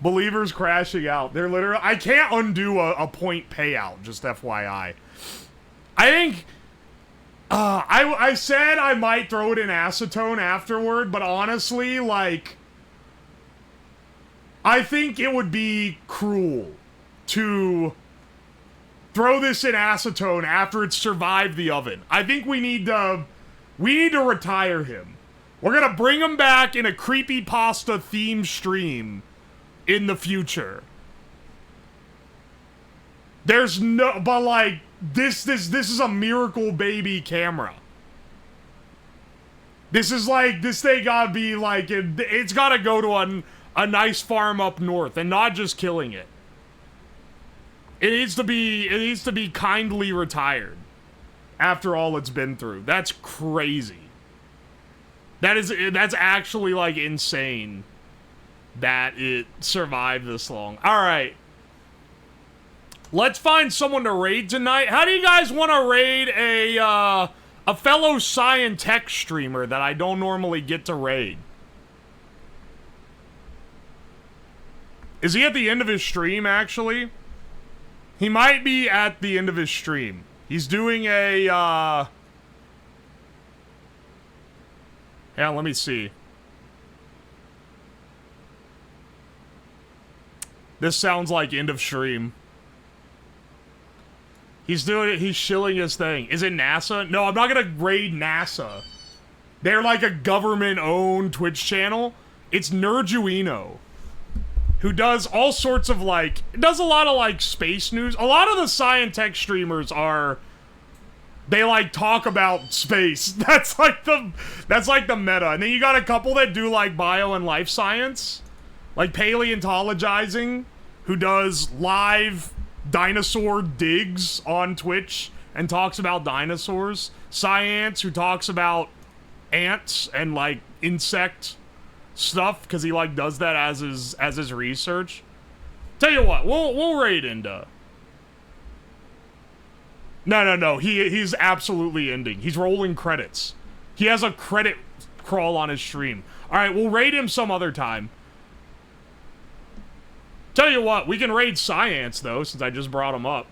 Believers crashing out. They're literally... I can't undo a point payout, just FYI. I think... I said I might throw it in acetone afterward, but honestly, like... I think it would be cruel to throw this in acetone after it's survived the oven. I think we need to retire him. We're gonna bring him back in a creepypasta theme stream in the future. There's no, but like, this is a miracle baby camera. This is like, this thing gotta be like, it's gotta go to a nice farm up north and not just killing it. It needs to be kindly retired after all it's been through. That's crazy. That's actually, like, insane that it survived this long. Alright. Let's find someone to raid tonight. How do you guys want to raid a fellow Science Tech streamer that I don't normally get to raid? Is he at the end of his stream, actually? He might be at the end of his stream. He's doing a, yeah, let me see. This sounds like end of stream. He's doing it, he's shilling his thing. Is it NASA? No, I'm not gonna raid NASA. They're like a government-owned Twitch channel. It's Nerduino, who does all sorts of, like, does a lot of, like, space news. A lot of the Science Tech streamers are, they, like, talk about space. That's like the meta. And then you got a couple that do, like, bio and life science. Like Paleontologizing, who does live dinosaur digs on Twitch and talks about dinosaurs. Science, who talks about ants and, like, insect stuff, because he, like, does that as his research. Tell you what, we'll raid into. No, he's absolutely ending. He's rolling credits. He has a credit crawl on his stream. Alright, we'll raid him some other time. Tell you what, we can raid Science, though, since I just brought him up.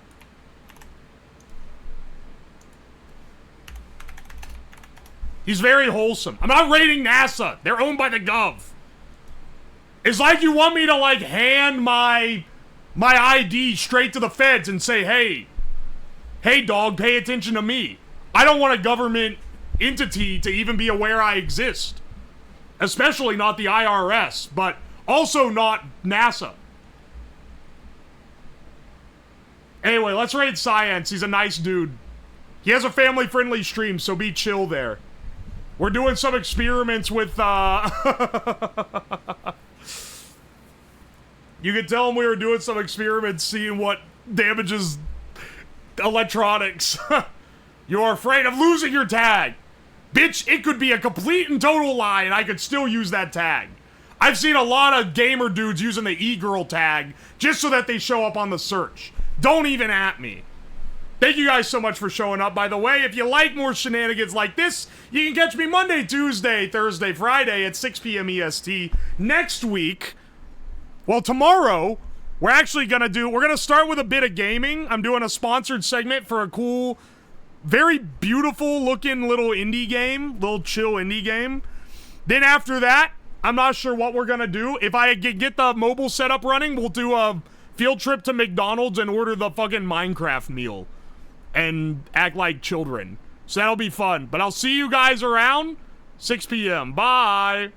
He's very wholesome. I'm not raiding NASA. They're owned by the gov. It's like you want me to, like, hand my ID straight to the feds and say, hey, dog, pay attention to me. I don't want a government entity to even be aware I exist. Especially not the IRS, but also not NASA. Anyway, let's raid Science. He's a nice dude. He has a family-friendly stream, so be chill there. We're doing some experiments with, You could tell him we were doing some experiments, seeing what damages electronics. You're afraid of losing your tag. Bitch, it could be a complete and total lie, and I could still use that tag. I've seen a lot of gamer dudes using the e-girl tag just so that they show up on the search. Don't even at me. Thank you guys so much for showing up, by the way. If you like more shenanigans like this, you can catch me Monday, Tuesday, Thursday, Friday at 6 p.m. EST. Next week, well, tomorrow, we're gonna start with a bit of gaming. I'm doing a sponsored segment for a cool, very beautiful looking little indie game, little chill indie game. Then after that, I'm not sure what we're gonna do. If I get the mobile setup running, we'll do a field trip to McDonald's and order the fucking Minecraft meal and act like children. So that'll be fun. But I'll see you guys around 6 p.m. Bye.